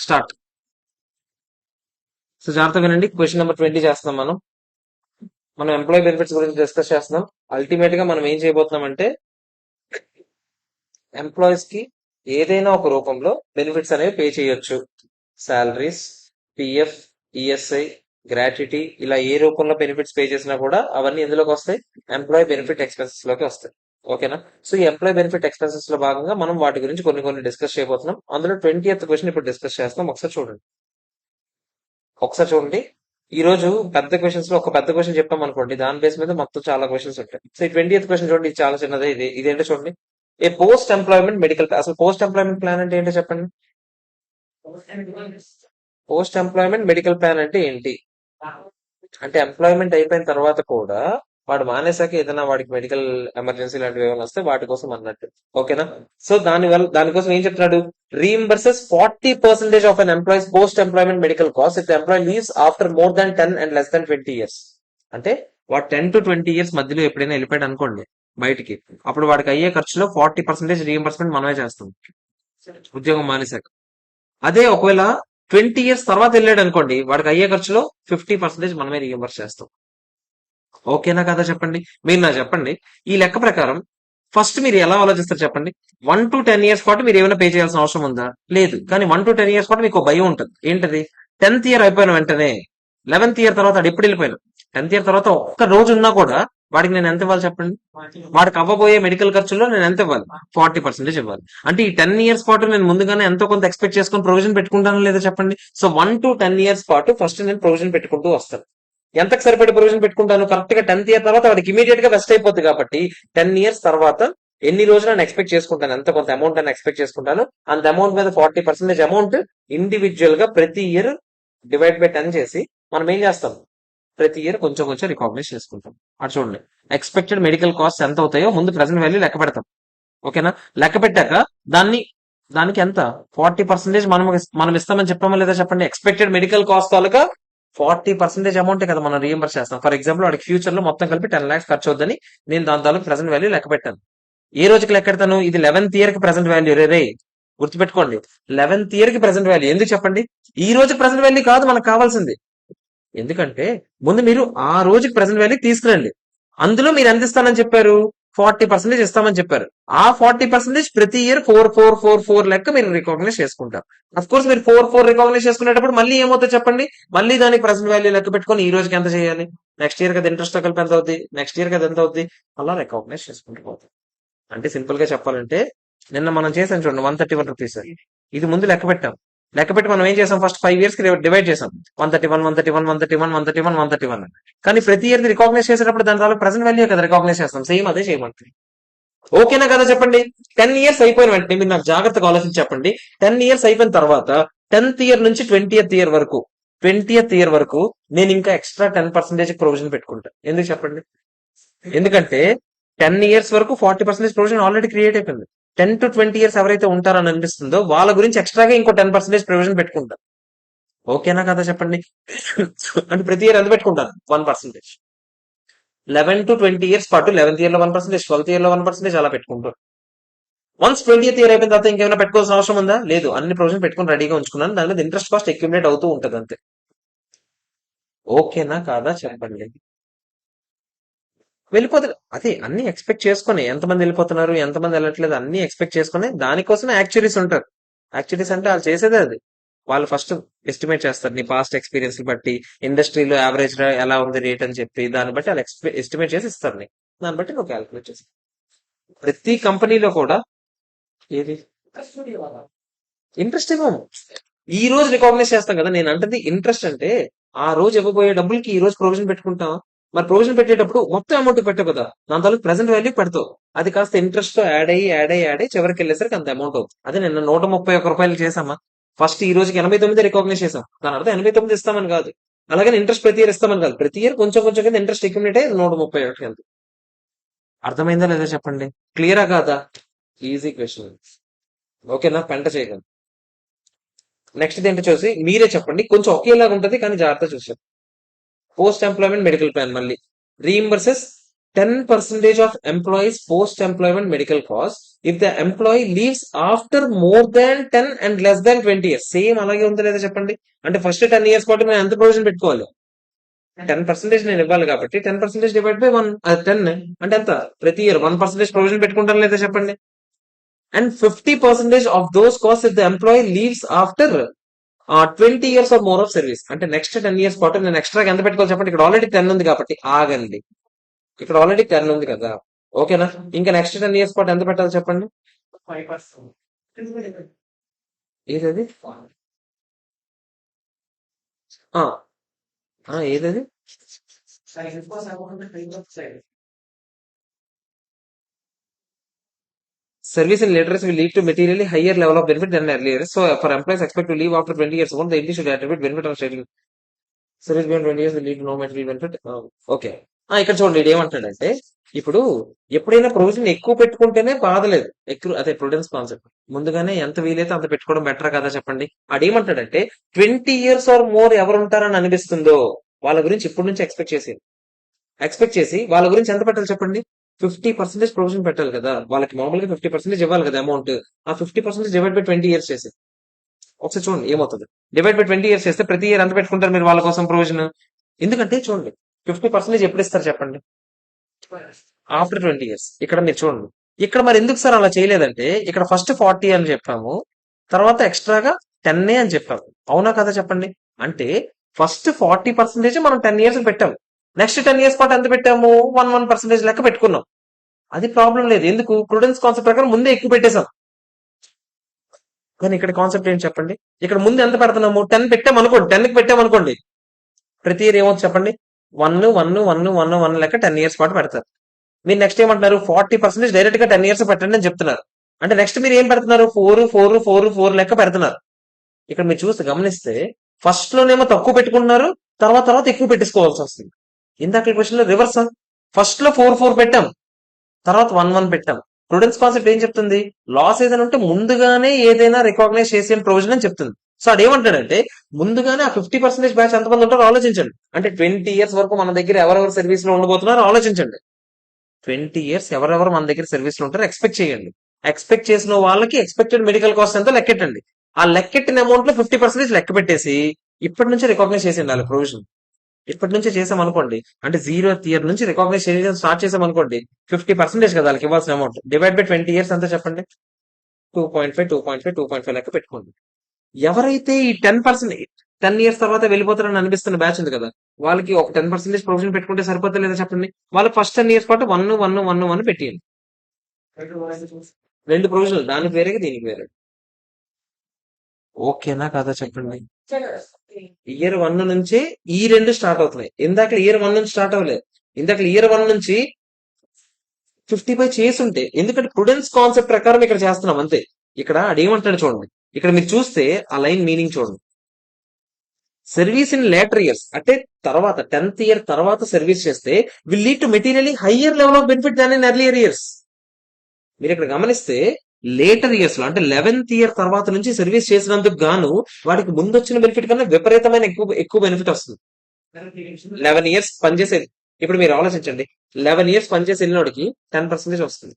Start. So జాగ్రత్తగా వినండి. Question number 20 చేస్తున్నాం మనం ఎంప్లాయీ బెనిఫిట్స్ గురించి డిస్కస్ చేస్తున్నాం. అల్టిమేట్ గా మనం ఏం చేయబోతున్నాం అంటే ఎంప్లాయీస్ కి ఏదైనా ఒక రూపంలో బెనిఫిట్స్ అనేవి పే చేయొచ్చు. సాలరీస్, పిఎఫ్, ఈఎస్ఐ, గ్రాట్యుటీ, ఇలా ఏ రూపంలో బెనిఫిట్స్ పే చేసినా కూడా అవన్నీ ఎందులోకి వస్తాయి? ఎంప్లాయీ బెనిఫిట్ ఎక్స్పెన్సెస్ లోకి వస్తాయి. ఓకేనా? సో ఈ ఎంప్లాయీ బెనిఫిట్ ఎక్స్పెన్సెస్ లో భాగంగా మనం వాటి గురించి కొన్ని డిస్కస్ చేయబోతున్నాం. అందులో 20th క్వశ్చన్ ఇప్పుడు డిస్కస్ చేస్తాం. ఒకసారి చూడండి. ఈ రోజు పెద్ద క్వశ్చన్స్ లో ఒక పెద్ద క్వశ్చన్ చెప్పాం అనుకోండి, దాని బేస్ మీద మొత్తం చాలా క్వశ్చన్స్ ఉంటాయి. సో ఈ 20th క్వశ్చన్ చూడండి, ఇది చాలా చిన్నదే. ఇదేంటో చూడండి. ఏ పోస్ట్ ఎంప్లాయ్మెంట్ మెడికల్, అసలు పోస్ట్ ఎంప్లాయ్మెంట్ ప్లాన్ అంటే ఏంటో చెప్పండి. పోస్ట్ ఎంప్లాయ్మెంట్ మెడికల్ ప్లాన్ అంటే ఏంటి? అంటే ఎంప్లాయ్మెంట్ అయిపోయిన తర్వాత కూడా వాడు మానేసాక ఏదైనా వాడికి మెడికల్ ఎమర్జెన్సీ లాంటివి ఏమైనా వస్తే వాటి కోసం అన్నట్టు. ఓకేనా? సో దానికోసం ఏం చెప్తున్నాడు? రీఇంబర్సెస్ 40% of an employees post employment medical cost if the employee leaves after more than 10 and less than 20 years. అంటే వాడు 10 to 20 years మధ్యలో ఎప్పుడైనా వెళ్ళిపోయాడు అనుకోండి బయటికి, అప్పుడు వాడికి అయ్యే ఖర్చులో 40% రీఇంబర్స్మెంట్ మనమే చేస్తాం ఉద్యోగం మానేశాక. అదే ఒకవేళ 20 years తర్వాత వెళ్ళాడు అనుకోండి, వాడికి అయ్యే ఖర్చులో 50% మనమే రీఇంబర్స్ చేస్తాం. ఓకేనా కదా చెప్పండి. మీరు నాకు చెప్పండి, ఈ లెక్క ప్రకారం ఫస్ట్ మీరు ఎలా ఆలోచిస్తారు చెప్పండి. 1 to 10 years పాటు మీరు ఏమైనా పే చేయాల్సిన అవసరం ఉందా? లేదు. కానీ 1 to 10 years పాటు మీకు భయం ఉంటుంది. ఏంటది? 10th year అయిపోయిన వెంటనే 11th year తర్వాత వాడు ఎప్పుడు వెళ్ళిపోయాను, 10th year తర్వాత ఒక్క రోజు ఉన్నా కూడా వాడికి నేను ఎంత ఇవ్వాలి చెప్పండి? వాడికి అవ్వబోయే మెడికల్ ఖర్చులో నేను ఎంత ఇవ్వాలి? 40% ఇవ్వాలి. అంటే ఈ 10 years పాటు నేను ముందుగానే ఎంతో కొంత ఎక్స్పెక్ట్ చేసుకుని ప్రొవిజన్ పెట్టుకుంటాను లేదా చెప్పండి. సో 1 to 10 years పాటు ఫస్ట్ నేను ప్రొవిజన్ పెట్టుకుంటూ వస్తాను. ఎంతకు సరిపడే ప్రొవిజన్ పెట్టుకుంటాను? కరెక్ట్ గా 10th year తర్వాత వాడికి ఇమీడియట్ గా వెస్ట్ అయిపోతుంది కాబట్టి 10 years తర్వాత ఎన్ని రోజులు నేను ఎక్స్పెక్ట్ చేసుకుంటాను, ఎంత కొంత అమౌంట్ అని ఎక్స్పెక్ట్ చేసుకుంటాను. అంత అమౌంట్ మీద 40% అమౌంట్ ఇండివిజువల్ గా ప్రతి ఇయర్ డివైడ్ బై 10 చేసి మనం ఏం చేస్తాం? ప్రతి ఇయర్ కొంచెం కొంచెం రికాగ్నైజ్ చేసుకుంటాం. అటు చూడండి, ఎక్స్పెక్టెడ్ మెడికల్ కాస్ట్ ఎంత అవుతాయో ముందు ప్రెసెంట్ వాల్యూ లెక్క పెడతాం. ఓకేనా? లెక్క పెట్టాక దానికి ఎంత 40% మనం ఇస్తామని చెప్పామా లేదా చెప్పండి. ఎక్స్పెక్టెడ్ మెడికల్ కాస్ట్ తాలూకా 40% అమౌంటే కదా మనం రీఎంబర్స్ చేస్తాం. ఫర్ ఎగ్జాంపుల్ వాడికి ఫ్యూచర్ లో మొత్తం కలిపి 10 lakhs ఖర్చు అవుద్దని నేను దాని తాలూకు ప్రెసెంట్ వాల్యూ లెక్క పెట్టాను. ఏ రోజుకి లెక్కెడతాను? ఇది 11th year కి ప్రెసెంట్ వాల్యూ. రే గుర్తుపెట్టుకోండి, 11th year కి ప్రెసెంట్ వాల్యూ. ఎందుకు చెప్పండి? ఈ రోజు ప్రెసెంట్ వాల్యూ కాదు మనకు కావాల్సింది. ఎందుకంటే ముందు మీరు ఆ రోజుకి ప్రెసెంట్ వాల్యూ తీసుకురండి. అందులో మీరు ఎంత ఇస్తానని చెప్పారు? 40% ఇస్తామని చెప్పారు. ఆ 40% ప్రతి ఇయర్ 4 లెక్క మీరు రికాగ్నైజ్ చేసుకుంటారు. అఫ్ కోర్స్ మీరు 4 రికాగ్నైజ్ చేసుకునేటప్పుడు మళ్ళీ ఏమవుతుంది చెప్పండి. మళ్ళీ దానికి ప్రెసెంట్ వాల్యూ లెక్క పెట్టుకొని ఈ రోజుకి ఎంత చేయాలి, నెక్స్ట్ ఇయర్ కదా ఇంట్రెస్ట్ కలిపి ఎంత అవుతుంది, నెక్స్ట్ ఇయర్ కదా ఎంత అవుతుంది, అలా రికాగ్నైజ్ చేసుకుంటూ పోతుంది. అంటే సింపుల్ గా చెప్పాలంటే నిన్న మనం చేసాం చూడండి 131 రూపీస్. ఇది ముందు లెక్క పెట్టాం. లెక్క పెట్టి మనం ఏం చేసాం? ఫస్ట్ 5 years కి డివైడ్ చేసాం. 131 కానీ ప్రతి ఇయర్ రికాగ్నైజ్ చేసేటప్పుడు దాని తర్వాత ప్రెసెంట్ వాల్యూ కదా రికాగ్నైజ్ చేస్తాం. సేమ్ అదే చేయమంటుంది. ఓకేనా కదా చెప్పండి. 10 years అయిపోయిన వెంటనే మీరు నాకు జాగ్రత్తగా ఆలోచించి చెప్పండి. 10 years అయిపోయిన తర్వాత 10th year నుంచి 20th year వరకు నేను ఇంకా ఎక్స్ట్రా 10% ప్రొవిజన్ పెట్టుకుంటా. ఎందుకు చెప్పండి? ఎందుకంటే 10 years వరకు 40% ప్రొవిజన్ ఆల్రెడీ క్రియేట్ అయిపోయింది. 10 to 20 years ఎవరైతే ఉంటారని అనిపిస్తుందో వాళ్ళ గురించి ఎక్స్ట్రాగా ఇంకో 10% ప్రొవిజన్ పెట్టుకుంటారు. ఓకేనా కదా చెప్పండి. అంటే ప్రతి ఇయర్ ఎంత పెట్టుకుంటాను? 1%. 11 to 20 years పాటు 11th year లో 1%, 12th year లో 1% అలా పెట్టుకుంటారు. వన్స్ 20th year అయిపోయిన తర్వాత ఇంకేమైనా పెట్టుకోవాల్సిన అవసరం ఉందా? లేదు. అన్ని ప్రొవిజన్ పెట్టుకుని రెడీగా ఉంచుకున్నాను. దాని మీద ఇంట్రెస్ట్ కాస్ట్ అక్యుములేట్ అవుతూ ఉంటుంది అంతే. ఓకేనా కాదా చెప్పండి. వెళ్ళిపోతారు. అదే అన్ని ఎక్స్పెక్ట్ చేసుకుని ఎంతమంది వెళ్ళిపోతున్నారు, ఎంతమంది వెళ్ళట్లేదు అన్ని ఎక్స్పెక్ట్ చేసుకుని దానికోసమే యాక్చురీస్ ఉంటారు. యాక్చురీస్ అంటే వాళ్ళు చేసేదే అది. వాళ్ళు ఫస్ట్ ఎస్టిమేట్ చేస్తారు నీ పాస్ట్ ఎక్స్పీరియన్స్ బట్టి, ఇండస్ట్రీలో యావరేజ్ ఎలా ఉంది రేట్ అని చెప్పి దాన్ని బట్టి వాళ్ళు ఎస్టిమేట్ చేసి ఇస్తారు నీకు. దాన్ని బట్టి నువ్వు క్యాల్కులేట్ చేసి ప్రతి కంపెనీలో కూడా ఏది ఇంట్రెస్ట్ ఇవ్వము. ఈ రోజు రికాగ్నైజ్ చేస్తాం కదా. నేను అంటే ఇంట్రెస్ట్ అంటే ఆ రోజు ఇవ్వబోయే డబ్బులకి ఈ రోజు ప్రొవిజన్ పెట్టుకుంటాం. మరి ప్రొవిజన్ పెట్టేటప్పుడు మొత్తం అమౌంట్ పెట్టవు కదా, దాని తాలూకు ప్రెసెంట్ వాల్యూ పెడతావు. అది కాస్త ఇంట్రెస్ట్ తో యాడ్ అయ్యి చివరికి వెళ్ళేసరికి అంత అమౌంట్ అవుతుంది. అదే నిన్న 131 రూపాయలు చేసామా, ఫస్ట్ ఈ రోజుకి 89 రికాగ్నైజ్ చేసాం. దాని అర్థం 89 ఇస్తామని కాదు. అలాగే ఇంట్రెస్ట్ ప్రతి ఇయర్ ఇస్తామని కాదు. ప్రతి ఇయర్ కొంచెం కొంచెం కింద ఇంట్రెస్ట్ అక్యుములేట్ అయ్యి 131 ఎంత. అర్థమైందా లేదా చెప్పండి. క్లియరా కాదా? Easy question. ఓకేనా? పెంట చేయగలను. నెక్స్ట్ ఏంటో చూసి మీరే చెప్పండి. కొంచెం ఒకేలాగా ఉంటది కానీ జాగ్రత్త చూసాం. పోస్ట్ ఎంప్లాయ్మెంట్ మెడికల్ ప్లాన్ మళ్ళీ రీఇంబర్సెస్ 10% of employees post-employment medical costs if the employee leaves after more than 10 and less than 20 years. Same అలాగే ఉందో లేదా చెప్పండి. అంటే ఫస్ట్ 10 years పాటు మేము ఎంత ప్రొవిజన్ పెట్టుకోవాలి? 10% నేను ఇవ్వాలి కాబట్టి 10% డివైడ్ బై 1, 10 అంటే ఎంత? ప్రతి ఇయర్ 1% ప్రొవిజన్ పెట్టుకుంటాను లేదా చెప్పండి. And 50% of those cost if the employee leaves after 20 years or more of service. అంటే నెక్స్ట్ 10 years పాటు నేను ఎక్స్ట్రా ఎంత పెట్టుకోవాలి చెప్పండి. ఇక్కడ ఆల్రెడీ 10 ఉంది కాబట్టి ఆగండి. ఇక్కడ ఆల్రెడీ 10 ఉంది కదా, ఓకేనా? ఇంకా నెక్స్ట్ 10 years పాటు ఎంత పెట్టాలి చెప్పండి. ఏదది ఆ, ఏదది service in later years will lead to materially higher level of benefit than earlier years. So for employees expect to leave after 20 years old, the employee should attribute benefit on sharing service beyond 20 years will lead to no material benefit. Okay, ఇక్కడ చూడండి ఇది ఏమంటాడంటే, ఇప్పుడు ఎప్పుడైనా provision ఎక్కువ పెట్టుకుంటేనే బాధలేదు. ఎక్కువ అదే ప్రొవిడెన్స్ కాన్సెప్ట్. ముందుగానే ఎంత వీలైతే అంత పెట్టుకోవడం బెటర్ కదా చెప్పండి. అదేమంటాడంటే 20 years ఆర్ మోర్ ఎవరు ఉంటారని అనిపిస్తుందో వాళ్ళ గురించి ఇప్పటి నుంచి ఎక్స్పెక్ట్ చేసి వాళ్ళ గురించి ఎంత పెట్టాలి చెప్పండి. 50% ప్రొవిజన్ పెట్టాలి కదా. వాళ్ళకి మామూలుగా 50% ఇవ్వాలి కదా అమౌంట్. ఆ 50% డివైడ్ బై 20 years చేసి ఒకసారి చూడండి ఏమవుతుంది. డివైడ్ బై 20 years చేస్తే ప్రతి ఇయర్ ఎంత పెట్టుకుంటారు మీరు వాళ్ళ కోసం ప్రొవిజన్. ఎందుకంటే చూడండి 50% ఎప్పుడు ఇస్తారు చెప్పండి. After 20 years. ఇక్కడ మీరు చూడండి, ఇక్కడ మరి ఎందుకు సార్ అలా చేయలేదంటే, ఇక్కడ ఫస్ట్ 40 అని చెప్పాము, తర్వాత ఎక్స్ట్రాగా 10 అని చెప్పాము. అవునా కదా చెప్పండి. అంటే ఫస్ట్ 40% మనం 10 years పెట్టాము. నెక్స్ట్ 10 years పాటు ఎంత పెట్టాము? 1% లెక్క పెట్టుకున్నాం. అది ప్రాబ్లం లేదు. ఎందుకు? ప్రుడెన్స్ కాన్సెప్ట్ ప్రకారం ముందే ఎక్కువ పెట్టేశాం. కానీ ఇక్కడ కాన్సెప్ట్ ఏంటి చెప్పండి. ఇక్కడ ముందు ఎంత పెడుతున్నాము? 10 పెట్టామనుకోండి, 10కి పెట్టామనుకోండి, ప్రతి ఇయర్ ఏమవుతుంది చెప్పండి. 1 లెక్క 10 years పాటు పెడతారు. మీరు నెక్స్ట్ ఏమంటున్నారు? 40% డైరెక్ట్ గా 10 years పెట్టండి అని చెప్తున్నారు. అంటే నెక్స్ట్ మీరు ఏం పెడుతున్నారు? 4 లెక్క పెడుతున్నారు. ఇక్కడ మీరు చూస్తే గమనిస్తే ఫస్ట్ లోనేమో తక్కువ పెట్టుకుంటున్నారు, తర్వాత ఎక్కువ పెట్టేసుకోవాల్సి వస్తుంది. ఇందాక క్వశ్చన్ లో రివర్స్. ఫస్ట్ లో 4 పెట్టాం, తర్వాత 1 పెట్టాం. ప్రుడెన్స్ కాన్సెప్ట్ ఏం చెప్తుంది? లాస్ ఏదైనా ఉంటే ముందుగానే ఏదైనా రికాగ్నైజ్ చేసే ప్రొవిజన్ అని చెప్తుంది. సో అదేమంటాడంటే ముందుగానే ఆ 50% బ్యాచ్ ఎంతమంది ఉంటారో ఆలోచించండి. అంటే 20 years వరకు మన దగ్గర ఎవరెవరు సర్వీస్ లో ఉండబోతున్నారో ఆలోచించండి. 20 years ఎవరెవరు మన దగ్గర సర్వీస్ లో ఉంటారో ఎక్స్పెక్ట్ చేయండి. ఎక్స్పెక్ట్ చేసిన వాళ్ళకి ఎక్స్పెక్టెడ్ మెడికల్ కాస్ట్ ఎంతో లెక్కెట్టండి. ఆ లెక్కెట్టిన అమౌంట్ లో 50% లెక్క పెట్టేసి ఇప్పటి నుంచి రికాగ్నైజ్ చేసి ఉండాలి ప్రొవిజన్. ఇప్పటి నుంచే చేసామనుకోండి, అంటే 0th year నుంచి రికాగ్నైజ్ చేయడం స్టార్ట్ చేసామనుకోండి, 50% కదా వాళ్ళకి ఇవ్వాల్సిన అమౌంట్. డివైడ్ బై 20 years ఎంత చెప్పండి. 2.5 లెక్క పెట్టుకోండి. ఎవరైతే ఈ 10 years తర్వాత వెళ్ళిపోతారని అనిపిస్తున్న బ్యాచ్ ఉంది కదా, వాళ్ళకి ఒక 10% ప్రొవిజన్ పెట్టుకుంటే సరిపోతా లేదా చెప్పండి. వాళ్ళకి ఫస్ట్ 10 years పాటు 1 పెట్టేయండి. 2 ప్రొవిజన్లు, దానికి వేరే దీనికి వేరే. ఓకేనా కదా చెప్పండి. ఇయర్ 1 నుంచి ఈ 2 స్టార్ట్ అవుతున్నాయి. ఇందాక ఇయర్ 1 నుంచి స్టార్ట్ అవ్వలేదు. ఇందాక ఇయర్ 1 నుంచి 55 చేసుంటే, ఎందుకంటే ప్రుడెన్స్ కాన్సెప్ట్ ప్రకారం ఇక్కడ చేస్తున్నాం అంతే. ఇక్కడ అదేమంటాడు చూడండి. ఇక్కడ మీరు చూస్తే ఆ లైన్ మీనింగ్ చూడండి. సర్వీస్ ఇన్ లేటర్ ఇయర్స్ అంటే తర్వాత 10th year తర్వాత సర్వీస్ చేస్తే will lead to materially higher level of benefit than in earlier years. మీరు ఇక్కడ గమనిస్తే లేటర్ ఇయర్స్ లో అంటే 11th year తర్వాత నుంచి సర్వీస్ చేసినందుకు గాను వాడికి ముందు వచ్చిన బెనిఫిట్ కన్నా విపరీతమైన ఎక్కువ బెనిఫిట్ వస్తుంది. 11 years పనిచేసేది. ఇప్పుడు మీరు ఆలోచించండి, 11 years పనిచేసి వెళ్ళినోడికి 10% వస్తుంది,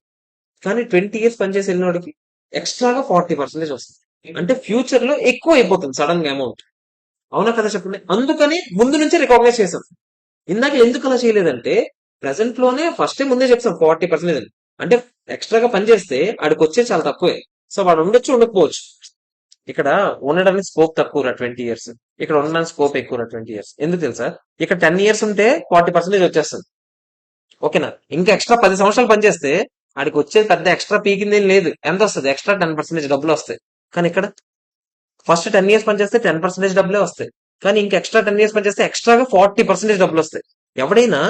కానీ 20 years పనిచేసి వెళ్ళినోడికి ఎక్స్ట్రాగా 40% వస్తుంది. అంటే ఫ్యూచర్ లో ఎక్కువ అయిపోతుంది సడన్ గా అమౌంట్. అవునా కదా చెప్పండి. అందుకని ముందు నుంచి రికాగ్నైజ్ చేశాం. ఇందాక ఎందుకు అలా చేయలేదంటే ప్రెసెంట్ లోనే ఫస్ట్ ముందే చెప్తాం 40% అని. అంటే ఎక్స్ట్రాగా పని చేస్తే ఆడికి వచ్చేది చాలా తక్కువే. సో వాడు ఉండొచ్చు ఉండకపోవచ్చు. ఇక్కడ ఉండడానికి స్కోప్ తక్కువ 20 years, ఇక్కడ ఉండడానికి స్కోప్ ఎక్కువ 20 years. ఎందుకు తెలుసా? ఇక్కడ 10 years ఉంటే 40% వచ్చేస్తుంది. ఓకేనా? ఇంకా ఎక్స్ట్రా 10 సంవత్సరాలు పనిచేస్తే ఆడికి వచ్చేది పెద్ద ఎక్స్ట్రా పీకిందేం లేదు. ఎంత వస్తుంది? ఎక్స్ట్రా 10% డబ్బులు వస్తాయి. కానీ ఇక్కడ ఫస్ట్ 10 years పనిచేస్తే 10% డబ్బులే వస్తాయి, కానీ ఇంకా ఎక్స్ట్రా 10 years పనిచేస్తే ఎక్స్ట్రాగా 40% డబ్బులు వస్తాయి. ఎవడైనా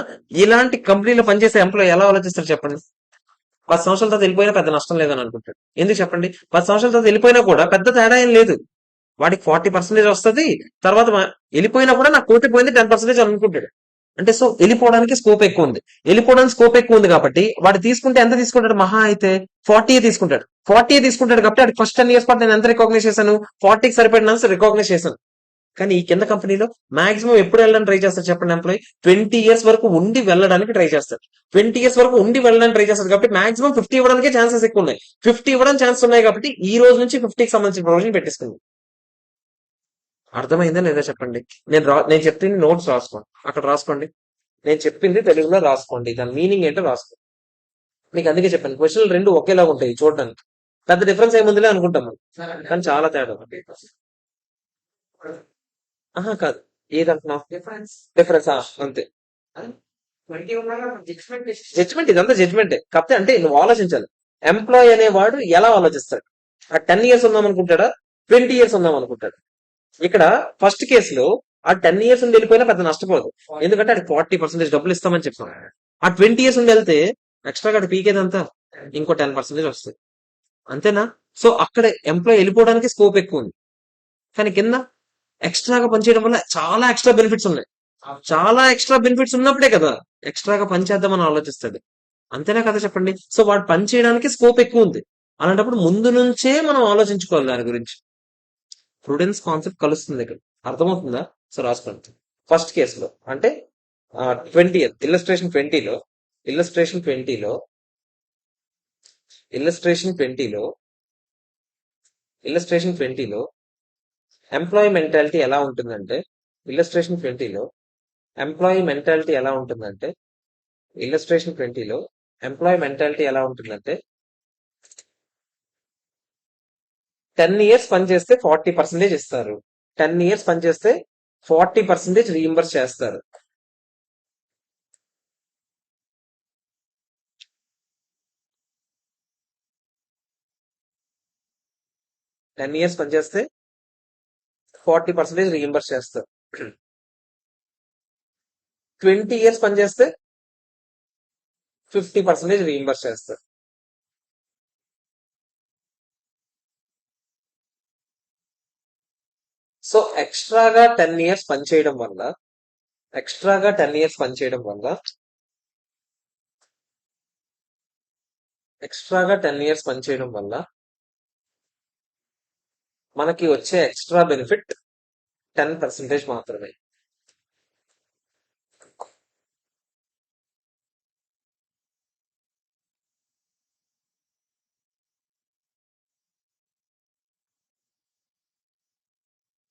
ఇలాంటి కంపెనీలో పనిచేసే ఎంప్లాయ్ ఎలా ఆలోచిస్తారు చెప్పండి? 10 సంవత్సరాల తర్వాత వెళ్ళిపోయినా పెద్ద నష్టం లేదని అనుకుంటాడు. ఎందుకు చెప్పండి? 10 సంవత్సరాల తర్వాత వెళ్ళిపోయినా కూడా పెద్ద తేడా ఏం లేదు. వాడికి 40% వస్తుంది. తర్వాత వెళ్ళిపోయినా కూడా నాకు కోటి పోయింది 10% అనుకుంటాడు. అంటే సో వెళ్ళిపోవడానికి స్కోప్ ఎక్కువ ఉంది. వెళ్ళిపోవడానికి స్కోప్ ఎక్కువ ఉంది కాబట్టి వాడు తీసుకుంటే ఎంత తీసుకుంటాడు? మహా అయితే 40 తీసుకుంటాడు. 40 తీసుకుంటాడు కాబట్టి ఫస్ట్ 10 years పాటు నేను ఎంత రికాగ్నైజ్ చేశాను? 40కి సరిపడిన రికాగ్నైజ్ చేశాను. కానీ ఈ కింద కంపెనీలో మాక్సిమం ఎప్పుడు వెళ్ళడానికి ట్రై చేస్తారు చెప్పండి? ఎంప్లాయీ 20 years వరకు ఉండి వెళ్ళడానికి ట్రై చేస్తారు. 20 years వరకు ఉండి వెళ్ళడానికి ట్రై చేస్తారు కాబట్టి మాక్సిమం 50 ఇవ్వడానికే ఛాన్సెస్ ఎక్కువ ఉన్నాయి. 50 ఇవ్వడానికి ఛాన్స్ ఉన్నాయి కాబట్టి ఈ రోజు నుంచి 50కి సంబంధించిన ప్రొవిజన్ పెట్టేసుకుంది. అర్థమైందా లేదా చెప్పండి? నేను చెప్పింది నోట్స్ రాసుకోండి, అక్కడ రాసుకోండి. నేను చెప్పింది తెలుగులో రాసుకోండి, దాని మీనింగ్ ఏంటో రాసుకోండి. మీకు అందుకే చెప్పాను, క్వశ్చన్లు రెండు ఒకేలాగా ఉంటాయి చూడడానికి, పెద్ద డిఫరెన్స్ ఏముందిలే అనుకుంటాం మనం, కానీ చాలా తేడా ఉంది. ఆహా కాదు, ఏదంటున్నావు? డిఫరెన్స్ అంతే. జడ్జ్మెంట్, ఇదంతా జడ్జ్మెంటే. కాకపోతే అంటే నువ్వు ఆలోచించాలి, ఎంప్లాయ్ అనేవాడు ఎలా ఆలోచిస్తాడు? ఆ 10 years ఉందాం అనుకుంటాడా, 20 years ఉందాం అనుకుంటాడు? ఇక్కడ ఫస్ట్ కేసులో ఆ 10 years ఉండి వెళ్ళిపోయినా పెద్ద నష్టపోదు, ఎందుకంటే అది 40% డబ్బులు ఇస్తామని చెప్తాం. ఆ 20 years ఉండి వెళ్తే ఎక్స్ట్రాగా అటు పీకేదంతా ఇంకో 10% వస్తుంది, అంతేనా? సో అక్కడ ఎంప్లాయ్ వెళ్ళిపోవడానికి స్కోప్ ఎక్కువ ఉంది. కానీ కింద ఎక్స్ట్రాగా పనిచేయడం వల్ల చాలా ఎక్స్ట్రా బెనిఫిట్స్ ఉన్నాయి. చాలా ఎక్స్ట్రా బెనిఫిట్స్ ఉన్నప్పుడే కదా ఎక్స్ట్రాగా పని చేద్దామని ఆలోచిస్తాడు, అంతేనా కదా చెప్పండి? సో వాడు పని చేయడానికి స్కోప్ ఎక్కువ ఉంది. అలాంటప్పుడు ముందు నుంచే మనం ఆలోచించుకోవాలి దాని గురించి. ప్రుడెన్స్ కాన్సెప్ట్ కలుస్తుంది ఇక్కడ, అర్థమవుతుందా? సో రాసుకోండి. ఫస్ట్ కేసులో అంటే 20 ఇల్లస్ట్రేషన్ 20లో ఇల్లస్ట్రేషన్ 20లో ఇల్లస్ట్రేషన్ 20లో ఇల్లస్ట్రేషన్ 20లో ఎంప్లాయీ మెంటాలిటీ ఎలా ఉంటుందంటే ఇల్లస్ట్రేషన్ 20లో ఎంప్లాయీ మెంటాలిటీ ఎలా ఉంటుందంటే ఇల్లస్ట్రేషన్ 20లో ఎంప్లాయీ మెంటాలిటీ ఎలా ఉంటుందంటే 10 years పనిచేస్తే 40% ఇస్తారు. 10 years పనిచేస్తే 40% రీఇంబర్స్ చేస్తారు. టెన్ ఇయర్స్ పనిచేస్తే 40% రీఇంబర్స్ చేస్తారు. 20 years పనిచేస్తే 50% రీఇంబర్స్ చేస్తారు. సో ఎక్స్ట్రాగా 10 years పనిచేయడం వల్ల ఎక్స్ట్రాగా 10 years పనిచేయడం వల్ల ఎక్స్ట్రాగా 10 years పనిచేయడం వల్ల మనకి వచ్చే ఎక్స్ట్రా బెనిఫిట్ 10% మాత్రమే.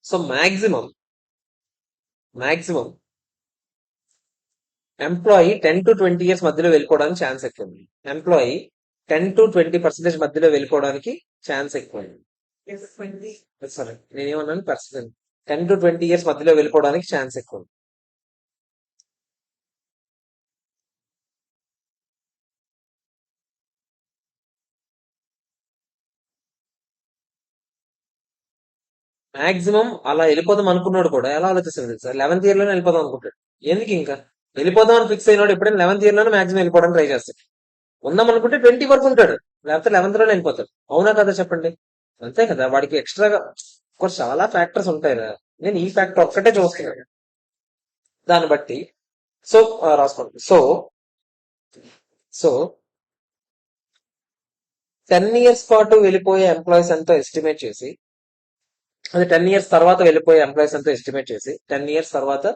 So maximum employee 10 to 20 years మధ్యలో వెళ్ళిపోవడానికి ఛాన్స్ ఎక్కువ ఉంది. ఎంప్లాయీ 10 to 20% మధ్యలో వెళ్ళిపోవడానికి ఛాన్స్ ఎక్కువ ఉంది. సరే నేనేమన్నాను? పర్సెంట్ 10 to 20 years మధ్యలో వెళ్ళిపోవడానికి ఛాన్స్ ఎక్కువ ఉంది. మాక్సిమం అలా వెళ్ళిపోదాం అనుకున్నాడు కూడా ఎలా ఆలోచిస్తుంది సార్? 11th year లోనే వెళ్ళిపోదాం అనుకుంటాడు. ఎందుకు ఇంకా వెళ్ళిపోదాం అని ఫిక్స్ అయినాడు ఎప్పుడైనా 11th year లోనే మాక్సిమం వెళ్ళిపోవడానికి ట్రై చేస్తాడు. ఉందాం అనుకుంటే 20 వరకు ఉంటాడు, లేకపోతే 11th లోనే వెళ్ళిపోతాడు. అవునా కదా చెప్పండి? అంతే కదా, వాడికి ఎక్స్ట్రాగా చాలా ఫ్యాక్టర్స్ ఉంటాయి కదా, నేను ఈ ఫ్యాక్టర్ ఒక్కటే చూస్తున్నాను. దాన్ని బట్టి సో రాసుకోండి. సో 10 years పాటు వెళ్ళిపోయే ఎంప్లాయీస్ ఎంతో ఎస్టిమేట్ చేసి, అది 10 years తర్వాత వెళ్ళిపోయే ఎంప్లాయీస్ ఎంతో ఎస్టిమేట్ చేసి 10 years తర్వాత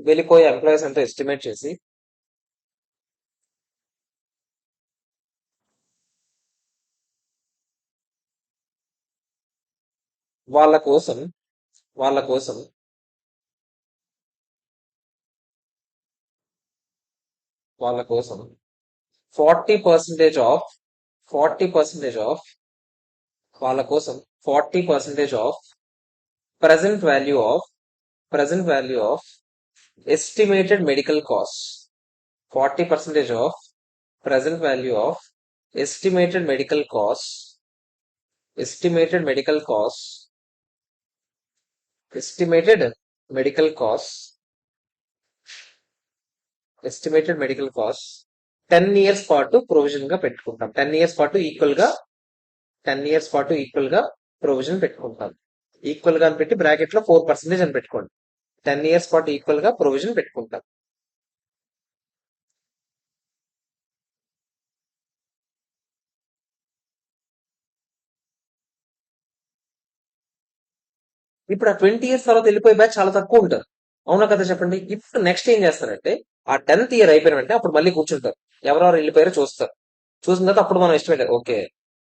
వెళ్ళిపోయే ఎంప్లాయీస్ ఎంతో ఎస్టిమేట్ చేసి వాళ్ళ కోసం వాళ్ళ కోసం 40% ఆఫ్ వాళ్ళ కోసం 40% of present value of estimated medical costs. 40% of present value of estimated medical costs. Estimated medical costs. Estimated medical costs. Estimated medical costs 10 years పాటు ప్రొవిజన్ గా పెట్టుకుంటాం. 10 years పాటు ఈక్వల్ గా ప్రొవిజన్ పెట్టుకుంటాం. ఈక్వల్ గా అని పెట్టి బ్రాకెట్ లో 4% అని పెట్టుకోండి. 10 years పాటు ఈక్వల్ గా ప్రొవిజన్ పెట్టుకుంటాం. ఇప్పుడు ఆ 20 years తర్వాత వెళ్ళిపోయే బ్యాచ్ చాలా తక్కువ ఉంటారు. అవునా కదా చెప్పండి. ఇప్పుడు నెక్స్ట్ ఏం చేస్తారంటే ఆ 10th year అయిపోయిన వెంటనే అప్పుడు మళ్ళీ కూర్చుంటారు. ఎవరెవరు వెళ్ళిపోయారో చూస్తారు. చూసిన తర్వాత అప్పుడు మనం ఎస్టిమేట్ ఓకే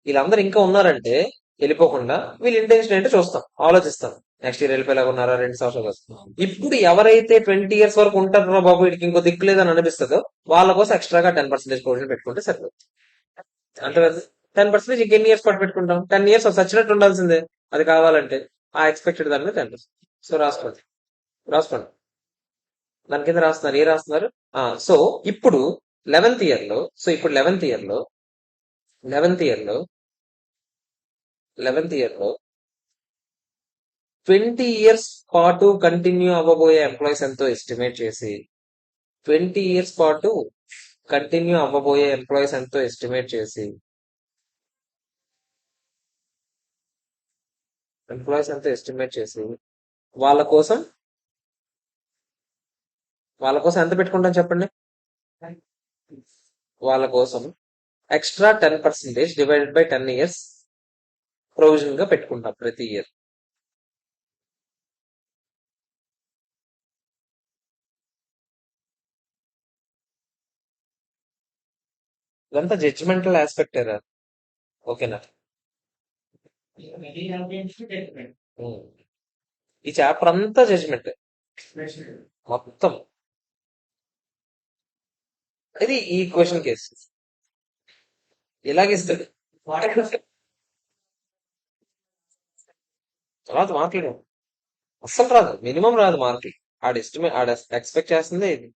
వీళ్ళందరూ ఇంకా ఉన్నారంటే వెళ్ళిపోకుండా వీళ్ళ ఇంటెన్షన్ ఏంటో చూస్తాం, ఆలోచిస్తాం. నెక్స్ట్ ఇయర్ వెళ్ళిపోయేలాగా ఉన్నారా, 2 సంవత్సరాలు వస్తాం. ఇప్పుడు ఎవరైతే 20 years వరకు ఉంటారో బాబు వీడికి ఇంకో దిక్కు లేదని అనిపిస్తుందో వాళ్ళ కోసం ఎక్స్ట్రాగా 10% ప్రొవిజన్ పెట్టుకుంటే సరిపోతుంది. అంతే కదా. 10% ఇంకెన్ని ఇయర్స్ పాటు పెట్టుకుంటాం? 10 years సచ్చినట్టు ఉండాల్సిందే అది కావాలంటే. ఆ ఎక్స్పెక్టెడ్ దాని మీద 10%. సో రాసుకోండి, రాసుకోండి. దాని కింద రాస్తున్నారు, ఏ రాస్తున్నారు? సో ఇప్పుడు 11th ఇయర్ లో 20 years పాటు కంటిన్యూ అవ్వబోయే ఎంప్లాయీస్ ఎంతో ఎస్టిమేట్ చేసి 20 years పాటు కంటిన్యూ అవ్వబోయే ఎంప్లాయీస్ ఎంతో ఎస్టిమేట్ చేసి వాళ్ళ కోసం ఎంత పెట్టుకుంటాం చెప్పండి. వాళ్ళ కోసం extra 10% divided by 10 years provision గా పెట్టుకుంటాం ప్రతి ఇయర్. ఇదంతా జడ్జిమెంటల్ ఆస్పెక్ట్ ఎరా. ఓకేనా. ఉమ్. ఈ చాప్టర్ అంతా జడ్జిమెంట్ మొత్తం. ఇది ఈ క్వశ్చన్ కేసు ఇలాగిస్తాడు. తర్వాత మార్కులు అస్సలు రాదు, మినిమం రాదు మార్కులు. ఆడ ఎక్స్పెక్ట్ చేస్తుందే ఇది.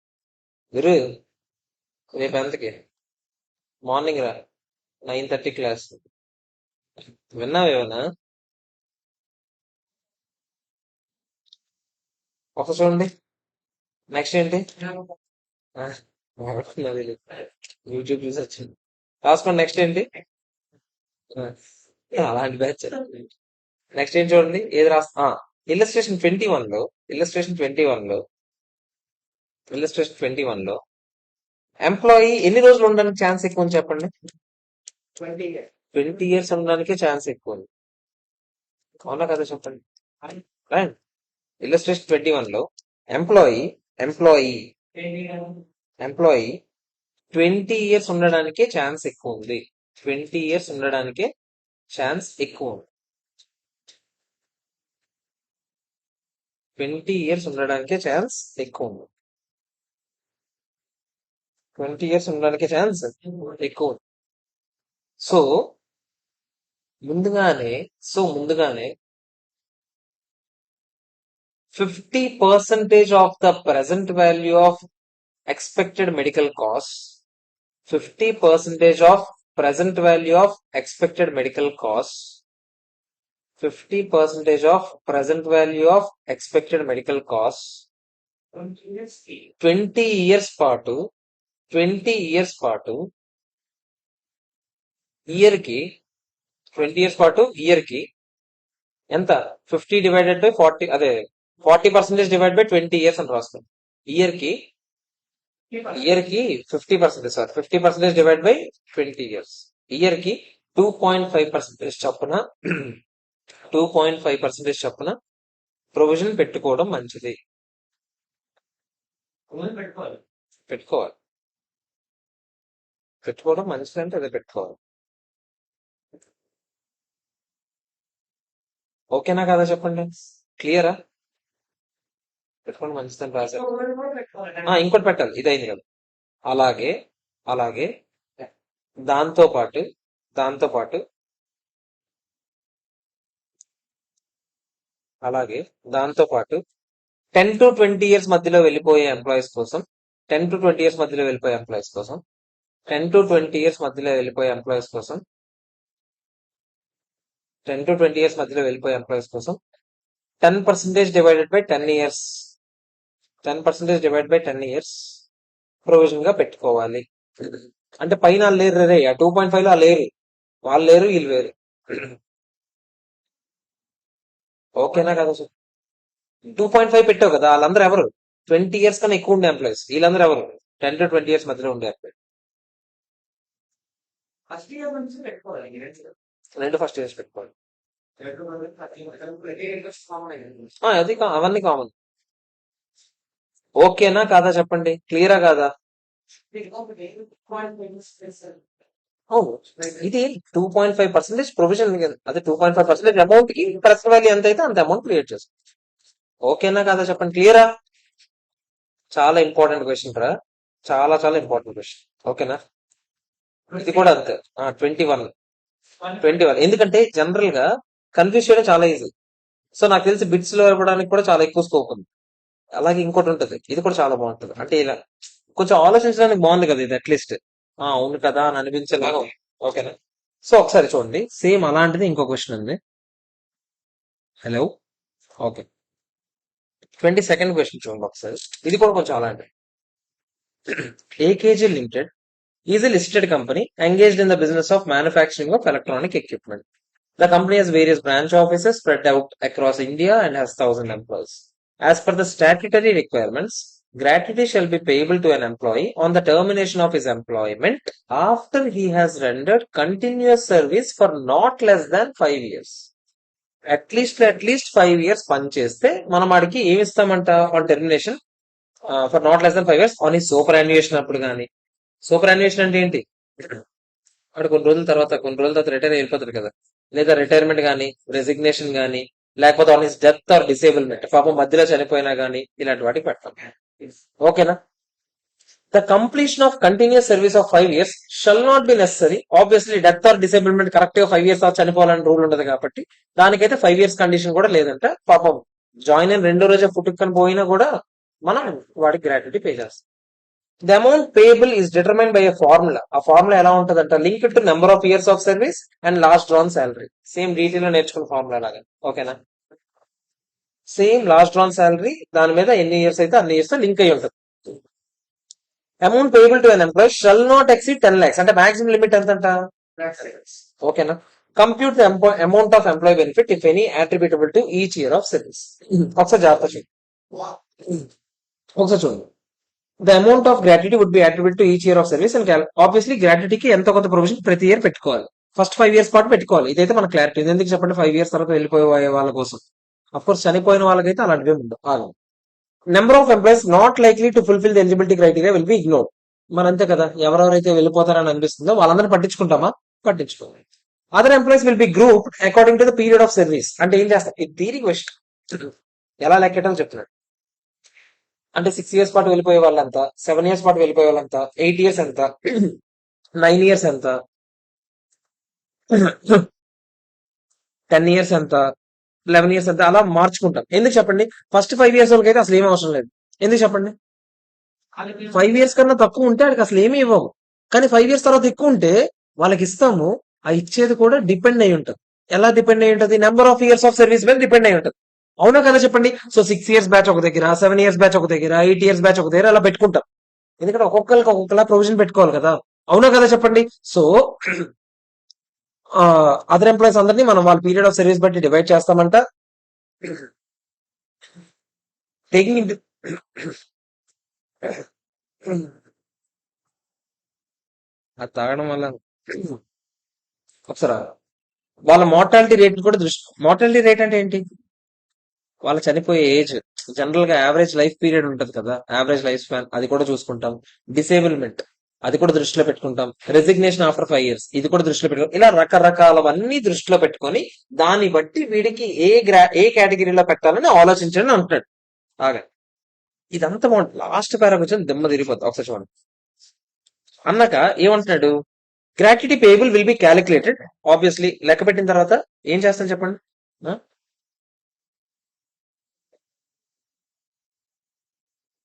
గురు రేపు ఎంతకి మార్నింగ్ రా, 9:30 క్లాస్. విన్నావేమన్నా? ఒక చూడండి. నెక్స్ట్ ఏంటి? ఆ, నాకు తెలీదు. యూట్యూబ్ చూసి వచ్చింది. రాసుకోండి. నెక్స్ట్ ఏంటి? ఆ, అలాంటి బ్యాచ్. నెక్స్ట్ ఏం చూడండి, ఏది రాస్తా. ఇల్లస్ట్రేషన్ 21 లో ఎంప్లాయీ ఎన్ని రోజులు ఉండడానికి ఛాన్స్ ఎక్కువ ఉంది చెప్పండి. 20 years ఉండడానికే ఛాన్స్ ఎక్కువ ఉంది. అవునా కదా చెప్పండి. రైట్. ఇల్లస్ట్రేషన్ 21 లో ఎంప్లాయీ ఎంప్లాయీ ఎంప్లాయీ 20 years ఉండడానికే ఛాన్స్ ఎక్కువ ఉంది. 20 years ఉండడానికే ఛాన్స్ ఎక్కువ ఉంది. 20 years ఉండడానికే ఛాన్స్ ఎక్కువ ఉంది. 20 years ఉండడానికే ఛాన్స్ ఎక్కువ ఉంది. సో ముందుగానే 50% of the present value of expected medical cost 50% of present value of expected medical cost 50% of present value of expected medical cost 20 years పాటు ఇయర్ కి 20 years పాటు ఇయర్ కి ఎంత? 50 డివైడెడ్ బై 40, అదే 40% డివైడ్ బై 20 years అని రాస్తాం. Year కి 50%, sir 50% divide by 20 years. Year కి 2.5% చొప్పున 2.5% చొప్పున ప్రొవిజన్ పెట్టుకోవడం మంచిది. పెట్టుకోవడం మంచిది అంటే అదే పెట్టుకోవాలి. ఓకేనా కదా చెప్పండి. క్లియరా? పెట్టుకోవడం మంచిదని రాశారు. ఇంకోటి పెట్టాలి, ఇదైంది కదా. అలాగే అలాగే దాంతో పాటు 10 to 20 years మధ్యలో వెళ్ళిపోయే ఎంప్లాయీస్ కోసం 10 to 20 years మధ్యలో వెళ్ళిపోయే ఎంప్లాయీస్ కోసం 10 to 20 years మధ్యలో వెళ్ళిపోయే ఎంప్లాయీస్ కోసం 10 to 20 years మధ్యలో వెళ్ళిపోయే ఎంప్లాయీస్ కోసం 10% divided by 10 years 10% divide by 10 years provision గా పెట్టుకోవాలి. అంటే పైన వాళ్ళు లేరు రే, ఆ 2.5 లో లేరు, వాళ్ళు లేరు, వీళ్ళు వేరు. ఓకేనా కదా సార్? 2.5 పెట్టావు కదా, వాళ్ళందరూ ఎవరు? 20 years కన్నా ఎక్కువ ఉండే ఎంప్లాయీస్. వీళ్ళందరూ ఎవరు? 10 to 20 years మధ్యలో ఉండే ఎంప్లాయీ. రెండు ఫస్ట్ ఇయర్స్ పెట్టుకోవాలి. అది అవన్నీ కామన్. ఓకేనా కాదా చెప్పండి, క్లియరా కాదా? అవును, ఇది 2.5% ప్రొవిజన్. అదే 2.5% అమౌంట్ కి ప్రెస్ వాల్యూ ఎంత అయితే అంత అమౌంట్ క్రియేట్ చేస్తాం. ఓకేనా కాదా చెప్పండి, క్లియరా? చాలా ఇంపార్టెంట్ క్వశ్చన్ రా, చాలా చాలా ఇంపార్టెంట్ క్వశ్చన్. ఓకేనా? ఇది కూడా అంతే. 21 ఎందుకంటే జనరల్ గా కన్ఫ్యూజ్ చేయడం చాలా ఈజీ. సో నాకు తెలిసి బిట్స్ లో ఇవ్వడానికి కూడా చాలా ఎక్కువ స్కోప్ ఉంది. అలాగే ఇంకోటి ఉంటుంది, ఇది కూడా చాలా బాగుంటుంది. అంటే ఇలా కొంచెం ఆలోచించడానికి బాగుంది కదా ఇది, అట్లీస్ట్ అవును కదా అని అనిపించేలాగా ఉంది. ఓకేనా? సో ఒకసారి చూడండి, సేమ్ అలాంటిది ఇంకో క్వశ్చన్ ఉంది. హలో. ఓకే, 22nd క్వశ్చన్ చూడండి ఒకసారి. ఇది కూడా కొంచెం అలాంటిది. AKG limited is a listed company engaged in the business of manufacturing of electronic equipment. The company has various branch offices spread out across India and has 1,000 employees. As per the statutory requirements, gratuity shall be payable to an employee on the termination of his employment after he has rendered continuous service for not less than 5 years. At least 5 years పని చేస్తే మనం వాడికి ఏమి ఇస్తామంట on termination, for not less than 5 years on ఈ superannuation అప్పుడు కానీ. Super యాన్యుయేషన్ అంటే ఏంటి? వాడు కొన్ని రోజుల తర్వాత రిటైర్ అయిపోతాడు కదా, లేదా రిటైర్మెంట్ కానీ, రెసిగ్నేషన్ కానీ, లేకపోతే on his death or disablement, పాపం మధ్యలో చనిపోయినా కానీ, ఇలాంటి వాటికి పెడతాం. ఓకేనా? The completion of continuous service of 5 years shall not be necessary. Obviously death or disablement correct గా 5 years చనిపోవాలని రూల్ ఉండదు కాబట్టి దానికైతే 5 years కండిషన్ కూడా లేదంట. పాపం జాయిన్ అయిన 2వ రోజే పుట్టుకొని పోయినా కూడా మనం వాడికి గ్రాట్యుటీ పే చేస్తాం. The amount payable is determine by a formula. ఆ ఫార్ములా ఎలా ఉంటదంట, link to number of years of service and last drawn salary. Same detail లో నేర్చుకున్న ఫార్ములా లాగా. ఓకేనా? సేమ్ లాస్ట్ డ్రాన్ శాలరీ దాని మీద ఎన్ని ఇయర్స్ అయితే అన్ని ఇయర్స్ లింక్ అయి ఉంటుంది. Amount payable to an employee shall not exceed 10 lakhs. అంటే మాక్సిమం లిమిట్ ఎంతంట? ఓకేనా? Compute the amount of employee benefit if any attributable to each year of service. ఒకసారి జాగ్రత్త చూడండి. ఒకసారి చూడండి. The amount of gratuity would be attribute to each year of service and obviously గ్రాట్యుటీకి ఎంతో కొంత ప్రొవిజన్ ప్రతి ఇయర్ పెట్టుకోవాలి. ఫస్ట్ 5 years పాటు పెట్టుకోవాలి. ఇదైతే మన క్లారిటీ. ఎందుకు చెప్పండి, 5 years తర్వాత వెళ్ళిపోయే వాళ్ళ కోసం. అఫ్ కోర్స్ చనిపోయిన వాళ్ళకైతే అలాంటివి ఉండవు. Number of employees not likely to fulfil the eligibility criteria will be ignore. మన అంతే కదా, ఎవరెవరైతే వెళ్ళిపోతారని అనిపిస్తుందో వాళ్ళందరినీ పట్టించుకుంటామా? పట్టించుకోవాలి. Other employees will be group according to the period of service. అంటే ఏం చేస్తారు, ఇది థియరీ క్వశ్చన్, ఎలా లెక్కటం చెప్తున్నాడు. అంటే 6 years పాటు వెళ్ళిపోయే వాళ్ళంతా, 7 years పాటు వెళ్ళిపోయే వాళ్ళంతా, 8 years ఎంత, 9 years ఎంత, 10 years ఎంత, 11 years ఎంత, అలా మార్చుకుంటాం. ఎందుకు చెప్పండి? ఫస్ట్ 5 years వాళ్ళకి అయితే అసలు ఏమీ అవసరం లేదు. ఎందుకు చెప్పండి? 5 years కన్నా తక్కువ ఉంటే వాళ్ళకి అసలు ఏమీ ఇవ్వము. కానీ 5 years తర్వాత ఎక్కువ ఉంటే వాళ్ళకి ఇస్తాము. ఆ ఇచ్చేది కూడా డిపెండ్ అయి ఉంటుంది. ఎలా డిపెండ్ అయి ఉంటుంది? Number of years of service మీద డిపెండ్ అయి ఉంటుంది. అవునా కదా చెప్పండి? సో 6 years బ్యాచ్ ఒక దగ్గర, 7 years బ్యాచ్ ఒక దగ్గర, 8 years బ్యాచ్ ఒక దగ్గర అలా పెట్టుకుంటాం. ఎందుకంటే ఒక్కొక్కరికి ఒక్కొక్కలా ప్రొవిజన్ పెట్టుకోవాలి కదా. అవునా కదా చెప్పండి? సో అదర్ ఎంప్లాయీస్ అందరినీ మనం వాళ్ళ పీరియడ్ ఆఫ్ సర్వీస్ బట్టి డివైడ్ చేస్తామంట. టేకింగ్ ఇన్ అది తాగడం వల్ల ఒకసారి వాళ్ళ మార్టాలిటీ రేట్ కూడా మార్టాలిటీ రేట్ అంటే ఏంటి? వాళ్ళ చనిపోయే ఏజ్, జనరల్ గా యావరేజ్ లైఫ్ పీరియడ్ ఉంటది కదా, యావరేజ్ లైఫ్ స్పాన్, అది కూడా చూసుకుంటాం. డిసేబుల్మెంట్ అది కూడా దృష్టిలో పెట్టుకుంటాం. రెసిగ్నేషన్ ఆఫ్టర్ 5 years ఇది కూడా దృష్టిలో పెట్టుకుంటాం. ఇలా రకరకాలవన్నీ దృష్టిలో పెట్టుకొని దాన్ని బట్టి వీడికి ఏ కేటగిరీలో పెట్టాలని ఆలోచించండి అంటున్నాడు. ఆగా ఇదంతా బాగుంటుంది. లాస్ట్ పారాగ్రాఫ్ వచ్చి దిమ్మ తిరిగిపోతుంది. ఒకసారి చూడండి. అన్నాక ఏమంటున్నాడు, gratuity payable will be calculated. Obviously లెక్క పెట్టిన తర్వాత ఏం చేస్తాను చెప్పండి.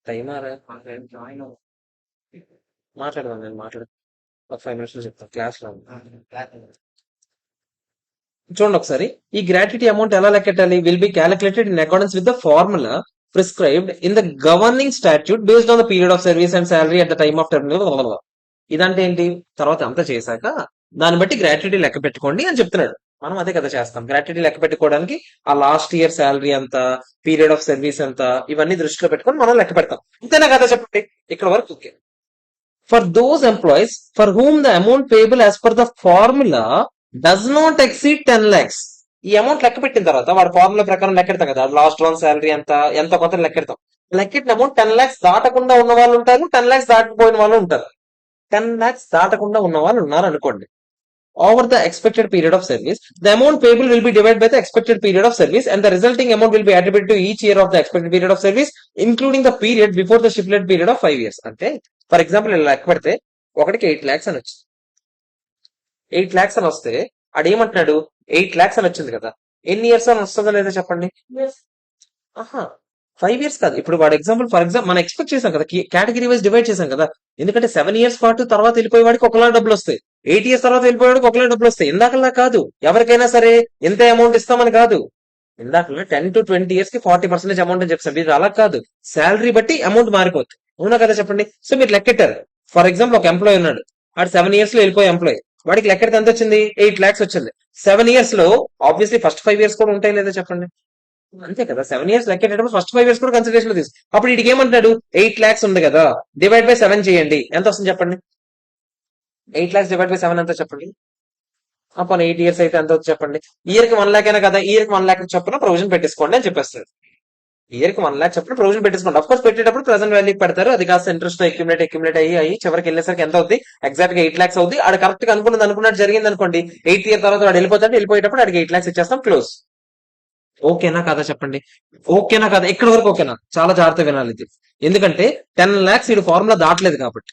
టైమారా మాట్లాడదాం, నేను ఒక 5 minutes లో చెప్తాను, క్లాస్ లో చూడండి ఒకసారి. ఈ గ్రాట్యుటీ అమౌంట్ ఎలా లెక్కెట్టాలి? Will be calculated in accordance with the formula prescribed in the governing statute based on the period of service and salary at the time of terminal. ఇదంటే ఏంటి? తర్వాత అంతా చేశాక దాన్ని బట్టి గ్రాట్యుటీ లెక్క పెట్టుకోండి అని చెప్తున్నాడు. మనం అదే కదా చేస్తాం. గ్రాట్యుటీ లెక్క పెట్టుకోవడానికి ఆ లాస్ట్ ఇయర్ శాలరీ ఎంత, పీరియడ్ ఆఫ్ సర్వీస్ ఎంత, ఇవన్నీ దృష్టిలో పెట్టుకొని మనం లెక్క పెడతాం. అంతేనా కదా చెప్పండి? ఇక్కడ వరకు okay. For those employees for whom the amount payable as per the formula does not exceed 10 lakhs. ఈ అమౌంట్ లెక్క పెట్టిన తర్వాత వాడు ఫార్ములా ప్రకారం లెక్కెడతాం కదా, లాస్ట్ వన్ శాలరీ ఎంత ఎంత కొత్త లెక్కెడతాం. లెక్కెట్టిన అమౌంట్ 10 lakhs దాటకుండా ఉన్న వాళ్ళు ఉంటారు, 10 lakhs దాటిపోయిన వాళ్ళు ఉంటారు. 10 lakhs దాటకుండా ఉన్న వాళ్ళు ఉన్నారు అనుకోండి. Over the expected period of service, the amount payable will be divided by the expected period of service, and the resulting amount will be attributed to each year of the expected period of service, including the period before the stipulated period of 5 years. అంటే for example ఇలా లెక్క పెడితే ఒకటికి 8 lakhs అని వచ్చింది. 8 lakhs అని వస్తే ఆడేమంటున్నాడు, 8 lakhs అని వచ్చింది కదా, ఎన్ని ఇయర్స్ అని వస్తుందో లేదో చెప్పండి. ఆహా, 5 years కాదు. ఇప్పుడు వాడు ఎగ్జాంపుల్ ఫర్ ఎగ్జాంపుల్ మనం ఎక్స్పెక్ట్ చేసాం కదా, కేటగిరీ వైజ్ డివైడ్ చేసాం కదా. ఎందుకంటే 7 years పాటు తర్వాత వెళ్ళిపోయే వాడికి ఒకలా డబ్బులు వస్తాయి, 8 years తర్వాత వెళ్ళిపోయేవాడికి ఒకలా డబ్బులు వస్తాయి. ఇందాకలా కాదు, ఎవరికైనా సరే ఎంత అమౌంట్ ఇస్తామని కాదు. ఇందాక 10 to 20 years కి 40% అమౌంట్ అని చెప్పాను. ఇది అలా కాదు, శాలరీ బట్టి అమౌంట్ మారిపోతుంది. అవునా కదా చెప్పండి. సో మీరు లెక్కెట్టారు. ఫర్ ఎగ్జాంపుల్ ఒక ఎంప్లాయ్ ఉన్నాడు, వాడు 7 years లో వెళ్ళిపోయే ఎంప్లాయ్, వాడికి లెక్కెడితే ఎంత వచ్చింది, 8 lakhs వచ్చింది. 7 years లో ఆబ్వియస్లీ ఫస్ట్ 5 years కూడా ఉంటాయి లేదా చెప్పండి. అంతే కదా, 7 years లెక్కేటప్పుడు ఫస్ట్ 5 years కూడా కన్సిడరేషన్ లో తీసు. అప్పుడు వీడికి ఏమంటాడు, 8 lakhs ఉంది కదా, డివైడ్ బై 7 చేయండి, ఎంత వస్తుంది చెప్పండి. 8 lakhs డివైడ్ బై 7 ఎంత చెప్పండి. అప్పుడు 8 years అయితే ఎంత అవుతుంది చెప్పండి. ఇయర్ కి 1 lakh అయినా కదా, ఇయర్ కి 1 lakh చొప్పున ప్రొవిజన్ పెట్టేసుకోండి అని చెప్పేస్తాడు. ఇయర్ కి 1 lakh చొప్పున ప్రొవిజన్ పెట్టేసుకోండి. అఫ్ కోర్స్ పెట్టేటప్పుడు ప్రెసెంట్ వాల్యూ పెడతారు, అది కాస్త ఇంట్రెస్ట్ అక్యుములేట్ అయ్యి చివరికి వెళ్ళేసరికి ఎంత అవుతుంది, ఎగ్జాక్ట్ గా 8 lakhs అవుతుంది. ఆడ కరెక్ట్ గా అనుకున్నట్టు జరిగింది అనుకోండి, 8th year తర్వాత వాడు వెళ్ళిపోయేటప్పుడు ఆడికి 8 lakhs ఇచ్చేస్తాం, క్లోజ్. ఓకేనా కదా చెప్పండి. ఓకేనా కదా, ఇక్కడ వరకు ఓకేనా, చాలా జాగ్రత్తగా వినాలి ఇది. ఎందుకంటే 10 lakhs ఇది ఫార్ములా దాటలేదు కాబట్టి.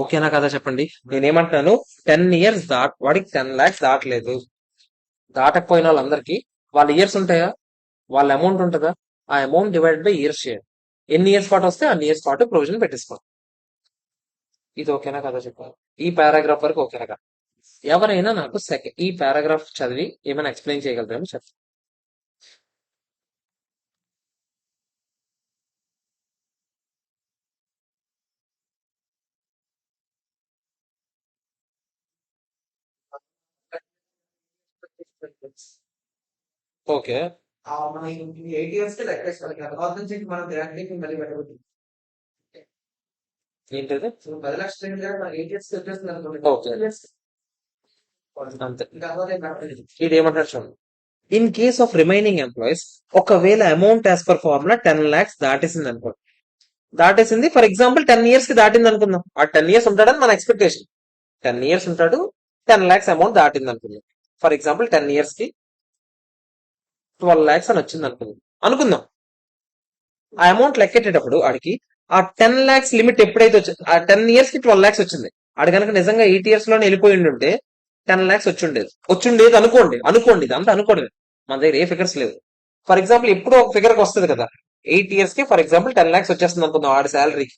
ఓకేనా కదా చెప్పండి. నేనేమంటున్నాను, 10 years వాడికి 10 lakhs దాటలేదు. దాటకపోయిన వాళ్ళందరికీ వాళ్ళ ఇయర్స్ ఉంటాయా, వాళ్ళ అమౌంట్ ఉంటుందా, ఆ అమౌంట్ డివైడ్ బై ఇయర్స్ చేయండి. ఎన్ని ఇయర్స్ పాటు వస్తే అన్ని ఇయర్స్ పాటు ప్రొవిజన్ పెట్టేసుకోండి. ఇది ఓకేనా కదా చెప్పాలి. ఈ పారాగ్రాఫ్ వరకు ఓకేనా కదా. ఎవరైనా నాకు ఈ పారాగ్రాఫ్ చదివి ఏమైనా ఎక్స్ప్లెయిన్ చేయగలరేమో చెప్పండి. ఓకే. మనం 8 years కి లెక్కేసుకోవాలి. తర్వాత నుంచి మనం గ్రాడ్యుయేషన్ మళ్ళీ పెట్టకూడదు. ఏంటది. సో 10 lakhs మనం 8 years కి వచ్చేస్తుంది అనుకోండి. ఓకే. 10 years అంతే. ఇంకా తర్వాత ఏం పెట్టలేదు. ఇది ఏమంటారు చూడండి. In case of remaining employees, ఒకవేళ amount as per formula 10 lakhs దాటేసింది అనుకోండి. దాటేసింది ఫర్ ఎగ్జాంపుల్ 10 years కి దాటింది అనుకుందాం. ఆ 10 years ఉంటాడని మన ఎక్స్పెక్టేషన్. 10 years ఉంటాడు, 10 lakhs అమౌంట్ దాటింది అనుకుందాం. ఫర్ ఎగ్జాంపుల్ 10 years కి 12 lakhs అని వచ్చింది అనుకుందాం. ఆ అమౌంట్ లెక్కెట్టేటప్పుడు ఆడికి ఆ 10 lakhs లిమిట్ ఎప్పుడైతే వచ్చింది, ఆ 10 years కి 12 lakhs వచ్చింది. ఆడు కనుక నిజంగా 8 years లోనే వెళ్ళిపోయి ఉంటే 10 lakhs వచ్చుండేది అనుకోండి ఇదంతా అనుకోండి. మన దగ్గర ఏ ఫిగర్స్ లేవు. ఫర్ ఎగ్జాంపుల్ ఎప్పుడో ఒక ఫిగర్ వస్తుంది కదా, 8 years కి ఫర్ ఎగ్జాంపుల్ 10 lakhs వచ్చేస్తుంది అనుకుందాం ఆడి శాలరీకి.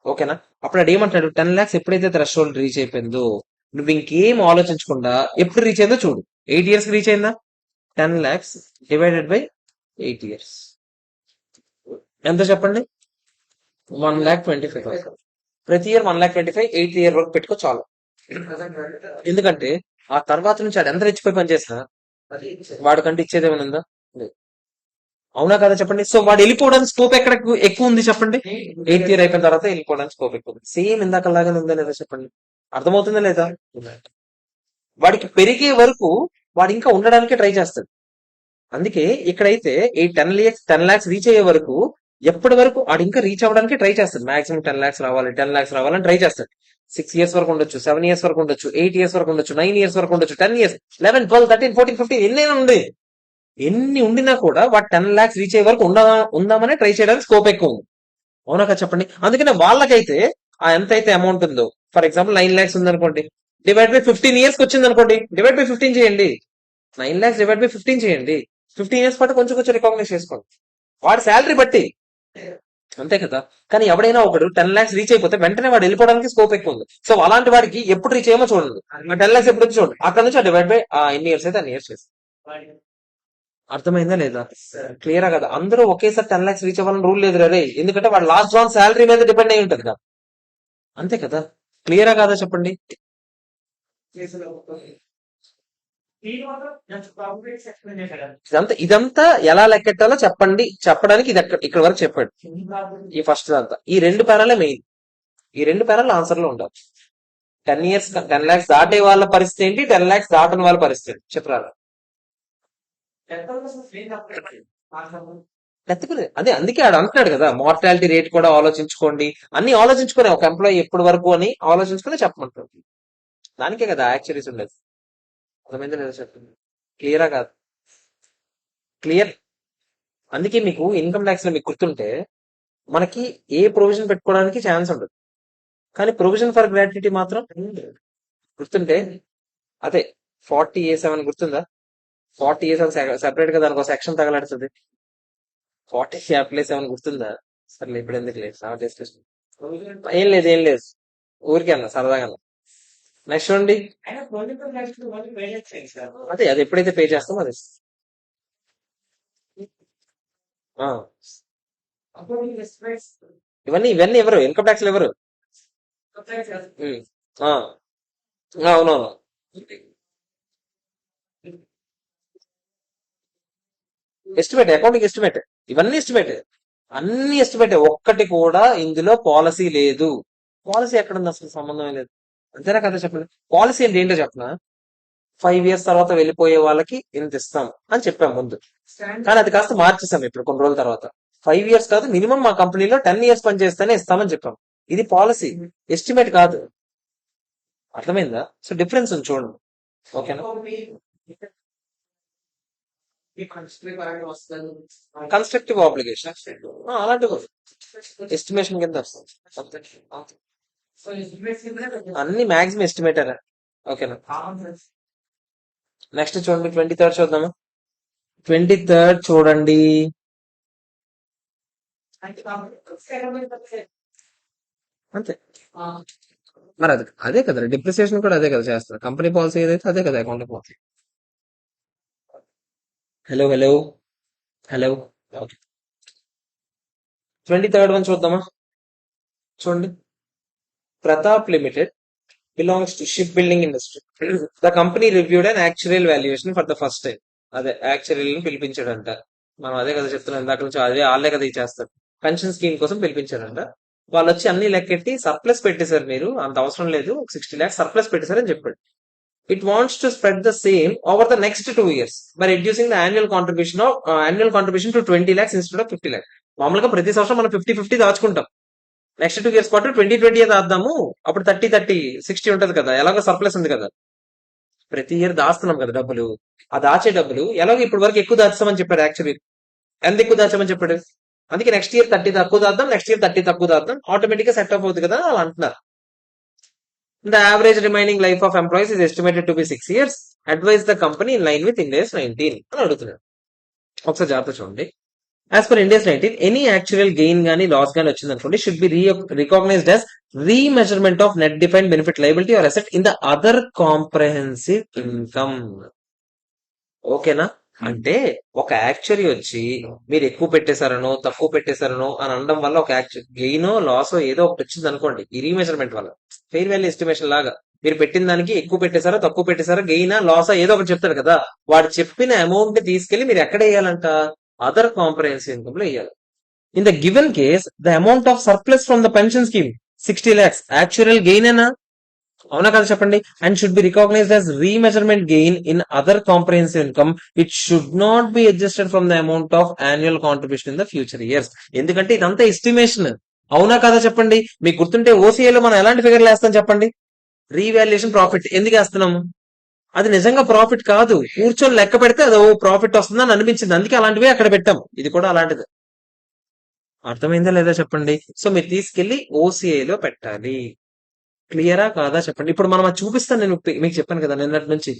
ఓకేనా. అప్పుడు ఆడు ఏమంటాడు, 10 lakhs ఎప్పుడైతే థ్రెషోల్డ్ రీచ్ అయిపోయిందో నువ్వు ఇంకేం ఆలోచించకుండా ఎప్పుడు రీచ్ అయిందో చూడు. 8 years కి రీచ్ అయిందా, 10 lakhs డివైడెడ్ బై 8 years ఎంత చెప్పండి, 1,25,000. ప్రతి ఇయర్ 1,25,000, 8th year వరకు పెట్టుకో చాలు. ఎందుకంటే ఆ తర్వాత నుంచి ఆడు ఎంత రెచ్చిపోయి పనిచేసినా వాడికంటే ఇచ్చేది ఏమైనా ఉందా, లేదు. అవునా కదా చెప్పండి. సో వాడు వెళ్ళిపోవడానికి స్కోప్ ఎక్కడ ఎక్కువ ఉంది చెప్పండి, 8th year అయిపోయిన తర్వాత వెళ్ళిపోవడానికి స్కోప్ ఎక్కువ ఉంది. సేమ్ ఇందాకలాగానే ఉందా లేదా చెప్పండి, అర్థమవుతుందా లేదా. వాడికి పెరిగే వరకు వాడు ఇంకా ఉండడానికే ట్రై చేస్తాడు. అందుకే ఇక్కడైతే ఈ 10 lakhs రీచ్ అయ్యే వరకు ఎప్పటి వరకు వాడు ఇంకా రీచ్ అవ్వడానికి ట్రై చేస్తాడు. మాక్సిమం 10 lakhs రావాలి, 10 lakhs రావాలని ట్రై చేస్తాడు. 6 years వరకు ఉండొచ్చు, 7 years వరకు ఉండొచ్చు, 8 years వరకు ఉండొచ్చు, 9 years వరకు ఉండొచ్చు, 10 years, 11, 12, 13, 14, 15 ఎన్నైనా ఉంది. ఎన్ని ఉండినా కూడా వాడు 10 lakhs రీచ్ అయ్యే వరకు ఉందామనే ట్రై చేయడానికి స్కోప్ ఎక్కువ ఉంది. అవునా కదా చెప్పండి. అందుకనే వాళ్ళకైతే ఆ ఎంత అయితే అమౌంట్ ఉందో, ఫర్ ఎగ్జాంపుల్ 9 lakhs ఉందనుకోండి, డివైడ్ బై 15 years కి వచ్చింది అనుకోండి, డివైడ్ బై 15 చేయండి. 9 lakhs డివైడ్ బై 15 చేయండి. 15 years పాటు కొంచెం కొంచెం రికగ్నైజ్ చేసుకోండి వాడి శాలరీ బట్టి. అంతే కదా. కానీ ఎవడైనా ఒకడు 10 lakhs రీచ్ అయిపోతే వెంటనే వాడు వెళ్ళిపోవడానికి స్కోప్ ఎక్కువ ఉంది. సో అలాంటి వాడికి ఎప్పుడు రీచ్ అయ్యమో చూడండి. 10 lakhs ఎప్పుడు వచ్చి చూడండి, అక్కడ నుంచి డివైడ్ బై ఎన్ని ఇయర్స్ అయితే అన్ని ఇయర్స్ చేసి. అర్థమైందా లేదా, క్లియరా కదా. అందరూ ఒకేసారి 10 lakhs రీచ్ అవ్వాలని రూల్ లేదు రే, ఎందుకంటే వాడు లాస్ట్ రాన్ శాలరీ మీద డిపెండ్ అయి ఉంటది కదా. అంతే కదా, క్లియరా కాదా చెప్పండి. ఇదంతా ఎలా లెక్కెట్టాలో చెప్పడానికి ఇది ఇక్కడ వరకు చెప్పాడు. ఈ ఫస్ట్ అంతా ఈ 2 పేరాలే మెయిన్. ఈ 2 పేరాలు ఆన్సర్ లో ఉండాలి. 10 lakhs దాటే వాళ్ళ పరిస్థితి ఏంటి, 10 lakhs దాటని వాళ్ళ పరిస్థితి చెప్పరా. ఎత్తుకునే అదే అందుకే ఆడు అంటున్నాడు కదా మార్టాలిటీ రేట్ కూడా ఆలోచించుకోండి అన్ని ఆలోచించుకునే ఒక ఎంప్లాయీ ఎప్పటి వరకు అని ఆలోచించుకుని చెప్పమంటారు దానికే కదా యాక్చువరీస్ ఉండదు అర్థమైందా లేదా చెప్తుంది క్లియరా కాదు క్లియర్ అందుకే మీకు ఇన్కమ్ ట్యాక్స్ లో మీకు గుర్తుంటే మనకి ఏ ప్రొవిజన్ పెట్టుకోవడానికి ఛాన్స్ ఉండదు కానీ ప్రొవిజన్ ఫర్ గ్రాట్యుటీ మాత్రం గుర్తుంటే అదే 40A7 గుర్తుందా 40A7 సెపరేట్ గా దానికి ఒక సెక్షన్ తగలాడుతుంది 40A7 గుర్తుందా సరే ఇప్పుడు ఎందుకు లేదు ఏం లేదు ఏం లేదు ఊరికే అన్న సరదాగా అన్న నెక్స్ట్ చూడండి అదే అది ఎప్పుడైతే పే చేస్తామో అది ఆ, ఇవన్నీ ఇవన్నీ ఎవరు ఇన్కమ్ ట్యాక్స్ ఎవరు ఉమ్, ఆ, అవునవును ఎస్టిమేట్ అకౌంటింగ్ ఎస్టిమేట్ ఇవన్నీ ఎస్టిమేట్ అన్ని ఎస్టిమేట్ ఒక్కటి కూడా ఇందులో పాలసీ లేదు పాలసీ ఎక్కడ ఉంది అసలు సంబంధం లేదు అంతేనా కదా చెప్పండి పాలసీ అంటే ఏంటో చెప్పనా 5 years తర్వాత వెళ్ళిపోయే వాళ్ళకి ఇంత ఇస్తాం అని చెప్పాం ముందు కానీ అది కాస్త మార్చేసాం ఇప్పుడు కొన్ని రోజుల తర్వాత 5 years కాదు మినిమం మా కంపెనీలో 10 years పనిచేస్తేనే ఇస్తామని చెప్పాం ఇది పాలసీ ఎస్టిమేట్ కాదు అర్థమైందా సో డిఫరెన్స్ ఉంది చూడండి ఓకేనా కన్స్ట్రక్టివ్ ఆబ్లిగేషన్ అలాంటివి ఎస్టిమేషన్ కింద వస్తుంది అంతే. అన్ని మాక్సిమం ఎస్టిమేటర్ ఓకేనా నెక్స్ట్ చూడండి 23rd చూద్దామా 23rd చూడండి అంతే మరి అది అదే కదా డిప్రిసియేషన్ కూడా అదే కదా చేస్తారు కంపెనీ పాలసీ ఏదైతే అదే కదా account policy hello hello hello okay 23rd one చూద్దామా చూడండి Pratap limited belongs to ship building industry the company reviewed and actuarial valuation for the first time అదే యాక్చురియల్ ని పిలిపించాడంట మనం అదే కదా చెప్తున్నాం ఇందాక నుంచి అదే వాళ్ళే కదా ఇచ్చేస్తారు పెన్షన్ స్కీమ్ కోసం పిలిపించారంట వాళ్ళు వచ్చి అన్ని లెక్కెట్టి సర్ప్లస్ పెట్టేశారు మీరు అంత అవసరం లేదు 60 lakhs సర్ప్లస్ పెట్టేశారని చెప్పాడు it wants to spread the same over the next 2 years by reducing the annual contribution to 20 lakhs instead of 50 lakhs మామూలుగా ప్రతి సంవత్సరం మనం 50-50 దాచుకుంటాం నెక్స్ట్ 2 years పాటు 20-20 దాద్దాము అప్పుడు 30-30-60 ఉంటది కదా ఎలాగో సర్ప్లస్ ఉంది కదా ప్రతి ఇయర్ దాస్తున్నాం కదా డబ్బులు ఆ దాచే డబ్బులు ఎలాగో ఇప్పటి వరకు ఎక్కువ దాచామని చెప్పాడు యాక్చువల్లీ ఎంత ఎక్కువ దాచామని చెప్పాడు అందుకే నెక్స్ట్ ఇయర్ 30 తక్కువ దాద్దాం నెక్స్ట్ ఇయర్ 30 తక్కువ దాద్దాం ఆటోమేటిక్ గా సెట్ అవుతుంది కదా అలా అంటున్నారు the average remaining life of employees is estimated to be 6 years advise the company in line with Ind AS 19 అని అడుగుతున్నాడు ఒకసారి జాగ్రత్త చూడండి as per Ind AS 19 any actual gain గానీ లాస్ గానీ వచ్చింది అనుకోండి should be recognised as remeasurement of net defined benefit liability or asset in the other comprehensive income ఓకేనా అంటే ఒక యాక్చువరీ వచ్చి మీరు ఎక్కువ పెట్టేశారనో తక్కువ పెట్టేశారనో అని అనడం వల్ల ఒక గెయినో లాసో ఏదో ఒకటి వచ్చింది అనుకోండి ఈ రీమెజర్మెంట్ వల్ల ఫెయిర్ వాల్యూ ఎస్టిమేషన్ లాగా మీరు పెట్టిన దానికి ఎక్కువ పెట్టేశారో తక్కువ పెట్టేశారో గెయినా లాసా ఏదో ఒకటి చెప్తారు కదా వాడు చెప్పిన అమౌంట్ ని తీసుకెళ్లి మీరు ఎక్కడ వేయాలంట అదర్ కాంప్రహెన్సివ్ ఇన్కమ్ లో వేయాలి in the given case the amount of surplus from the pension scheme 60 lakhs actual gain ఏనా అవునా కదా చెప్పండి and should be recognised as remeasurement gain in other comprehensive income it should not be adjusted from the amount of annual contribution in the future years ఎందుకంటే ఇదంతా estimation అవునా కదా చెప్పండి మీకు గుర్తుంటే ఓసీఏలో మనం ఎలాంటి ఫిగర్లు వేస్తాం చెప్పండి రీవాల్యుయేషన్ ప్రాఫిట్ ఎందుకు వేస్తున్నాము అది నిజంగా ప్రాఫిట్ కాదు కూర్చొని లెక్క పెడితే అది ప్రాఫిట్ వస్తుందని అనిపించింది అందుకే అలాంటివి అక్కడ పెట్టాం ఇది కూడా అలాంటిది అర్థమైందా లేదా చెప్పండి సో మీరు తీసుకెళ్లి ఓసీఐలో పెట్టాలి క్లియరా కాదా చెప్పండి ఇప్పుడు మనం అది చూపిస్తాను నేను మీకు చెప్పాను కదా నిన్నటి నుంచి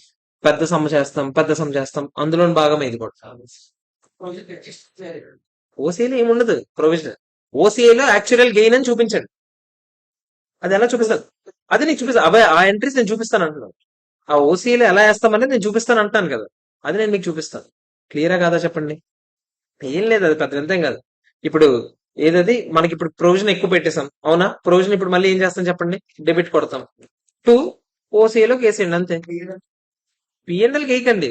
పెద్ద సమ్ చేస్తాం అందులో భాగమే ఇది కూడా ఓసీఐలో ఏముండదు ప్రొవిజన్ ఓసీఐలో యాక్చువల్ గెయిన్ అని చూపించండి అది ఎలా చూపిస్తాను అది నీకు చూపిస్తాను అవే ఆ ఎంట్రీస్ నేను చూపిస్తాను అంటున్నాను ఆ ఓసీఐలో ఎలా వేస్తామనేది నేను చూపిస్తాను అంటాను కదా అది నేను మీకు చూపిస్తాను క్లియరా కాదా చెప్పండి ఏం లేదు అది పెద్ద ఎంతేం కాదు ఇప్పుడు ఏదది మనకి ఇప్పుడు ప్రొవిజన్ ఎక్కువ పెట్టేసాం అవునా ప్రొవిజన్ ఇప్పుడు మళ్ళీ ఏం చేస్తాం చెప్పండి డెబిట్ కొడతాం టు ఓసీఏలోకి వేసేయండి అంతే పిఎన్ఎల్ వేయకండి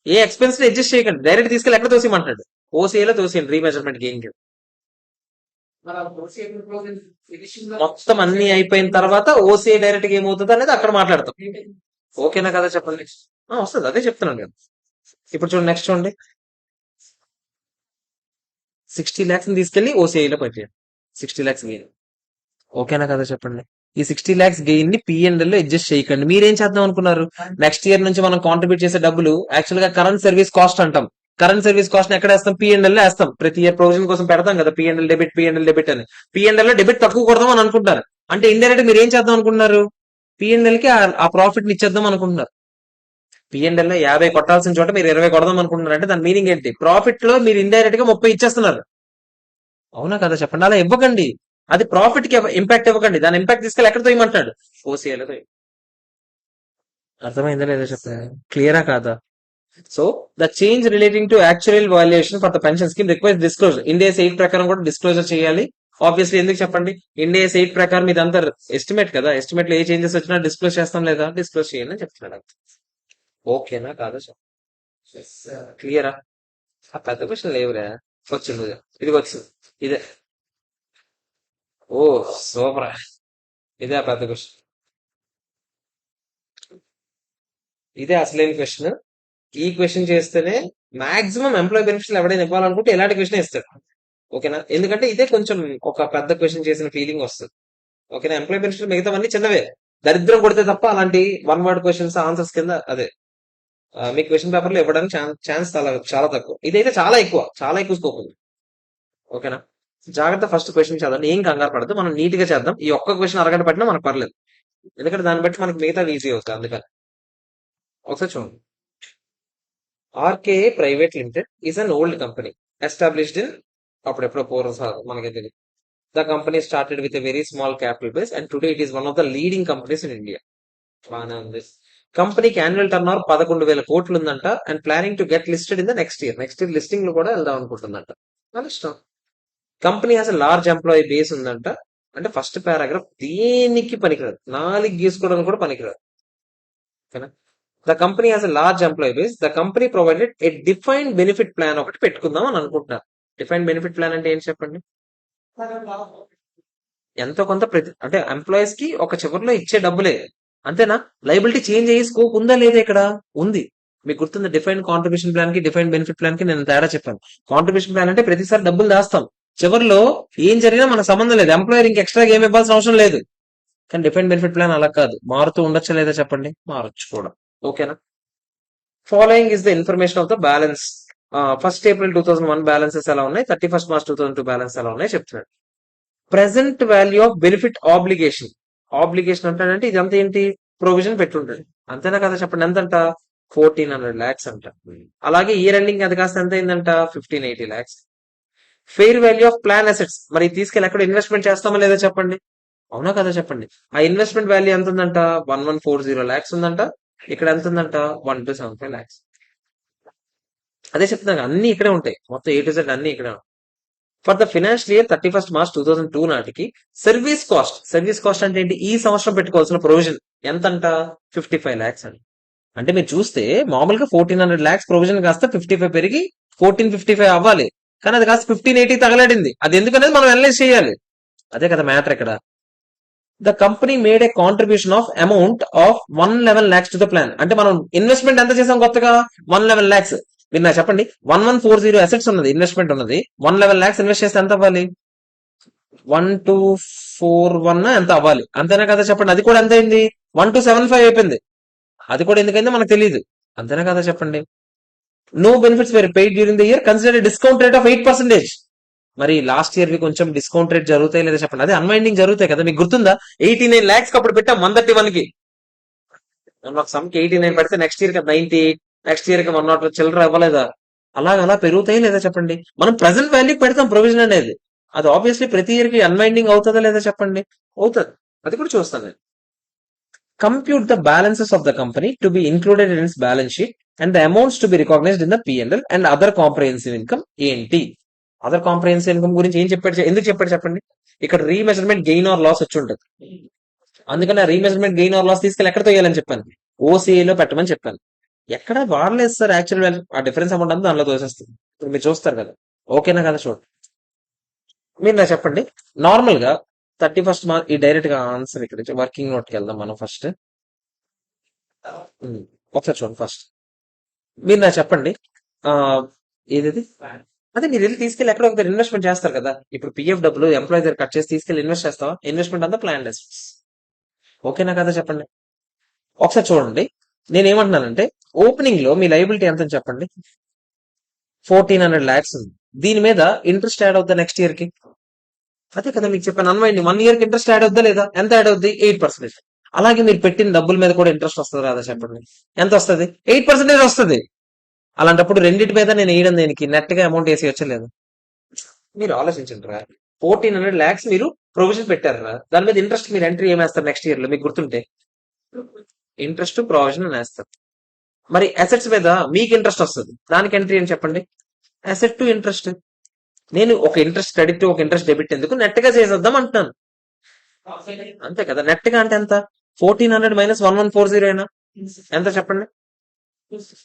ఏ ఎక్స్పెన్స్ అడ్జస్ట్ చేయకండి డైరెక్ట్ తీసుకెళ్ళి ఎక్కడ తోసేయమంటాడు ఓసీఏలో తోసేయండి రీమెజర్మెంట్ గెయిన్ కి మొత్తం అన్ని అయిపోయిన తర్వాత ఓసీఏ డైరెక్ట్ గా ఏమవుతుంది అనేది అక్కడ మాట్లాడతాం ఓకేనా కదా చెప్పండి వస్తుంది అదే చెప్తున్నాను నేను ఇప్పుడు చూడండి నెక్స్ట్ చూడండి 60 lakhs ని తీసుకెళ్లి ఓసీఐలో పెట్టేయండి. 60 lakhs గెయిన్. ఓకేనా కదా చెప్పండి. ఈ 60 lakhs గెయిన్ ని పిఎన్ఎల్ లో అడ్జస్ట్ చేయకండి. మీరేం చేద్దాం అనుకున్నారు? నెక్స్ట్ ఇయర్ నుంచి మనం కాంట్రిబ్యూట్ చేసే డబ్బులు యాక్చువల్ గా కరెంట్ సర్వీస్ కాస్ట్ అంటాం. కరెంట్ సర్వీస్ కాస్ట్ ఎక్కడ వేస్తాం? పిఎన్ఎల్ లో వేస్తాం. ప్రతి ఇయర్ ప్రొవిజన్ కోసం పెడతాం కదా, పిఎన్ఎల్ డెబిట్ అని. పిఎన్ఎల్ లో డెబిట్ తక్కువ కొడదాం అని అనుకుంటారు. అంటే ఇండైరెక్ట్ మీరు ఏం చేద్దాం అనుకుంటున్నారు? పిఎన్ఎల్ కి ఆ ప్రాఫిట్ ని ఇచ్చేద్దాం అనుకుంటున్నారు. పిఎన్ఎల్ లో 50 కొట్టాల్సిన చోట మీరు 20 కొడదాం అనుకుంటున్నారు. అంటే దాని మీనింగ్ ఏంటి? ప్రాఫిట్ లో మీరు ఇండైరెక్ట్ గా 30 ఇచ్చేస్తున్నారు. అవునా కదా చెప్పండి. అలా ఇవ్వకండి. అది ప్రాఫిట్ కి ఇంపాక్ట్ ఇవ్వకండి. దాని ఇంపాక్ట్ తీసుకెళ్ళి ఎక్కడ తోయమంటాడు? ఓసీఐలో తోయి. అర్థమైందా లేదా చెప్పండి? క్లియరా కాదా? So the change relating to actual valuation for the pension scheme requires disclosure. India's 8 ప్రకారం కూడా డిస్క్లోజర్ చేయాలి. ఆబ్వియస్లీ ఎందుకు చెప్పండి? ఇండియాస్ 8 ప్రకారం ఇదంతా ఎస్టిమేట్ కదా. ఎస్టిమేట్ లో ఏ చేంజెస్ వచ్చినా డిస్క్లోజ్ చేస్తాం లేదా? డిస్క్లోజ్ చేయండి అని చెప్తున్నాడు. ఓకేనా కాదా క్లియరా? ఆ పెద్ద క్వశ్చన్ లేవురా. వచ్చింది ఇది వచ్చింది. ఇదే. ఓ సూపర్. ఇదే ఆ పెద్ద క్వశ్చన్. ఇదే అసలైన క్వశ్చన్. ఈ క్వశ్చన్ చేస్తేనే మాక్సిమం ఎంప్లాయీ బెనిఫిట్స్ ఎవడైనా ఇవ్వాలనుకుంటే ఇలాంటి క్వశ్చన్ ఇస్తాడు. ఓకేనా? ఎందుకంటే ఇదే కొంచెం ఒక పెద్ద క్వశ్చన్ చేసిన ఫీలింగ్ వస్తుంది. ఓకేనా? ఎంప్లాయీ బెనిఫిట్స్ మిగతావన్నీ చిన్నవే. దరిద్రం కొడితే తప్ప అలాంటి వన్ వర్డ్ క్వశ్చన్స్ ఆన్సర్స్ కింద అదే మీ క్వశ్చన్ పేపర్ లో ఇవ్వడానికి ఛాన్స్ చాలా చాలా తక్కువ. ఇదైతే చాలా ఎక్కువ స్కోప్ ఉంది. ఓకేనా? జాగ్రత్త. ఫస్ట్ క్వశ్చన్ చదవండి. ఏం కంగారు పడదు. మనం నీట్ గా చేద్దాం. ఈ ఒక్క క్వశ్చన్ అరగంట పట్టినా మనకు పర్లేదు. ఎందుకంటే దాన్ని బట్టి మనకి మిగతా ఈజీ అవుతుంది. అందుకని ఒకసారి చూడండి. RKA private limited is an old company established in అప్పుడెప్పుడో పూర్వం మనకి తెలియదు. The company started with a very small capital base and today it is one of the leading companies in India. బాగానే ఉంది. కంపెనీకి యాన్యువల్ టర్న్ ఓవర్ 11,000 కోట్లు ఉందంట and planning to get listed in the next year. Next year listing లో కూడా వెళ్దాం అనుకుంటుందంట. మన ఇష్టం. Company has large employee base ఉందంట. అంటే ఫస్ట్ పారాగ్రాఫ్ దేనికి పనికిరాదు. 4 గీసుకోవడానికి కూడా పనికిరాదు. ఓకేనా? The company has a large employee base. The company provided A defined benefit plan ఒకటి పెట్టుకుందాం అని అనుకుంటున్నారు. డిఫైన్డ్ బెనిఫిట్ ప్లాన్ అంటే ఏంటి చెప్పండి? ఎంతో కొంత అంటే ఎంప్లాయీస్ కి ఒక చివరిలో ఇచ్చే డబ్బులే. అంతేనా? లైబిలిటీ చేంజ్ అయ్యే స్కోప్ ఉందా లేదా? ఇక్కడ ఉంది. మీకు గుర్తుంది, డిఫైన్డ్ కాంట్రిబ్యూషన్ ప్లాన్ కి డిఫైన్డ్ బెనిఫిట్ ప్లాన్ కి నేను తేడా చెప్పాను. కాంట్రిబ్యూషన్ ప్లాన్ అంటే ప్రతిసారి డబ్బులు దాస్తాం, చివరిలో ఏం జరిగినా మనకు సంబంధం లేదు. ఎంప్లాయర్ ఇంక ఎక్స్ట్రా ఏమి ఇవ్వాల్సిన అవసరం లేదు. కానీ డిఫైన్డ్ బెనిఫిట్ ప్లాన్ అలా కాదు. మారుతూ ఉండొచ్చా లేదా చెప్పండి? మారొచ్చు కూడా. ఓకేనా? Following is the information of the balance. First April 2001 balances ఎలా ఉన్నాయి, 31st March 2002 బ్యాలెన్స్ ఎలా ఉన్నాయి చెప్తున్నాడు. Present value of benefit obligation. Obligation అంటాడంటే ఇదంతా ఏంటి? ప్రొవిజన్ పెట్టుంటాడు. అంతేనా కదా చెప్పండి? ఎంతంట? 1400 lakhs అంట. అలాగే ఇయర్ ఎండింగ్ అది కాస్త ఎంత అయిందంట? 1580 lakhs. Fair value of plan assets. మరి తీసుకెళ్ళి ఎక్కడ ఇన్వెస్ట్మెంట్ చేస్తామా లేదా చెప్పండి? అవునా కదా చెప్పండి? ఆ ఇన్వెస్ట్మెంట్ వాల్యూ ఎంత ఉందంట? 1140 lakhs ఉందంట. ఇక్కడ ఎంత ఉందంట? 1275 lakhs. అదే చెప్తున్నాను, అన్ని ఇక్కడే ఉంటాయి. మొత్తం A to Z అన్ని ఇక్కడే ఉంటాయి. For the financial year 31st March 2002 నాటికి సర్వీస్ కాస్ట్ అంటే ఏంటి? ఈ సంవత్సరం పెట్టుకోవాల్సిన ప్రొవిజన్ ఎంతంట? 55 lakhs అండి. అంటే మీరు చూస్తే మామూలుగా 1400 lakhs ప్రొవిజన్ కాస్త 55 పెరిగి 1455 అవ్వాలి. కానీ అది కాస్త 1580 తగలాడింది. అది ఎందుకనేది మనం అనలైజ్ చేయాలి. అదే కదా మ్యాటర్ ఇక్కడ. The company made A contribution of amount of 111 lakhs to the plan. అంటే మనం ఇన్వెస్ట్మెంట్ ఎంత చేసాం కొత్తగా? 111 lakhs. మీరు నాకు చెప్పండి, 1140 అసెట్స్ ఉన్నది, ఇన్వెస్ట్మెంట్ ఉన్నది. 111 lakhs ఇన్వెస్ట్ చేస్తే ఎంత అవ్వాలి? 1241 ఎంత అవ్వాలి? అంతేనా కదా చెప్పండి? అది కూడా ఎంత అయింది? 1275 అయిపోయింది. అది కూడా ఎందుకైందో మనకు తెలియదు. అంతేనా కదా చెప్పండి? No benefits were paid during the year consider discount rate of 8%. మరి లాస్ట్ ఇయర్ వి కొంచెం డిస్కౌంట్ రేట్ జరుగుతాయి లేదా చెప్పండి? అదే అన్వైండింగ్ జరుగుతాయి కదా. మీకు గుర్తుందా? 89 lakhs అప్పుడు పెట్టాం 131 కి. సమ్కి 89 పెడితే నెక్స్ట్ ఇయర్ కి 98, నెక్స్ట్ ఇయర్ కి 100 చిల్లర ఇవ్వలేదా? అలా పెరుగుతాయి లేదా చెప్పండి? మనం ప్రెసెంట్ వాల్యూకి పెడతాం ప్రొవిజన్ అనేది. అది ఆబ్వియస్లీ ప్రతి ఇయర్ కి అన్వైండింగ్ అవుతుందా లేదా చెప్పండి? అవుతుంది. అది కూడా చూస్తాను నేను. Compute the balances of the company to be included in it's balance sheet and the amounts to be recognised in the P&L and other comprehensive income ఏంటి? అదర్ కాంప్రహెన్సివ్ ఇన్కమ్ గురించి ఏం చెప్పాడు? ఎందుకు చెప్పాడు చెప్పండి? ఇక్కడ రీమెజర్మెంట్ గెయిన్ ఆర్ లాస్ వచ్చి ఉంటుంది. అందుకని ఆ రీమెజర్మెంట్ గెయిన్ ఆర్ లాస్ తీసుకెళ్ళి ఎక్కడ తోయాలని చెప్పాను? ఓసీఐలో పెట్టమని చెప్పాను. ఎక్కడ వాడలేదు సార్ యాక్చువల్ వాల్యూ. ఆ డిఫరెన్స్ అమౌంట్ అంతా దానిలో తోసేస్తుంది. ఇప్పుడు మీరు చూస్తారు కదా. ఓకేనా కదా? చూడండి, మీరు నాకు చెప్పండి. నార్మల్ గా 31st March ఈ డైరెక్ట్ గా ఆన్సర్ ఇక్కడ నుంచి వర్కింగ్ నోట్కి వెళ్దాం మనం ఫస్ట్. ఒకసారి చూడండి ఫస్ట్. మీరు నాకు చెప్పండి, ఏది అదే మీరు వెళ్ళి తీసుకెళ్ళి ఎక్కడ ఒక ఇన్వెస్ట్మెంట్ చేస్తారు కదా. ఇప్పుడు పిఎఫ్ డబ్బులు ఎంప్లాయీ దగ్గర కట్ చేసి తీసుకెళ్ళి ఇన్వెస్ట్ చేస్తావా? ఇన్వెస్ట్మెంట్ అంతా ప్లాన్ అసెట్స్. ఓకేనా కదా చెప్పండి. ఒకసారి చూడండి, నేనేమంటున్నానంటే ఓపెనింగ్ లో మీ లైబిలిటీ ఎంత అని చెప్పండి. 1400 lakhs ఉంది. దీని మీద ఇంట్రెస్ట్ యాడ్ అవుద్దా నెక్స్ట్ ఇయర్ కి? అదే కదా మీకు చెప్పాను, అన్వయిండి 1 year కి ఇంట్రెస్ట్ యాడ్ అవుద్దా లేదా? ఎంత యాడ్ అవుద్ది? 8%. అలాగే మీరు పెట్టిన డబ్బుల మీద కూడా ఇంట్రెస్ట్ వస్తుంది రాదా చెప్పండి. ఎంత వస్తుంది? 8% వస్తుంది. అలాంటప్పుడు రెండింటి మీద నేను వేయడం దేనికి? నెట్ గా అమౌంట్ వేసి వచ్చలేదు. మీరు ఆలోచించండి రా. 1400 lakhs మీరు ప్రొవిజన్ పెట్టారా, దాని మీద ఇంట్రెస్ట్ మీరు ఎంట్రీ ఏమేస్తారు నెక్స్ట్ ఇయర్ లో మీకు గుర్తుంటే? ఇంట్రెస్ట్ ప్రొవిజన్ అని వేస్తారు. మరి అసెట్స్ మీద మీకు ఇంట్రెస్ట్ వస్తుంది, దానికి ఎంట్రీ అని చెప్పండి. Asset to interest. నేను ఒక ఇంట్రెస్ట్ క్రెడిట్ ఒక ఇంట్రెస్ట్ డెబిట్ ఎందుకు, నెట్ గా చేసేద్దాం అంటున్నాను. అంతే కదా. నెట్ గా అంటే ఎంత? 1400 మైనస్ 1140 అయినా ఎంత చెప్పండి?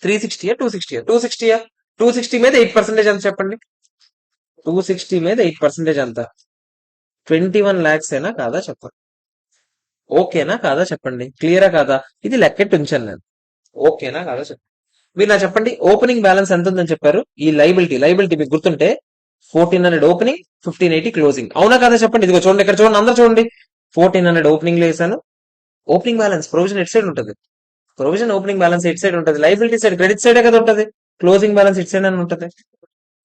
360 260 260 260 మీద 8% ఎంత చెప్పండి? 260 మీద 8% ఎంత? 21 lakhs అయినా కాదా చెప్పండి. ఓకేనా కాదా చెప్పండి. క్లియరా కాదా? ఇది లెక్కెట్టి ఉంచాను నేను. ఓకేనా కాదా చెప్పండి. మీరు నా చెప్పండి, ఓపెనింగ్ బ్యాలెన్స్ ఎంత ఉందని చెప్పారు? ఈ లైబిలిటీ మీకు గుర్తుంటే 1400 ఓపెనింగ్, 1580 క్లోజింగ్. అవునా కాదా చెప్పండి. ఇదిగో చూడండి, ఇక్కడ చూడండి, అందరూ చూడండి. 1400 ఓపెనింగ్ లో వేసాను. Opening balance provision at side ఉంటుంది. Provision opening balance at side ఉంటుంది. లైబిలిటీ సైడ్ క్రెడిట్ సైడే కదా ఉంటుంది. క్లోజింగ్ బ్యాలెన్స్ ఇట్ సైడ్ అని ఉంటుంది.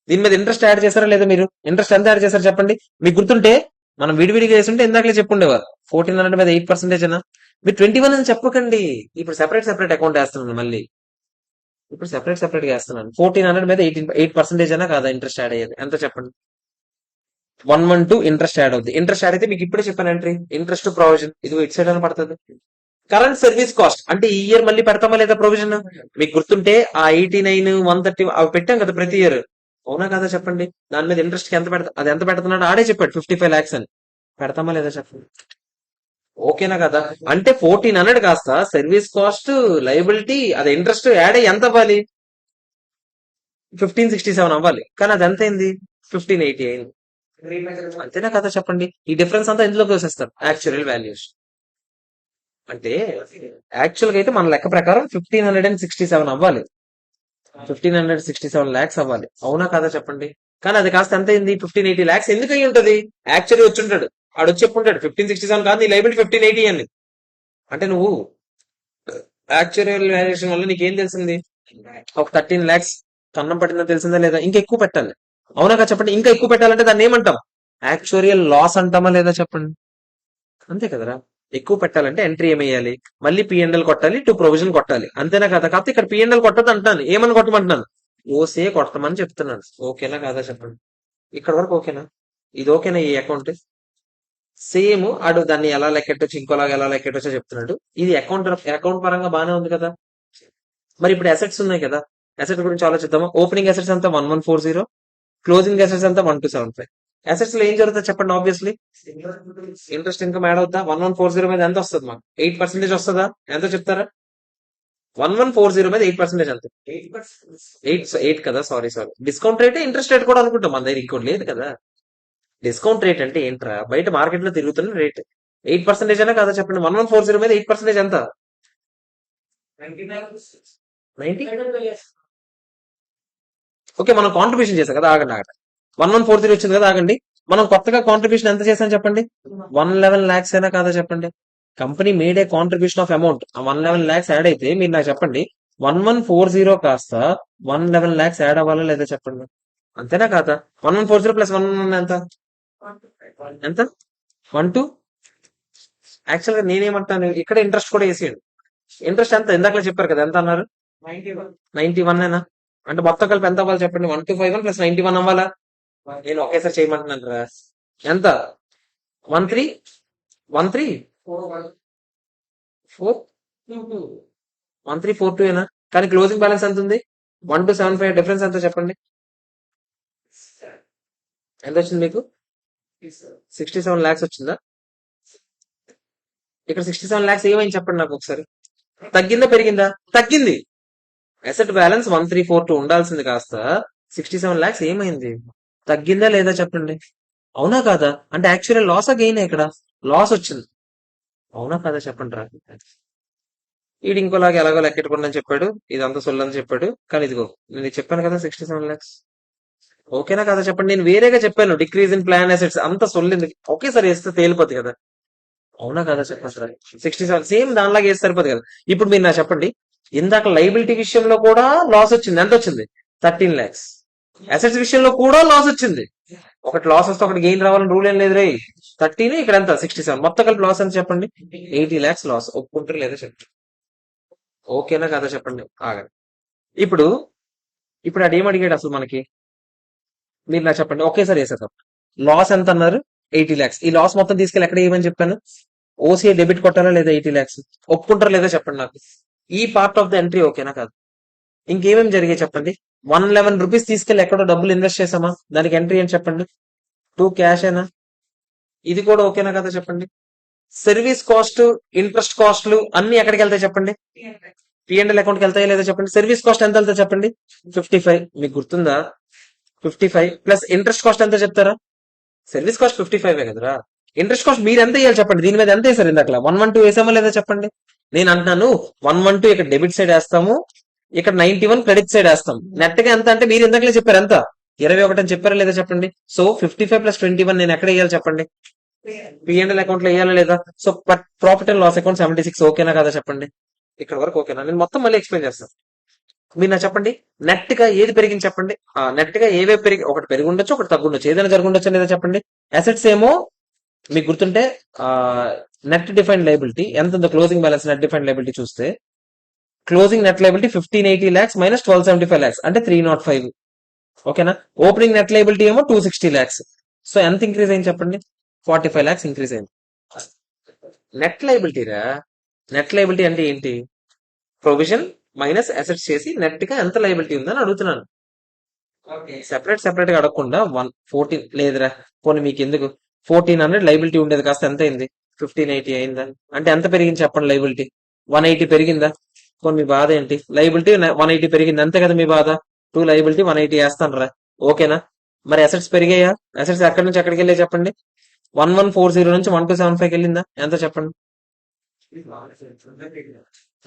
దీని మీద ఇంట్రెస్ట్ యాడ్ చేశారా లేదా మీరు? ఇంట్రెస్ట్ ఎంత యాడ్ చేశారు చెప్పండి. మీకు గుర్తుంటే మనం విడివిడిగా వేసుంటే ఇందాకలే చెప్పుండేవారు. 1400 మీద 8% అనా. మీరు 21 అని చెప్పకండి. ఇప్పుడు సెపరేట్ అకౌంట్ వేస్తున్నాను మళ్ళీ. ఇప్పుడు సెపరేట్ గా వేస్తున్నాను. 1400 మీద 8% అనా కాదా ఇంట్రెస్ట్ యాడ్ అయ్యేది? ఎంత చెప్పండి. 112 ఇంట్రెస్ట్ యాడ్ అవుతుంది. ఇంట్రెస్ట్ యాడ్ అయితే మీకు ఇప్పుడే చెప్పాను ఎంట్రీ. ఇంట్రెస్ట్ ప్రొవిజన్ ఇది ఇట్ సైడ్ అని పడుతుంది. కరెంట్ సర్వీస్ కాస్ట్ అంటే ఈ ఇయర్ మళ్ళీ పెడతామా లేదా ప్రొవిజన్? మీకు గుర్తుంటే ఆ 89 130 అవి పెట్టాం కదా ప్రతి ఇయర్. అవునా కదా చెప్పండి. దాని మీద ఇంట్రెస్ట్ కి ఎంత పెడతా, అది ఎంత పెడుతున్నాడు ఆడే చెప్పాడు, 55 lakhs అని. పెడతామా లేదా చెప్పండి. ఓకేనా కదా. అంటే 1400 కాస్త సర్వీస్ కాస్ట్, లయబిలిటీ, అది ఇంట్రెస్ట్ యాడ్ అయ్యి ఎంత అవ్వాలి? 1567 అవ్వాలి. కానీ అది ఎంత అయింది? 1580 అయింది. అంతేనా కదా చెప్పండి. ఈ డిఫరెన్స్ అంతా ఇందులోకి వేసేస్తారు యాక్చువల్ వాల్యూస్. అంటే యాక్చువల్ గా అయితే మన లెక్క ప్రకారం 1567 అవ్వాలి. 1567 lakhs అవ్వాలి. అవునా కాదా చెప్పండి. కానీ అది కాస్త ఎంత అయింది? 1580 lakhs. ఎందుకు అయ్యి ఉంటది? యాక్చువల్లీ వచ్చి ఉంటాడు, ఆడు వచ్చి చెప్పుంటాడు 1567 కాదు నీ లైబిలిటీ 1580 అని. అంటే నువ్వు యాక్చువల్ వాల్యుయేషన్ వల్ల నీకేం తెలిసింది? ఒక 13 lakhs కన్నం పట్టిందో తెలిసిందా లేదా? ఇంకా ఎక్కువ పెట్టాలి. అవునా కదా చెప్పండి. ఇంకా ఎక్కువ పెట్టాలంటే దాన్ని ఏమంటాం? యాక్చువరియల్ లాస్ అంటామా లేదా చెప్పండి. అంతే కదరా. ఎక్కువ పెట్టాలంటే ఎంట్రీ ఏమేయాలి? మళ్ళీ పిఎన్ఎల్ కొట్టాలి, టు ప్రొవిజన్ కొట్టాలి. అంతేనా కదా. కాకపోతే ఇక్కడ పిఎన్ఎల్ కొట్టదు అంటాను. ఏమని కొట్టమంటున్నాను? ఓసే కొట్టమని చెప్తున్నాను. ఓకేనా కాదా చెప్పండి. ఇక్కడ వరకు ఓకేనా? ఇది ఓకేనా ఈ అకౌంట్? సేమ్ ఆడు దాన్ని ఎలా లెక్కెట్టొచ్చు, ఇంకోలాగా ఎలా లెక్కెట్టొచ్చో చెప్తున్నాడు. ఇది అకౌంట్ పరంగా బానే ఉంది కదా. మరి ఇప్పుడు అసెట్స్ ఉన్నాయి కదా. అసెట్స్ గురించి ఆలోచిద్దామా. ఓపెనింగ్ అసెట్స్ అంతా 1140, క్లోజింగ్ అసెట్స్ అంతా 1275. అసెట్స్ లో ఏం జరుగుతుంది చెప్పండి. ఆబ్వియస్లీ ఇంట్రెస్ట్ ఇన్కమ్ యాడ్ అవుతా. 1140 మీద ఎంత వస్తుంది మాకు? 8% వస్తుందా? ఎంత చెప్తారా? 1140 మీద 8% ఎంత? 8 కదా. Sorry discount rate interest rate కూడా అనుకుంటాం. మన దగ్గర ఇంకోటి లేదు కదా. డిస్కౌంట్ రేట్ అంటే ఏంట్రా? బయట మార్కెట్ లో తిరుగుతున్న రేట్. 8% అయినా కదా చెప్పండి. 1140 మీద 8% ఎంత? 90. ఓకే, మనం కాంట్రిబ్యూషన్ చేసాం కదా. ఆగండి 1143 వచ్చింది కదా. ఆగండి, మనం కొత్తగా కాంట్రిబ్యూషన్ ఎంత చేసాం చెప్పండి. 111 lakhs అయినా కాదా చెప్పండి. Company made A contribution of amount 111 lakhs add అయితే మీరు నాకు చెప్పండి 1140 కాస్త 111 lakhs యాడ్ అవ్వాలా లేదా చెప్పండి. అంతేనా కాదా. 1140 ప్లస్ 111 ఎంత? ఎంత? 12. యాక్చువల్ గా నేనేమంటాను, ఇక్కడ ఇంట్రెస్ట్ కూడా వేసేయండి. ఇంట్రెస్ట్ ఎంత ఇందాక చెప్పారు కదా. ఎంత అన్నారు? 91 ఏనా. అంటే మొత్తం కలిపి ఎంత అవ్వాలి చెప్పండి. 1251 ప్లస్ 91 అవ్వాలా? నేను ఒకేసారి చేయమంటున్నాను రా. ఎంత? 13 1342 ఏనా. కానీ క్లోజింగ్ బ్యాలెన్స్ ఎంత ఉంది? 1275. డిఫరెన్స్ ఎంత చెప్పండి. ఎంత వచ్చింది మీకు? 67 lakhs వచ్చిందా? ఇక్కడ 67 lakhs ఏమైంది చెప్పండి నాకు ఒకసారి. తగ్గిందా పెరిగిందా? తగ్గింది. అసెట్ బ్యాలెన్స్ 1342 ఉండాల్సింది కాస్త 67 lakhs ఏమైంది? తగ్గిందా లేదా చెప్పండి. అవునా కాదా. అంటే యాక్చువల్ లాస్ గెయిన్ ఇక్కడ. లాస్ వచ్చింది. అవునా కాదా చెప్పండి రా. వీడు ఇంకోలాగా ఎలాగో లెక్కెట్టుకోండి అని చెప్పాడు. ఇదంతా సొల్లని చెప్పాడు. కానీ ఇదిగో నేను చెప్పాను కదా 67 lakhs. ఓకేనా కదా చెప్పండి. నేను వేరేగా చెప్పాను డిక్రీజ్ ఇన్ ప్లాన్ అసెట్స్ అంత సొల్లింది ఒకేసారి వేస్తే తేలిపోద్ది కదా. అవునా కదా చెప్పండి సార్. 67 సేమ్ దానిలాగా వేస్తే సరిపోదు కదా. ఇప్పుడు మీరు నాకు చెప్పండి, ఇందాక లైబిలిటీ విషయంలో కూడా లాస్ వచ్చింది, ఎంత వచ్చింది? 13 lakhs. అసెట్స్ విషయంలో కూడా లాస్ వచ్చింది. ఒకటి లాస్ వస్తే ఒకటి గెయిన్ రావాలని రూల్ ఏం లేదు రే. 13, ఇక్కడ ఎంత 67, మొత్తం కలిపి లాస్ ఎంత చెప్పండి? 80 lakhs లాస్. ఒప్పుకుంటారు లేదా చెప్పండి. ఓకేనా కదా చెప్పండి. ఆగండి. ఇప్పుడు ఇప్పుడు అది ఏం అడిగాడు అసలు మనకి? మీరు నాకు చెప్పండి, ఒకేసారి వేసేద్దాం. లాస్ ఎంత అన్నారు? 80 lakhs. ఈ లాస్ మొత్తం తీసుకెళ్ళి ఎక్కడ వేయమని చెప్పాను? ఓసీఐ డెబిట్ కొట్టాలా లేదా? 80 lakhs ఒప్పుకుంటారా లేదా చెప్పండి నాకు. ఈ పార్ట్ ఆఫ్ ద ఎంట్రీ ఓకేనా కాదు? ఇంకేమేమి జరిగాయి చెప్పండి. 111 రూపీస్ తీసుకెళ్లి ఎక్కడో డబ్బులు ఇన్వెస్ట్ చేసామా? దానికి ఎంట్రీ అని చెప్పండి. 2 క్యాష్ అయినా? ఇది కూడా ఓకేనా కదా చెప్పండి. సర్వీస్ కాస్ట్, ఇంట్రెస్ట్ కాస్ట్లు అన్ని ఎక్కడికి వెళ్తాయి చెప్పండి? పిఎండ్ఎల్ అకౌంట్కి వెళ్తాయా లేదా చెప్పండి. సర్వీస్ కాస్ట్ ఎంత వెళ్తాయి చెప్పండి? 55. మీకు గుర్తుందా? 55 ప్లస్ ఇంట్రెస్ట్ కాస్ట్ ఎంత చెప్తారా? సర్వీస్ కాస్ట్ 55 కదరా. ఇంట్రెస్ట్ కాస్ట్ మీరు ఎంత వేయాలి చెప్పండి. దీని మీద ఎంత వేసారు ఇందాక? 112 వేసామా లేదా చెప్పండి. నేను అంటున్నాను 112 ఇక్కడ డెబిట్ సైడ్ వేస్తాము, ఇక్కడ 91 క్రెడిట్ సైడ్ వేస్తాం. నెట్ గా ఎంత అంటే మీరు ఇందాకలే చెప్పారు, ఎంత? 21 అని చెప్పారా లేదా చెప్పండి. సో 55 ప్లస్ 21 నేను ఎక్కడ వేయాలి చెప్పండి? పిఎండ్ఎల్ అకౌంట్ లో వేయాలా లేదా? So profit and loss account 76 ఓకేనా కదా చెప్పండి. ఇక్కడ వరకు ఓకేనా? నేను మొత్తం మళ్ళీ ఎక్స్ప్లెయిన్ చేస్తాను. మీరు నాకు చెప్పండి, నెట్ గా ఏది పెరిగింది చెప్పండి. నెట్ గా ఏవే పెరిగి, ఒకటి పెరిగి ఉండొచ్చు, ఒకటి తగ్గుండొచ్చు, ఏదైనా జరుగుండొచ్చు లేదా చెప్పండి. అసెట్స్ ఏమో మీకు గుర్తుంటే నెట్ డిఫైన్డ్ లైబిలిటీ ఎంత ఉందో, closing balance net defined liability చూస్తే closing net liability 1580 lakhs minus 1275 lakhs అంటే 305. ఓకేనా. ఓపెనింగ్ నెట్ లైబిలిటీ ఏమో 260 lakhs. సో ఎంత ఇంక్రీజ్ అయింది చెప్పండి? 45 lakhs ఇంక్రీజ్ అయింది. నెట్ లైబిలిటీ రా. నెట్ లైబిలిటీ అంటే ఏంటి? ప్రొవిజన్ మైనస్ అసెట్స్ చేసి నెట్ గా ఎంత లైబిలిటీ ఉందని అడుగుతున్నాను. సెపరేట్ గా అడగకుండా 14 లేదురా, పోనీ మీకు ఎందుకు 1400 లైబిలిటీ ఉండేది కాస్త ఎంత అయింది? 1580 అయిందా? అంటే ఎంత పెరిగింది చెప్పండి లైబిలిటీ? 180 పెరిగిందా? పోనీ మీ బాధ ఏంటి? లైబిలిటీ 180 పెరిగింది అంతే కదా మీ బాధ. 2 లైబిలిటీ 180 వేస్తాను రా. ఓకేనా. మరి అసెట్స్ పెరిగాయా? అసెట్స్ ఎక్కడి నుంచి ఎక్కడికి వెళ్ళాయి చెప్పండి. 1140 నుంచి 1275 వెళ్ళిందా? ఎంత చెప్పండి?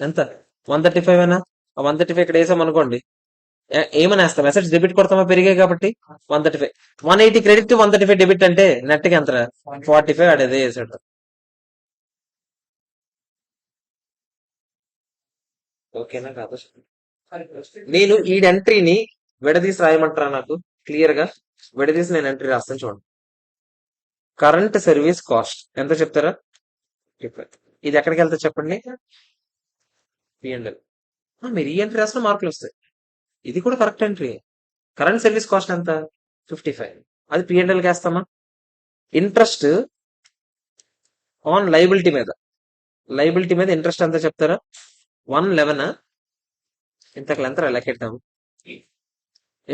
ఎంత? 135 ఏనా? 135 ఇక్కడ వేసాం అనుకోండి, ఏమని వేస్తాం? అసెట్స్ డెబిట్ కొడతామా పెరిగాయి కాబట్టి. 135, 180 క్రెడిట్, 135 డెబిట్ అంటే నెట్ కి ఎంత? 45. అదే వేసాడు. ఓకేనా కాదు? నేను ఈ ఎంట్రీని విడదీసి రాయమంటారా నాకు? క్లియర్ గా విడదీసి నేను ఎంట్రీ రాస్తాను చూడండి. కరెంట్ సర్వీస్ కాస్ట్ ఎంత చెప్తారా? ఇది ఎక్కడికి వెళ్తా చెప్పండి? పిఎండ్ఎల్. మీరు ఈ ఎంట్రీ రాసిన మార్కులు వస్తాయి. ఇది కూడా correct entry. Current service cost ఎంత? 55. అది పిఎండ్ఎల్ కి వేస్తామా? ఇంట్రెస్ట్ ఆన్ లైబిలిటీ మీద, లైబిలిటీ మీద ఇంట్రెస్ట్ ఎంత చెప్తారా? 111. ఇంతకు ఎంత లెక్కెట్టాము?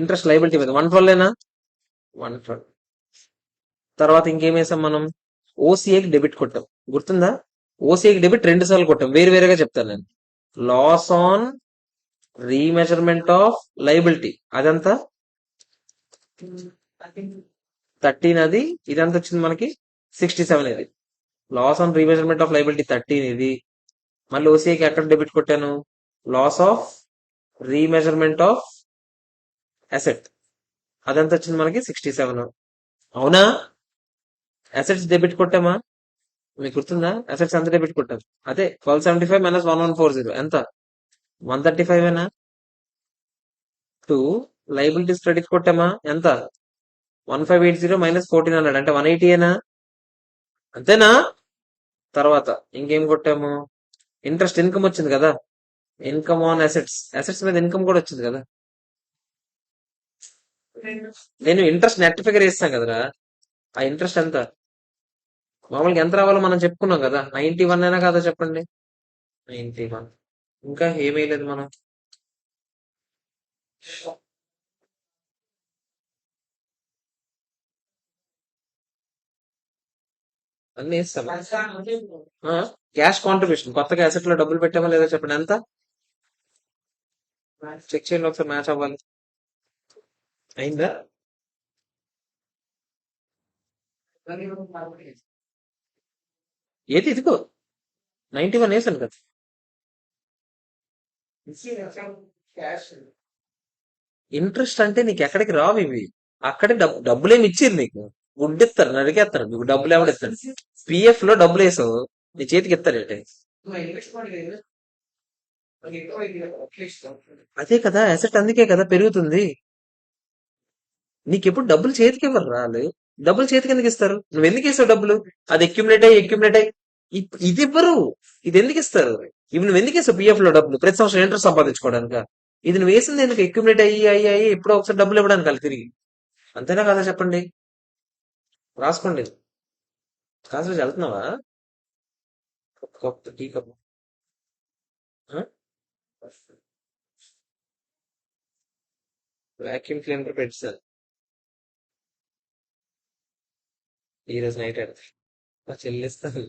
ఇంట్రెస్ట్ లైబిలిటీ మీద 112ఏనా? 112. తర్వాత ఇంకేం వేసాం మనం? ఓసీఐకి డెబిట్ కొట్టాం, గుర్తుందా? ఓసీఐకి డెబిట్ 2 సార్లు కొట్టాం, వేరు వేరుగా చెప్తాను నేను. Loss on remeasurement of liability అదంతా 13. అది ఇదంతా వచ్చింది మనకి 67. ఇది loss on remeasurement of liability 13. ఇది మళ్ళీ ఓసీఐకి ఎక్కడ డెబిట్ కొట్టాను? Loss of remeasurement of asset అదంతా వచ్చింది మనకి 67. అవునా? అసెట్స్ డెబిట్ కొట్టామా? మీకు గుర్తుందా? అసెట్స్ ఎంత డెబిట్ కొట్టారు? అదే 1275 మైనస్ 1140 ఎంత? 135 ఏనా? 2 లైబిలిటీస్ క్రెడిట్ కొట్టామా? ఎంత? 1580 మైనస్ 1400 అంటే 180 ఏనా? అంతేనా? తర్వాత ఇంకేం కొట్టాము? ఇంట్రెస్ట్ ఇన్కమ్ వచ్చింది కదా, ఇన్కమ్ ఆన్ అసెట్స్, అసెట్స్ మీద ఇన్కమ్ కూడా వచ్చింది కదా. నేను ఇంట్రెస్ట్ నెట్ ఫిగర్ వేస్తాను కదరా. ఆ ఇంట్రెస్ట్ ఎంత? మామూలుగా ఎంత రావాలో మనం చెప్పుకున్నాం కదా. 91 అయినా కాదా చెప్పండి. 91. ఇంకా ఏమీ లేదు మనం. అన్ని వేస్తాం. క్యాష్ కాంట్రిబ్యూషన్, కొత్తగా అసెట్ లో డబ్బులు పెట్టామా లేదా చెప్పండి. ఎంత? చెక్ చేయండి ఒకసారి, మ్యాచ్ అవ్వాలి. అయిందా? ఏది ఇదిగో 91 వేసాను కదా. ఇంట్రెస్ట్ అంటే నీకు ఎక్కడికి రావు ఇవి. అక్కడే డబ్బులు ఏమి ఇచ్చారు నీకు, గుడ్డిస్తారు, నరికేస్తారు, నీకు డబ్బులు ఎవడు ఇస్తాడు? పిఎఫ్ లో డబ్బులు వేసావు, నీ చేతికి ఇస్తారు ఏంటి? అదే కదా అసెట్, అందుకే కదా పెరుగుతుంది. నీకు ఎప్పుడు డబ్బులు చేతికి ఇవ్వరు రాళ్ళు, డబ్బులు చేతికి ఎందుకు ఇస్తారు? నువ్వు ఎందుకు ఇస్తావు డబ్బులు? అది అక్యుములేట్ అయ్యి ఇది ఇవ్వరు. ఇది ఎందుకు ఇస్తారు? ఇవి నువ్వు ఎందుకు ఇస్తావు పిఎఫ్ లో డబ్బులు ప్రతి సంవత్సరం ఇంట్రెస్ట్ సంపాదించుకోవడానిక? ఇది నువ్వు వేసింది ఎందుకు? అక్యుములేట్ అయ్యి ఎప్పుడో ఒకసారి డబ్బులు ఇవ్వడానికి వాళ్ళు తిరిగి. అంతేనా కదా చెప్పండి, రాసుకోండి. కాసేపు వెళ్తున్నావా? Cup tea cup vacuum cleaner పెట్టాను ఈ రోజు నైట్. మా చెల్లిస్తాను.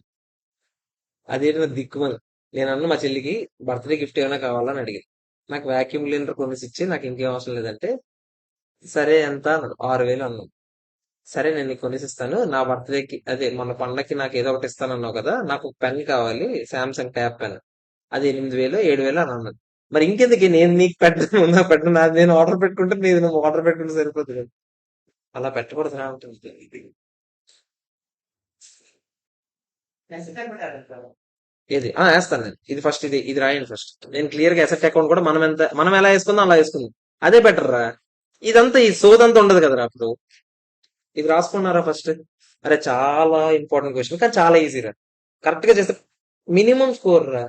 అదేంటి నా దిక్కుమని, నేను అన్న మా చెల్లికి బర్త్డే గిఫ్ట్ ఏమైనా కావాలని అడిగింది. నాకు వాక్యూమ్ క్లీనర్ కొనేసి ఇచ్చి నాకు ఇంకేం అవసరం లేదంటే, సరే ఎంత అన్నాడు. 6,000 అన్నాడు. సరే నేను నీకు కొనేసి ఇస్తాను, నా బర్త్డేకి అదే మన పండక్కి నాకు ఏదో ఒకటి ఇస్తానన్నావు కదా, నాకు పెన్ కావాలి, సామ్సంగ్ ట్యాబ్ పెన్, అది 8,000 7,000 అని అన్నది. మరి ఇంకెందుకు నేను నీకు పెట్టను, నా పెట్టను, నాది నేను ఆర్డర్ పెట్టుకుంటే నీది నువ్వు ఆర్డర్ పెట్టుకుంటే సరిపోతుంది కదా. అలా పెట్టకూడదు రా ఉంటుంది. ఏది వేస్తాను నేను, ఇది ఫస్ట్, ఇది రాయండి ఫస్ట్. నేను క్లియర్ గా అసెట్ అకౌంట్ కూడా మనం ఎలా వేసుకుందాం అలా వేసుకుందాం, అదే బెటర్ రా. ఇదంతా ఈ సోదంతా ఉండదు కదరా అప్పుడు. ఇది రాసుకున్నారా ఫస్ట్? అరే చాలా ఇంపార్టెంట్ క్వశ్చన్, కానీ చాలా ఈజీ రా, కరెక్ట్ గా చేస్తే మినిమం స్కోర్ రా.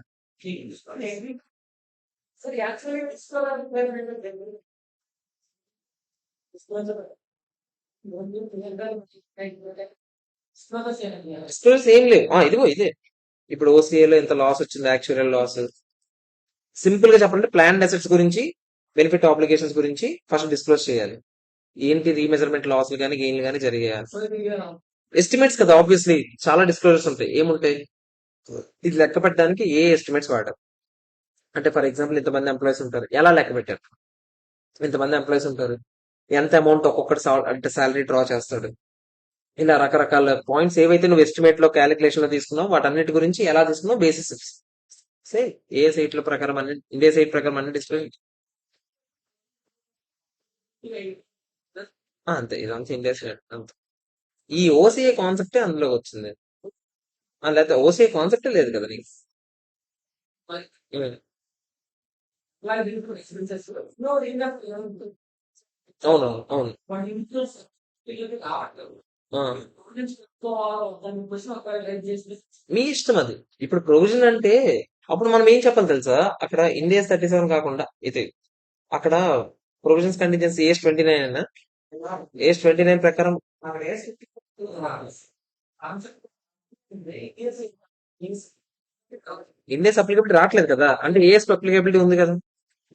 స్కోర్స్ ఏం లేవు. ఇదిగో ఇదే, ఇప్పుడు ఓసీఏలో ఎంత లాస్ వచ్చింది, యాక్చువల్ లాస్. సింపుల్ గా చెప్పాలంటే ప్లాన్ అసెట్స్ గురించి, బెనిఫిట్ ఆబ్లిగేషన్స్ గురించి ఫస్ట్ డిస్క్లోజ్ చేయాలి. ఏంటి రీమెజర్మెంట్ లాస్లు కానీ గెయిన్లు కానీ జరిగాయి. ఎస్టిమేట్స్ కదా ఆబ్వియస్లీ, చాలా డిస్క్లోజర్స్ ఉంటాయి. ఏముంటాయి? ఇది లెక్క పెట్టడానికి ఏ ఎస్టిమేట్స్ వాడారు అంటే, ఫర్ ఎగ్జాంపుల్ ఇంతమంది ఎంప్లాయీస్ ఉంటారు, ఎలా లెక్క పెట్టారు? ఇంతమంది ఎంప్లాయీస్ ఉంటారు, ఎంత అమౌంట్ ఒక్కొక్కటి అంటే శాలరీ డ్రా చేస్తాడు, ఇలా రకరకాల పాయింట్స్ ఏవైతే నువ్వు ఎస్టిమేట్ లో క్యాలిక్యులేషన్ లో తీసుకున్నావు, వాటన్నిటి గురించి ఎలా తీసుకున్నావు బేసిస్ సే ఏ సైట్ లో ప్రకారం అన్ని, ఇండియా సైట్ ప్రకారం అన్ని డిస్క్లోజ్. అంతే, ఇదంతా ఇండియా సైట్ అంతే. ఈ ఓసీఏ కాన్సెప్టే అందులో వచ్చింది. లేకపోతే ఓసీఏ కాన్సెప్టే లేదు కదా నీకు. ఉమ్, అవును అవును. ఆ, మీ ఇష్టం అది. ఇప్పుడు ప్రొవిజన్ అంటే అప్పుడు మనం ఏం చెప్పాలి తెలుసా, అక్కడ ఇండియా 37 కాకుండా ఇది, అక్కడ ప్రొవిజన్స్ కండిషన్స్ ఏస్ 29 అయినా, ఏస్ 29 ప్రకారం ఇండియా అప్లికబిలిటీ రావట్లేదు కదా, అంటే ఏఎస్ అప్లికబిలిటీ ఉంది కదా.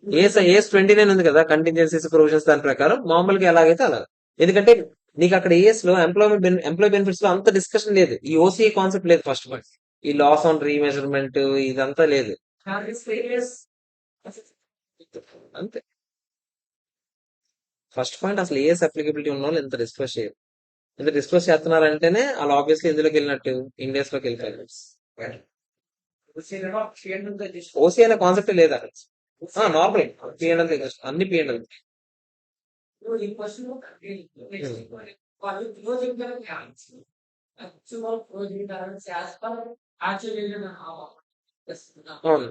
ఏఎస్ 29 ఉంది కదా, కంటింజెన్సీస్ ప్రొవిజన్స్ దాని ప్రకారం మామూలుగా ఎలాగైతే అలా. ఎందుకంటే నీకు అక్కడ ఏఎస్ లో ఎంప్లాయ్ బెనిఫిట్స్ లో అంత డిస్కషన్ లేదు, ఈ ఓసీఏ కాన్సెప్ట్ లేదు ఫస్ట్ పాయింట్. ఈ లాస్ ఆన్ రీమెజర్మెంట్ ఇదంతా లేదు అంతే. ఫస్ట్ పాయింట్ అసలు ఏఎస్ అప్లికబిలిటీ ఉన్న వాళ్ళు ఎంత డిస్కస్ చేయరు. ఎంత డిస్కస్ చేస్తున్నారంటేనే వాళ్ళు ఆబ్వియస్లీ ఎందులోకి వెళ్ళినట్టు, ఇండియాస్ లోకి వెళ్ళిపోయారు. ఓసీ అనే కాన్సెప్ట్ లేదా? నార్మల్ పిఎన్ఎల్ అన్ని పిఎన్ఎల్. అవును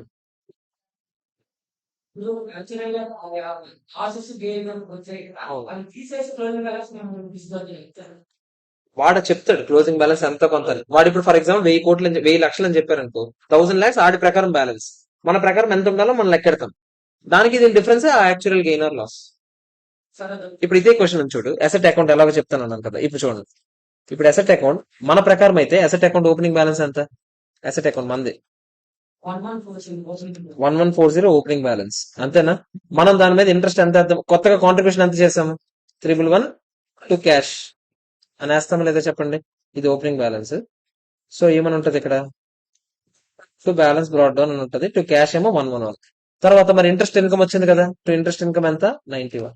వాడు చెప్తాడు క్లోజింగ్ బ్యాలెన్స్ ఎంత కొంత అని. వాడు ఇప్పుడు ఫర్ ఎగ్జాంపుల్ 1,000 కోట్లు 1,00,000 అని చెప్పారు అనుకో, 1,000 lakhs ఆడి ప్రకారం బ్యాలెన్స్, మన ప్రకారం ఎంత ఉండాలో మనం లెక్కెడతాం. దానికి దీని డిఫరెన్స్ ఆ యాక్చువల్ గెయిన్ ఆర్ లాస్. ఇప్పుడు ఇదే క్వశ్చన్ చూడు, అసెట్ అకౌంట్ ఎలాగో చెప్తాను అన్నాను కదా, ఇప్పుడు చూడండి. ఇప్పుడు అసెట్ అకౌంట్ మన ప్రకారం అయితే, అసెట్ అకౌంట్ ఓపెనింగ్ బ్యాలెన్స్ ఎంత? అసెట్ అకౌంట్ మంది 1140 ఓపెనింగ్ బ్యాలెన్స్, అంతేనా? మనం దాని మీద ఇంట్రెస్ట్ ఎంత కొత్తగా కాంట్రిబ్యూషన్ ఎంత చేసాము? 111 టు క్యాష్ అని వేస్తామా లేదా చెప్పండి. ఇది ఓపెనింగ్ బ్యాలెన్స్. సో ఏమని ఉంటది ఇక్కడ? టు బ్యాలెన్స్ బ్రాడ్ డౌన్ అని ఉంటది, టు క్యాష్ ఏమో 111. తర్వాత మరి ఇంట్రెస్ట్ ఇన్కమ్ వచ్చింది కదా, టు ఇంట్రెస్ట్ ఇన్కమ్ ఎంత? 91.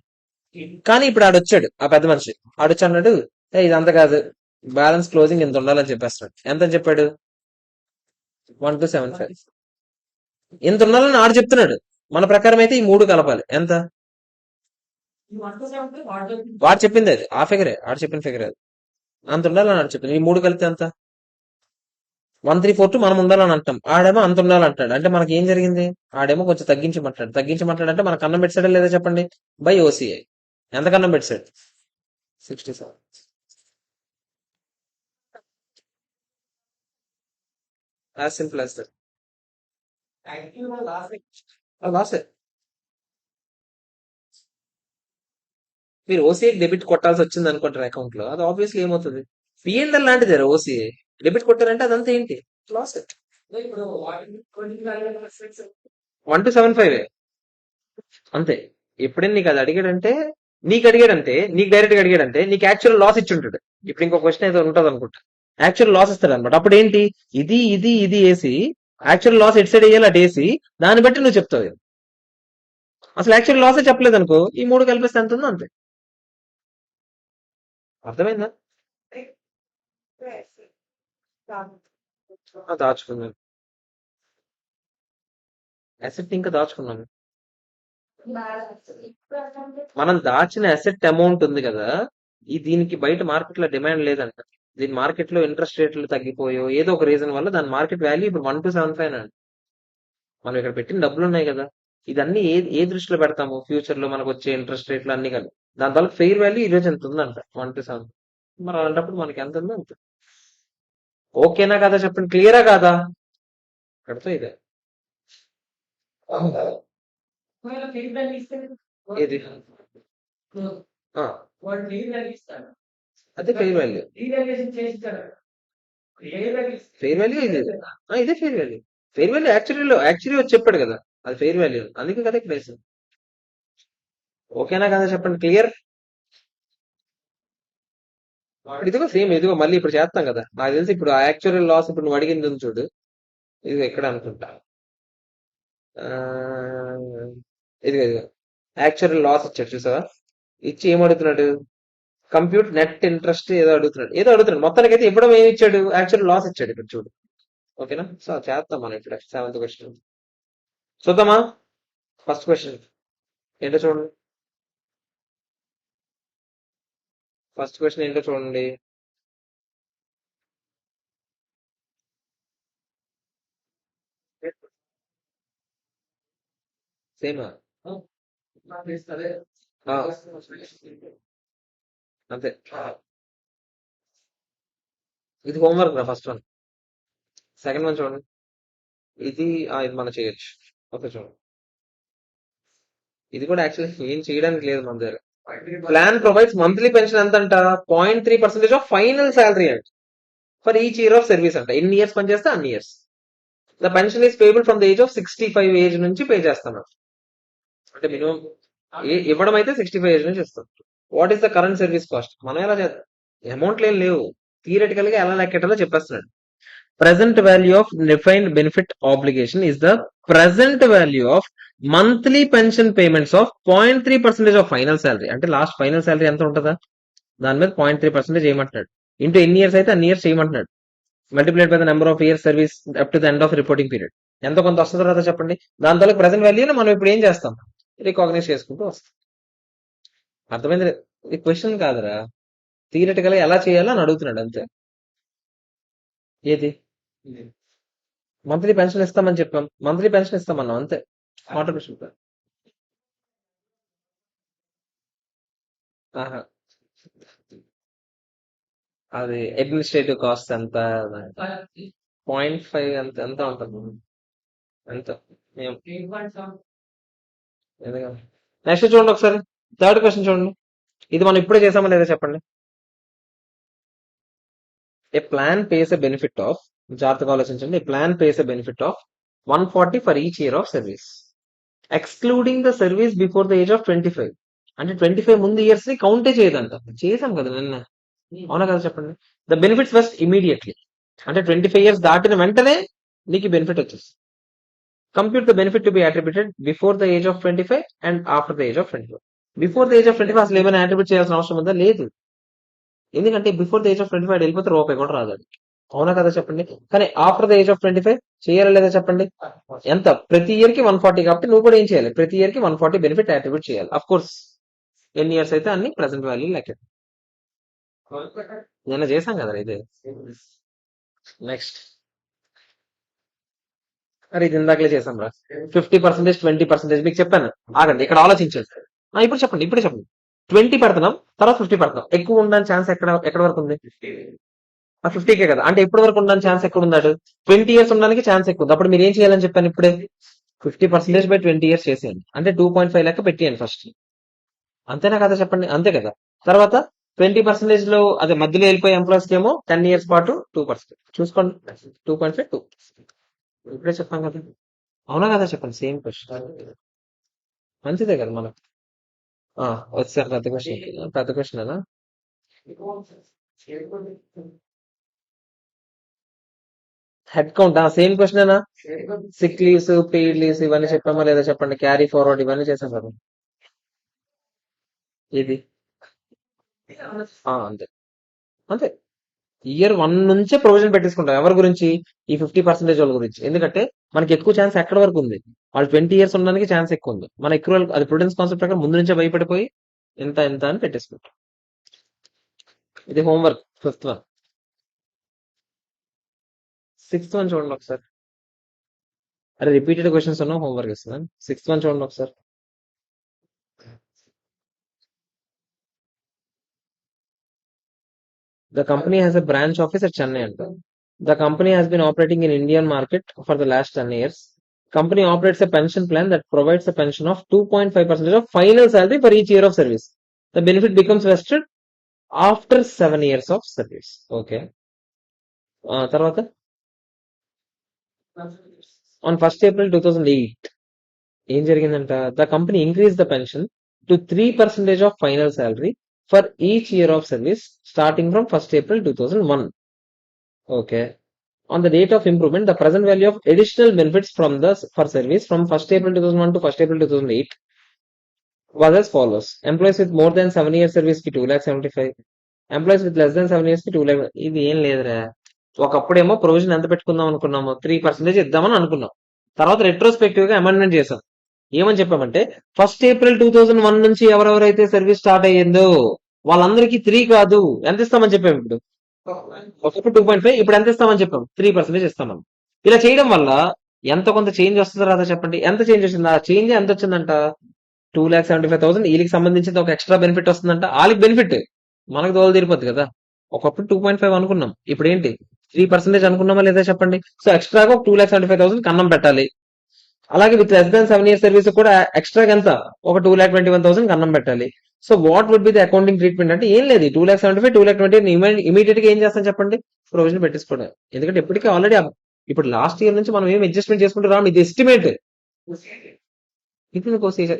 కానీ ఇప్పుడు ఆడొచ్చాడు, ఆ పెద్ద మనిషి ఆడొచ్చి అన్నాడు, ఇదంతా కాదు, బ్యాలెన్స్ క్లోజింగ్ ఎంత ఉండాలని చెప్పేస్తాడు. ఎంత అని చెప్పాడు? 1275. ఎంత ఉండాలని ఆడు చెప్తున్నాడు. మన ప్రకారం అయితే ఈ మూడు కలపాలి, ఎంత? వాడు చెప్పింది అది ఆ ఫిగరే ఆడు చెప్పిన ఫిగర్ అది అంత ఉండాలని ఆడు చెప్పింది ఈ మూడు కలిపితే అంత 1,342 మనం ఉండాలని అంటాం ఆడేమో అంత ఉండాలంటాడు అంటే మనకి ఏం జరిగింది ఆడేమో కొంచెం తగ్గించి మాట్లాడంటే మనకు అన్నం పెట్టాడా లేదా చెప్పండి బై ఓసీఐ ఎంత కన్నం పెట్టాడు 67 యాజ్ సింపుల్ యాజ్ దట్ లాసే మీరు ఓసీఐ డెబిట్ కొట్టాల్సి వచ్చింది అనుకుంటారు అకౌంట్ లో అది ఆబ్వియస్లీ ఏమవుతుంది పిఎన్ఎల్ లాంటిదే ఓసీఐ డెబిట్ కొట్టారంటే అదంతా ఏంటి లాస్ 1275 అంతే ఎప్పుడైనా నీకు అది అడిగాడంటే నీకు డైరెక్ట్ గా అడిగాడంటే నీకు యాక్చువల్ లాస్ ఇచ్చి ఉంటాడు ఇప్పుడు ఇంకో క్వశ్చన్ ఏదో ఉంటుంది అనుకుంటా యాక్చువల్ లాస్ ఇస్తాడు అనమాట అప్పుడు ఏంటి ఇది వేసి యాక్చువల్ లాస్ ఎటు సైడ్ వేయాలి అటు వేసి దాన్ని బట్టి నువ్వు చెప్తావు ఇది. అసలు యాక్చువల్ లాసే చెప్పలేదు అనుకో ఈ మూడు కలిపిస్తే ఎంత ఉందో అంతే అర్థమైందా దాచుకున్నాను అసెట్ ఇంకా దాచుకున్నాను మనం దాచిన అసెట్ అమౌంట్ ఉంది కదా ఈ దీనికి బయట మార్కెట్ లో డిమాండ్ లేదంట దీని మార్కెట్ లో ఇంట్రెస్ట్ రేట్లు తగ్గిపోయో ఏదో ఒక రీజన్ వల్ల దాని మార్కెట్ వాల్యూ ఇప్పుడు 1275 అండి మనం ఇక్కడ పెట్టిన డబ్బులు ఉన్నాయి కదా ఇదన్నీ ఏ దృష్టిలో పెడతాము ఫ్యూచర్ లో మనకు వచ్చే ఇంట్రెస్ట్ రేట్లు అన్ని కానీ దాని తర్వాత ఫెయిర్ వాల్యూ ఈ రోజు ఎంత ఉందంట 127 మరి అలాంటప్పుడు మనకి ఎంత ఉందో అంత ఓకేనా కదా చెప్పండి క్లియరా కాదా ఇక్కడతో ఇదే ఏది ఆ, అదే ఫెయిర్ వాల్యూ ఇదే ఇదే ఫెయిర్ వాల్యూ యాక్చువల్లీ వచ్చి చెప్పాడు కదా అది ఫెయిర్ వాల్యూ అందుకే కదా ఇక్కడ వేసింది ఓకేనా కదా చెప్పండి క్లియర్ ఇదిగో సేమ్ ఇదిగో మళ్ళీ ఇప్పుడు చేస్తాం కదా నాకు తెలిసి ఇప్పుడు ఆ యాక్చువల్ లాస్ ఇప్పుడు నువ్వు అడిగింది ఉంది చూడు ఇది ఎక్కడ అనుకుంటా ఆ, ఇదిగో యాక్చువల్ లాస్ ఇచ్చాడు చూసావా ఇచ్చి ఏం అడుగుతున్నాడు కంప్యూట్ నెట్ ఇంట్రెస్ట్ ఏదో అడుగుతున్నాడు మొత్తానికి అయితే ఇవ్వడం ఏమి ఇచ్చాడు యాక్చువల్ లాస్ ఇచ్చాడు ఇక్కడ చూడు ఓకేనా సో చేద్దాం మనం ఇప్పుడు 7th క్వశ్చన్ చూద్దామా ఫస్ట్ క్వశ్చన్ ఏంటో చూడండి ఫస్ట్ క్వశ్చన్ ఏంటో చూడండి సేమ్ అంతే ఇది హోంవర్క్ రా ఫస్ట్ వన్ సెకండ్ వన్ చూడండి ఇది మనం చేయొచ్చు ఓకే చూడండి ఇది కూడా యాక్చువల్లీ ఏం చేయడానికి లేదు మన దగ్గర ప్లాన్ ప్రొవైడ్స్ మంత్లీ పెన్షన్ ఎంత అంట 0.3% ఆఫ్ ఫైనల్ శాలరీ అంట for each year of service అంట ఎన్ని ఇయర్స్ పనిచేస్తే అన్ని years the pension is payable from the age of 65 age నుంచి పే చేస్తాను అంటే మినిమం ఇవ్వడం అయితే 65 ఏజ్ నుంచి ఇస్తాం what is the current service cost మనం ఎలా చేద్దాం అమౌంట్లు ఏం లేవు థియరటికల్ గా ఎలా లెక్కెట్టాలో చెప్పేస్తున్నాడు present value of defined benefit obligation is the present value of monthly pension payments of 0.3% of final salary అంటే లాస్ట్ ఫైనల్ సాలరీ ఎంత ఉంటుందా దాని మీద 0.3% చేయమంటున్నాడు ఇంటూ ఎన్ని ఇయర్స్ అయితే అన్ని ఇయర్స్ చేయమంటున్నాడు multiplied by the number of years service up to the end of reporting period ఎంత కొంత వస్తుందో తర్వాత చెప్పండి దాని తర్వాత ప్రెసెంట్ వాల్యూని మనం ఇప్పుడు ఏం చేస్తాం రికాగ్నైజ్ చేసుకుంటూ వస్తాం అర్థమైంది ఈ క్వశ్చన్ కాదురా థియరటికల్ గా ఎలా చేయాలో అని అడుగుతున్నాడు అంతే ఏది మంత్లీ పెన్షన్ ఇస్తామని చెప్పాం మంత్లీ పెన్షన్ ఇస్తామన్నాం అంతే ఆటోమేషన్ ఆహా అది అడ్మినిస్ట్రేటివ్ కాస్ట్ ఎంత 0.5 ఎంత ఉంటుంది ఎంత నెక్స్ట్ చూడండి ఒకసారి థర్డ్ క్వశ్చన్ చూడండి ఇది మనం ఇప్పుడే చేసామా లేదా చెప్పండి a plan pays a benefit of జాగ్రత్తగా ఆలోచించండి a plan pays a benefit of 140 for each year of service excluding the service before the age of 25 అంటే 25 ముందు ఇయర్స్ ని కౌంటే చేయదంట చేసాం కదా నిన్న అవునా కదా చెప్పండి ద బెనిఫిట్స్ ఫస్ట్ ఇమీడియట్లీ అంటే 25 ఇయర్స్ దాటిన వెంటనే నీకు బెనిఫిట్ వచ్చేస్తుంది compute the benefit to be attributed before the age of 25 and after the age of 25 before the age of 25 అసలు ఏమైనా అట్రిబ్యూట్ చేయాల్సిన అవసరం ఉందా లేదు ఎందుకంటే బిఫోర్ ద ఏజ్ ఆఫ్ 25 వెళ్ళిపోతే రూపాయి కూడా రాదు అవునా కదా చెప్పండి కానీ ఆఫ్టర్ ద ఏజ్ ఆఫ్ 25 చేయాలా లేదా చెప్పండి ఎంత ప్రతి ఇయర్ కి 140 కాబట్టి నువ్వు కూడా ఏం చేయాలి ప్రతి ఇయర్ కి 140 బెనిఫిట్ అట్రిబ్యూట్ చేయాలి అఫ్ కోర్స్ ఎన్ని ఇయర్స్ అయితే అన్ని ప్రెసెంట్ వాల్యూ లెక్క. నిన్న చేసాం కదా ఇది. నెక్స్ట్ అరే ఇది ఇందాకలే చేసాం రా. 50%, 20% మీకు చెప్పాను. ఆగండి ఇక్కడ ఆలోచించండి. ఇప్పుడు చెప్పండి, ఇప్పుడే చెప్పండి. 20 పెడుతున్నాం, తర్వాత 50 పెడుతున్నాం. ఎక్కువ ఉండడానికి ఛాన్స్ ఎక్కడ వరకు ఉంది? ఆ 50కే కదా. అంటే ఎప్పటి వరకు ఉండడానికి ఛాన్స్ ఎక్కడ ఉన్నాడు? 20 ఇయర్స్ ఉండడానికి ఛాన్స్ ఎక్కువ ఉంది. అప్పుడు మీరు ఏం చేయాలని చెప్పాను ఇప్పుడే? 50% బై 20 ఇయర్స్ చేసేయండి. అంటే 2.5 లెక్క పెట్టేయండి ఫస్ట్. అంతేనా కదా చెప్పండి? అంతే కదా. తర్వాత 20% లో అదే మధ్యలో వెళ్ళిపోయే ఎంప్లాయీస్ కి ఏమో 10 ఇయర్స్ పాటు 2%. చూసుకోండి, 2.5 2. ఇప్పుడే చెప్పాం కదా. అవునా కదా చెప్పండి. Same question. మంచిదే కదా మనకు. వచ్చారు పెద్ద క్వశ్చన్. పెద్ద క్వశ్చన్ అనా? హెడ్ కౌంట్ సేమ్ క్వశ్చన్ అనా? సిక్ లీవ్స్, పెయిడ్ లీవ్స్ ఇవన్నీ చెప్పామా లేదా చెప్పండి. క్యారీ ఫార్వర్డ్ ఇవన్నీ చేసాం కదా. ఇది అంతే అంతే. ఇయర్ 1 నుంచే ప్రొవిజన్ పెట్టేసుకుంటాం. ఎవరి గురించి? ఈ 50% వాళ్ళ గురించి. ఎందుకంటే మనకి ఎక్కువ ఛాన్స్ ఎక్కడ వరకు ఉంది? వాళ్ళు 20 ఇయర్స్ ఉండడానికి ఛాన్స్ ఎక్కువ ఉంది. మన ఎక్కువ అది ప్రుడెన్స్ కాన్సెప్ట్ ప్రకారం ముందు నుంచే భయపడిపోయి ఎంత ఎంత అని పెట్టేసుకుంటాం. ఇది homework 5th one. 6th one చూడండి ఒకసారి. అరే రిపీటెడ్ క్వశ్చన్స్ ఉన్నా హోంవర్క్ ఇస్తున్నాను. 6th వన్ చూడండి ఒకసారి. The company has a branch office at Chennai. The company has been operating in Indian market for the last 10 years. Company operates a pension plan that provides a pension of 2.5% of final salary for each year of service. The benefit becomes vested after 7 years of service. Okay. తర్వాత on 1st April 2008 ఏం జరిగిందంట? The company increased the pension to 3% of final salary for each year of service starting from 1st April 2001. Okay. On the date of improvement, the present value of additional benefits for service from 1st April 2001 to 1st April 2008 was as follows. Employees with more than 7 years service కి 2,75,000. Employees with less than 7 years కి 2 lakh. ఇది ఏం లేదురా. ఒకప్పుడేమో provision ఎంత పెట్టుకుందాం అనుకున్నాము? 3% ఇద్దామని అనుకున్నాం. తర్వాత రెట్రోస్పెక్టివ్ గా అమెండ్మెంట్ చేసాం. ఏమని చెప్పామంటే 1st April 2001 నుంచి ఎవరెవరైతే సర్వీస్ స్టార్ట్ అయ్యిందో వాళ్ళందరికీ 3 కాదు, ఎంత ఇస్తామని చెప్పాము ఇప్పుడు? ఒకప్పుడు 2.5, ఇప్పుడు ఎంత ఇస్తామని చెప్పాం? 3% ఇస్తామని. ఇలా చేయడం వల్ల ఎంత కొంత చేంజ్ వస్తుందో రాదా చెప్పండి. ఎంత చేంజ్ వచ్చింది? ఆ చేంజ్ ఎంత వచ్చిందంట? 2,75,000. వీళ్ళకి సంబంధించిన ఒక ఎక్స్ట్రా బెనిఫిట్ వస్తుందంట. వాళ్ళకి బెనిఫిట్, మనకు దోలు తీరిపోద్ది కదా. ఒకప్పుడు 2.5 అనుకున్నాం, ఇప్పుడు ఏంటి 3% అనుకున్నామా లేదా చెప్పండి. సో ఎక్స్ట్రాగా 2,75,000 కన్నం పెట్టాలి. అలాగే with less than 7 years service కూడా ఎక్స్ట్రాగా ఎంత? ఒక 2,21,000 కన్నం పెట్టాలి. So what would be the accounting treatment అంటే ఏం లేదు. 2,75,000, 2,20,000 ఇమీడియట్ గా ఏం చేస్తాం చెప్పండి? ప్రొవిజన్ పెట్టేసుకోవడం. ఎందుకంటే ఇప్పటికీ ఆల్రెడీ ఇప్పుడు లాస్ట్ ఇయర్ నుంచి మనం ఏం అడ్జస్ట్మెంట్ చేసుకుంటూ రాము. ఇది ఎస్టిమేట్.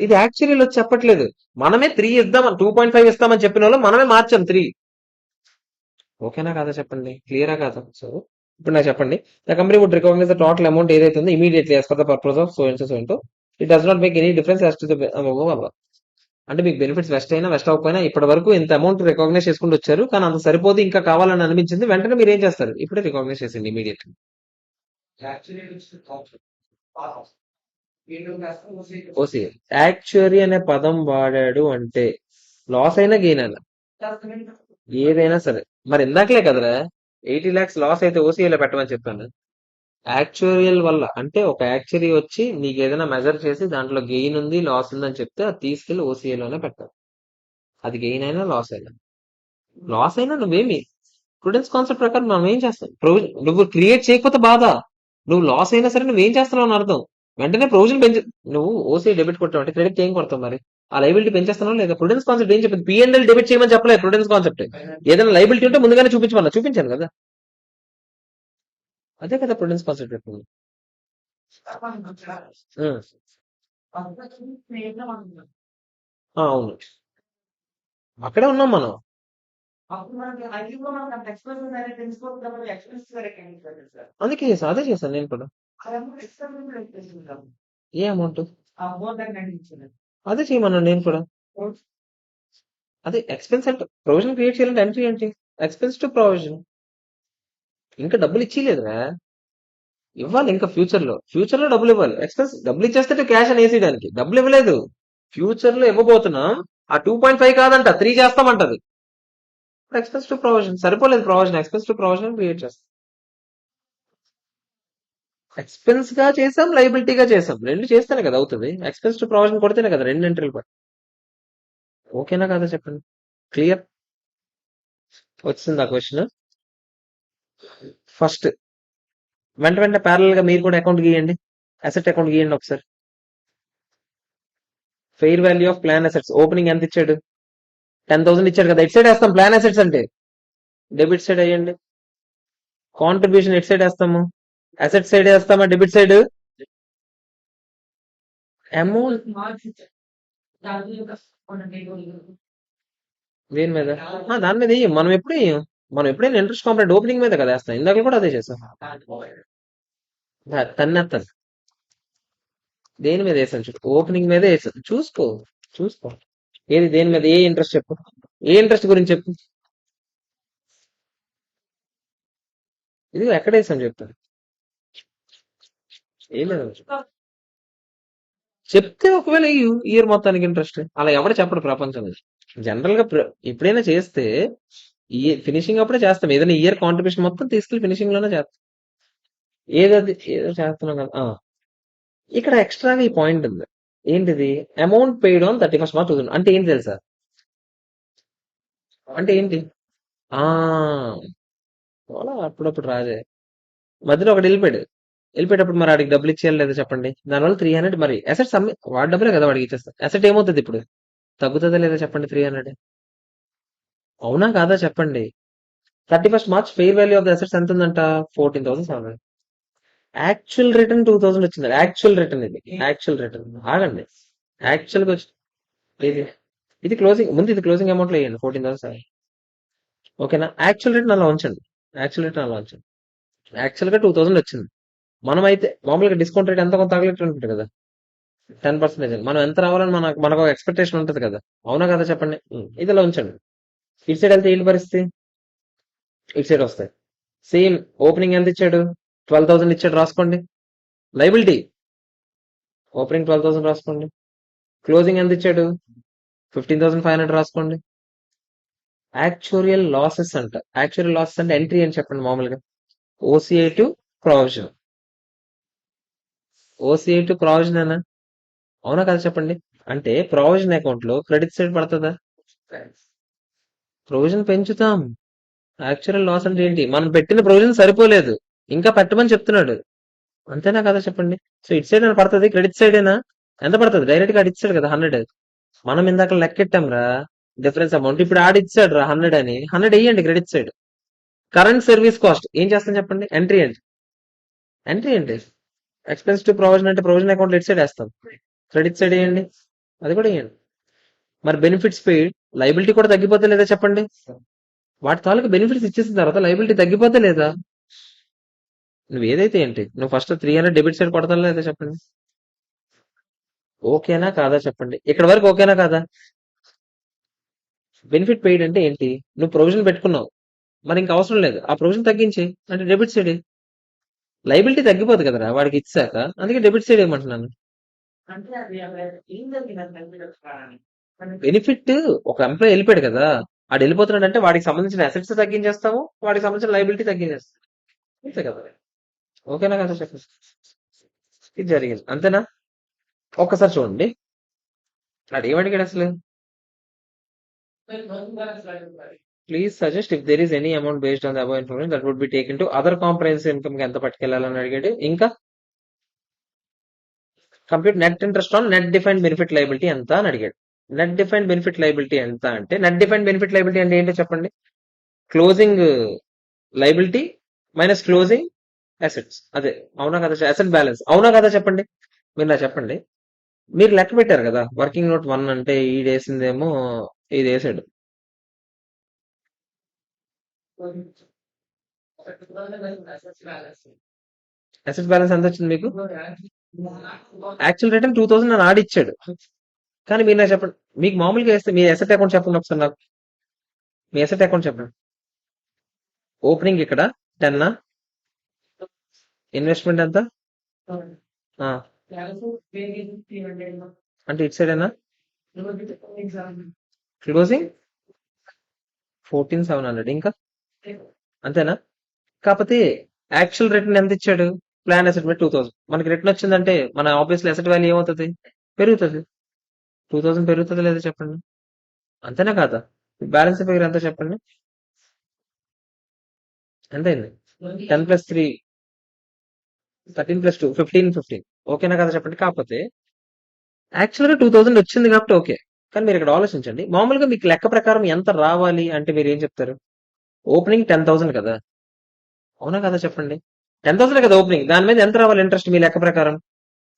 ఇది యాక్చువల్లీ వచ్చి చెప్పట్లేదు. మనమే 3 ఇద్దామని 2.5 ఇస్తామని చెప్పిన వాళ్ళు మనమే మార్చాం 3. ఓకేనా కాదా చెప్పండి? క్లియరా కాదా? సో ఇప్పుడు నాకు చెప్పండి. The company would recognise the total amount ఏదైతే ఉందో immediately as for the purpose of so and so and it does not make any difference as to the. అంటే మీకు బెనిఫిట్స్ వెస్ట్ అయినా వెస్ట్ అవ్వకపోయినా ఇప్పటి వరకు ఇంత అమౌంట్ రికగ్నైజ్ చేసుకుంటూ వచ్చారు, కానీ అంత సరిపోదు, ఇంకా కావాలని అనిపించింది, వెంటనే మీరు ఏం చేస్తారు? ఇప్పుడే రికగ్నైజ్ చేసింది ఇమీడియట్. ఓసి యాక్చువరీ అనే పదం వాడాడు అంటే లాస్ అయినా గెయిన్ అయినా ఏదైనా సరే. మరి ఇందాకలే కదరా 80 lakhs లాస్ అయితే ఓసీఏలో పెట్టమని చెప్పాను. యాక్చువరియల్ వల్ల అంటే ఒక యాక్చువరీ వచ్చి నీకు ఏదైనా మెజర్ చేసి దాంట్లో గెయిన్ ఉంది లాస్ ఉంది అని చెప్తే అది తీసుకెళ్లి ఓసీఏలోనే పెట్టాలి. అది గెయిన్ అయినా లాస్ అయినా. లాస్ అయినా నువ్వేమి ప్రుడెన్స్ కాన్సెప్ట్ ప్రకారం మనం ఏం చేస్తాం? నువ్వు క్రియేట్ చేయకపోతే బాధ. నువ్వు లాస్ అయినా సరే నువ్వేం చేస్తున్నావు అని అర్థం. వెంటనే ప్రొవిజన్ పెంచు. నువ్వు ఓసీ డెబిట్ కొట్టావు అంటే క్రెడిట్ ఏం కొడతావు మరి? ఆ లైబిలిటీ పెంచేస్తున్నావు లేదా? ప్రుడెన్స్ కాన్సెప్ట్ ఏం చెప్పింది? పిఎన్ఎల్ డెబిట్ చేయమని చెప్పలేదు ప్రుడెన్స్ కాన్సెప్ట్. ఏదైనా లైబిలిటీ ఉంటే ముందుగానే చూపించమన్నా, చూపించాను కదా. అదే కదా ప్రుడెన్స్ కాన్సెప్ట్ చెప్పింది. అవును, అక్కడే ఉన్నాం మనం. అందుకే చేసాను, అదే చేశాను నేను కూడా. ఏ అమౌంట్? అదే చేయమన్నాను నేను కూడా. అదే ఎక్స్పెన్స్ అంటే ప్రొవిజన్ క్రియేట్ చేయాలంటే ఎంట్రీ ఏంటి? Expense to provision. ఇంకా డబ్బులు ఇచ్చేయలేదురా, ఇవ్వాలి ఇంకా ఫ్యూచర్ లో డబ్బులు ఇవ్వాలి. ఎక్స్పెన్స్ డబ్బులు ఇచ్చేస్తే క్యాష్ అని వేసేయడానికి. డబ్బులు ఇవ్వలేదు, ఫ్యూచర్ లో ఇవ్వబోతున్నాం. ఆ 2.5 కాదంట 3 చేస్తామంటది. ఎక్స్పెన్స్ టు ప్రొవిజన్ సరిపోలేదు. Provision expense to provision create చేస్తాం. ఎక్స్పెన్స్ గా చేసాం, లైబిలిటీగా చేసాం. రెండు చేస్తేనే కదా అవుతుంది. ఎక్స్పెన్స్ టు ప్రొవిజన్ కొడితేనే కదా రెండు ఎంట్రీలు పడి. ఓకేనా కదా చెప్పండి. క్లియర్ వచ్చింది ఆ క్వశ్చన్. ఫస్ట్ వెంట ప్యారల్ గా మీరు కూడా అకౌంట్ గీయండి. అసెట్ అకౌంట్ గీయండి ఒకసారి. Fair value of plan assets opening ఎంత ఇచ్చాడు? 10,000 ఇచ్చాడు కదా. ఎట్ సైడ్ వేస్తాం ప్లాన్ అసెట్స్ అంటే? డెబిట్ సైడ్ అయ్యండి. కాంట్రిబ్యూషన్ ఎట్ సైడ్ వేస్తాము? అసెట్ సైడ్ వేస్తామా డెబిట్ సైడ్? అమౌంట్ దేని మీద? దాని మీద వేయం. మనం ఎప్పుడైనా ఇంట్రెస్ట్ కాంపౌండ్ ఓపెనింగ్ మీద కదా వేస్తాం. ఇందాక కూడా అదే చేస్తాం. తన్నెత్తాను. దేని మీద వేసాను చూడు. ఓపెనింగ్ మీద వేసాను. చూసుకో ఏది దేని మీద? ఏ ఇంట్రెస్ట్ చెప్పు. ఏ ఇంట్రెస్ట్ గురించి చెప్పు. ఇది ఎక్కడ వేసాను చెప్తాను. ఏం లేదు చెప్తే ఒకవేళ ఇయర్ మొత్తానికి ఇంట్రెస్ట్ అలా ఎవడ చెప్పడు ప్రపంచంలో. జనరల్ గా ఎప్పుడైనా చేస్తే ఈ ఫినిషింగ్ అప్పుడే చేస్తాం. ఏదైనా ఇయర్ కాంట్రిబ్యూషన్ మొత్తం తీసుకెళ్లి ఫినిషింగ్ లోనే చేస్తాం. ఏదో చేస్తున్నాం కదా. ఇక్కడ ఎక్స్ట్రాగా ఈ పాయింట్ ఉంది. ఏంటిది? Amount paid on 31st March 2000 అంటే ఏంటి తెలుసా? అంటే ఏంటి? ఆ అలా అప్పుడప్పుడు రాజే మధ్యలో ఒకటి వెళ్ళిపోయేటప్పుడు మరి వాడికి డబ్బులు ఇచ్చేయాలి లేదా చెప్పండి. దానివల్ల 300 మరి అసెట్స్ అమ్మి వాడి డబ్బులే కదా వాడికి ఇచ్చేస్తాం. అసెట్ ఏమవుతుంది ఇప్పుడు? తగ్గుతుందా లేదా చెప్పండి 300? అవునా కాదా చెప్పండి. 31st March fair value of the assets ఎంత ఉందంట? 14,700. యాక్చువల్ రిటర్న్ 2000 వచ్చింది. యాక్చువల్ రిటర్న్ యాక్చువల్ రిటర్న్ ఆగండి. యాక్చువల్ గా వచ్చి ఇది ఇది క్లోజింగ్ ముందు ఇది క్లోజింగ్ అమౌంట్ లో వేయండి 14,700. ఓకేనా? యాక్చువల్ రిటర్న్ అలా ఉంచండి. యాక్చువల్ గా 2000 వచ్చింది. మనం అయితే మామూలుగా డిస్కౌంట్ రేట్ ఎంత కొంత తగలెట్టు ఉంటుంది కదా. 10%. మనం ఎంత రావాలని మనకు ఎక్స్పెక్టేషన్ ఉంటుంది కదా. అవునా కదా చెప్పండి. ఇది ఇలా ఉంచండి. ఇటు సైడ్ వెళ్తే ఏంటి పరిస్థితి? ఇటు సైడ్ వస్తాయి. సేమ్ ఓపెనింగ్ ఎంత ఇచ్చాడు? 12,000 ఇచ్చాడు రాసుకోండి. లైబిలిటీ ఓపెనింగ్ 12,000 రాసుకోండి. క్లోజింగ్ ఎంత ఇచ్చాడు? 15,500 రాసుకోండి. యాక్చురియల్ లాసెస్ అంట. యాక్చురియల్ లాసెస్ అంటే ఎంట్రీ అని చెప్పండి మామూలుగా. OCI to provision. OCI to provision అనా? అవునా కదా చెప్పండి. అంటే ప్రొవిజన్ అకౌంట్ లో క్రెడిట్ సైడ్ పడుతుందా? ప్రొవిజన్ పెంచుతాం. యాక్చువల్ లాస్ అంటే ఏంటి? మనం పెట్టిన ప్రొవిజన్ సరిపోలేదు, ఇంకా పెట్టమని చెప్తున్నాడు. అంతేనా కదా చెప్పండి. సో ఇట్ సైడ్ అని పడుతుంది. క్రెడిట్ సైడ్ ఏనా? ఎంత పడుతుంది? డైరెక్ట్ గా ఇచ్చాడు కదా 100. మనం ఇందాక లెక్కెట్టాం రా డిఫరెన్స్ అమౌంట్. ఇప్పుడు ఇచ్చాడు రా 100 అని. 100 వేయండి credit side. Current service cost ఏం చేస్తాం చెప్పండి. ఎంట్రీ ఏంటి? ఎక్స్పెన్స్ టు ప్రొవిజన్ అంటే ప్రొవిజన్ అకౌంట్ ఎట్ సైడ్ వేస్తాం. క్రెడిట్ సైడ్ వేయండి. అది కూడా వేయండి. మరి బెనిఫిట్స్ పెయిడ్ లైబిలిటీ కూడా తగ్గిపోతే లేదా చెప్పండి. వాటి తాలూకు బెనిఫిట్స్ ఇచ్చేసిన తర్వాత లైబిలిటీ తగ్గిపోతే లేదా? నువ్వు ఏదైతే ఏంటి, నువ్వు ఫస్ట్ 300 డెబిట్ సైడ్ కొడతా లేదా చెప్పండి. ఓకేనా కాదా చెప్పండి. ఇక్కడ వరకు ఓకేనా కాదా? బెనిఫిట్ పెయిడ్ అంటే ఏంటి? నువ్వు ప్రొవిజన్ పెట్టుకున్నావు, మరి ఇంకా అవసరం లేదు, ఆ ప్రొవిజన్ తగ్గించి అంటే డెబిట్ సైడ్. లైబిలిటీ తగ్గిపోతుంది కదరా వాడికి ఇచ్చాక, అందుకే డెబిట్ సైడ్ ఏమంటున్నాను. బెనిఫిట్ ఒక ఎంప్లాయ్ వెళ్ళిపోయాడు కదా, వాడు వెళ్ళిపోతున్నాడు అంటే వాడికి సంబంధించిన అసెట్స్ తగ్గించేస్తాము, వాడికి సంబంధించిన లైబిలిటీ తగ్గించేస్తాము. అంతే కదా. ఓకేనా కదా చెప్పండి. ఇది జరిగింది అంతేనా? ఒక్కసారి చూడండి. వాడు ఏమడిగాడు అసలు? Please suggest if there is any amount based on the above information that would be taken to other comprehensive income కి ఎంత పట్టుకెళ్లాలని అడిగాడు. ఇంకా complete net interest on net defined benefit liability ఎంత అని అడిగాడు. నెట్ డిఫైన్డ్ బెనిఫిట్ లైబిలిటీ ఎంత అంటే, నెట్ డిఫైన్డ్ బెనిఫిట్ లైబిలిటీ అంటే ఏంటో చెప్పండి. Closing liability minus closing assets. అదే అవునా కదా? అసెట్ బ్యాలెన్స్ అవునా కదా చెప్పండి. మీరు నా చెప్పండి. మీరు లెక్క పెట్టారు కదా వర్కింగ్ నోట్ 1 అంటే ఈ వేసిందేమో ఇది వేసాడు. అసెట్ బ్యాలెన్స్ ఎంత వచ్చింది మీకు? యాక్చువల్ రిటర్న్ 2000 అని ఆడిచ్చాడు. కానీ మీరు నాకు చెప్పండి, మీకు మామూలుగా వేస్తే మీ అసెట్ అకౌంట్ చెప్పండి ఒకసారి నాకు. మీ అసెట్ అకౌంట్ చెప్పండి. ఓపెనింగ్ ఇక్కడ 10, ఇన్వెస్ట్మెంట్ ఎంత? ఆ, అంటే ఇటు సైడ్ ఏనా? క్లోజింగ్ 14,700 ఇంకా అంతేనా? కాకపోతే యాక్చువల్ రిటర్న్ ఎంత ఇచ్చాడు? ప్లాన్ అసెట్ మీద 2000. మనకి రిటర్న్ వచ్చిందంటే మన ఆబ్వియస్లీ అసెట్ వాల్యూ ఏమవుతుంది? పెరుగుతుంది. 2000 పెరుగుతుంది లేదా చెప్పండి? అంతేనా కాదా? బ్యాలెన్స్ ఫిగర్ ఎంత చెప్పండి? ఎంత అయింది? 10 ప్లస్ 3 13 ప్లస్ 2 15. ఓకేనా కదా చెప్పండి? కాకపోతే యాక్చువల్గా 2000 వచ్చింది కాబట్టి ఓకే. కానీ మీరు ఇక్కడ ఆలోచించండి. మామూలుగా మీకు లెక్క ప్రకారం ఎంత రావాలి అంటే మీరు ఏం చెప్తారు? ఓపెనింగ్ 10,000 కదా, అవునా కదా చెప్పండి? 10,000 కదా ఓపెనింగ్. దాని మీద ఎంత రావాలి ఇంట్రెస్ట్ మీ లెక్క ప్రకారం?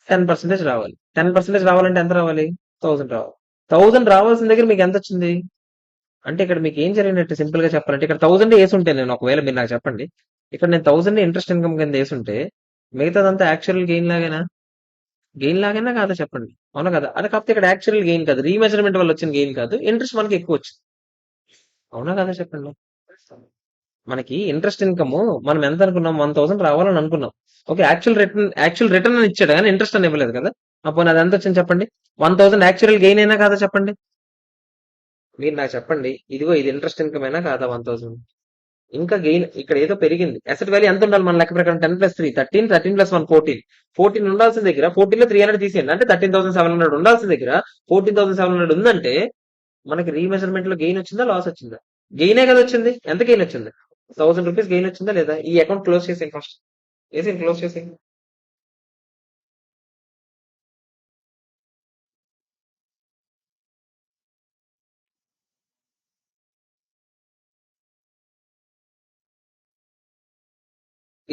10% రావాలి. 10% రావాలంటే ఎంత రావాలి? 1000 రావాలి. 1000 రావాల్సిన దగ్గర మీకు ఎంత వచ్చింది? అంటే ఇక్కడ మీకు ఏం జరిగినట్టు సింపుల్ గా చెప్పాలంటే ఇక్కడ 1000 వేసి ఉంటే నేను ఒకవేళ మీరు నాకు చెప్పండి, ఇక్కడ నేను 1000 ఇంట్రెస్ట్ ఇన్కమ్ కింద వేసి ఉంటే మిగతాదంతా యాక్చువల్ గెయిన్ లాగేనా? గెయిన్ లాగైనా కాదా చెప్పండి? అవునా కదా? అది కాకపోతే ఇక్కడ యాక్చువల్ గెయిన్ కాదు, రీమెజర్మెంట్ వల్ల వచ్చిన గెయిన్ కాదు, ఇంట్రెస్ట్ మనకి ఎక్కువ వచ్చింది. అవునా కదా చెప్పండి? మనకి ఇంట్రెస్ట్ ఇన్కమ్ మనం ఎంత అనుకున్నాం? 1000 రావాలని అనుకున్నాం. ఓకే, యాక్చువల్ రిటర్న్ అని ఇచ్చాడు కానీ ఇంట్రెస్ట్ అని ఇవ్వలేదు కదా. అప్పుడు అది ఎంత వచ్చింది చెప్పండి? 1000 యాక్చువల్ గెయిన్ అయినా కాదా చెప్పండి? మీరు నాకు చెప్పండి, ఇదిగో ఇది ఇంట్రెస్ట్ ఇన్కమ్ అయినా కాదా 1000? ఇంకా గెయిన్ ఇక్కడ ఏదో పెరిగింది. అసెట్ వాల్యూ ఎంత ఉండాలి మన లెక్క ప్రకారం? 10 ప్లస్ 3 13, 13 ప్లస్ 1 14 ఉండాల్సిన దగ్గర 14 లో 300 తీసేయండి, అంటే 13,700 ఉండాల్సిన దగ్గర 14,700 ఉందంటే మనకి రీమెజర్మెంట్ లో గెయిన్ వచ్చిందా లాస్ వచ్చిందా? గెయినే కదా వచ్చింది. ఎంత గెయిన్ వచ్చింది? 1000 రూపీస్ గెయిన్ వచ్చిందా లేదా? ఈ అకౌంట్ క్లోజ్ చేసేయండి ఫస్ట్. వేసేయండి, క్లోజ్ చేసేయండి.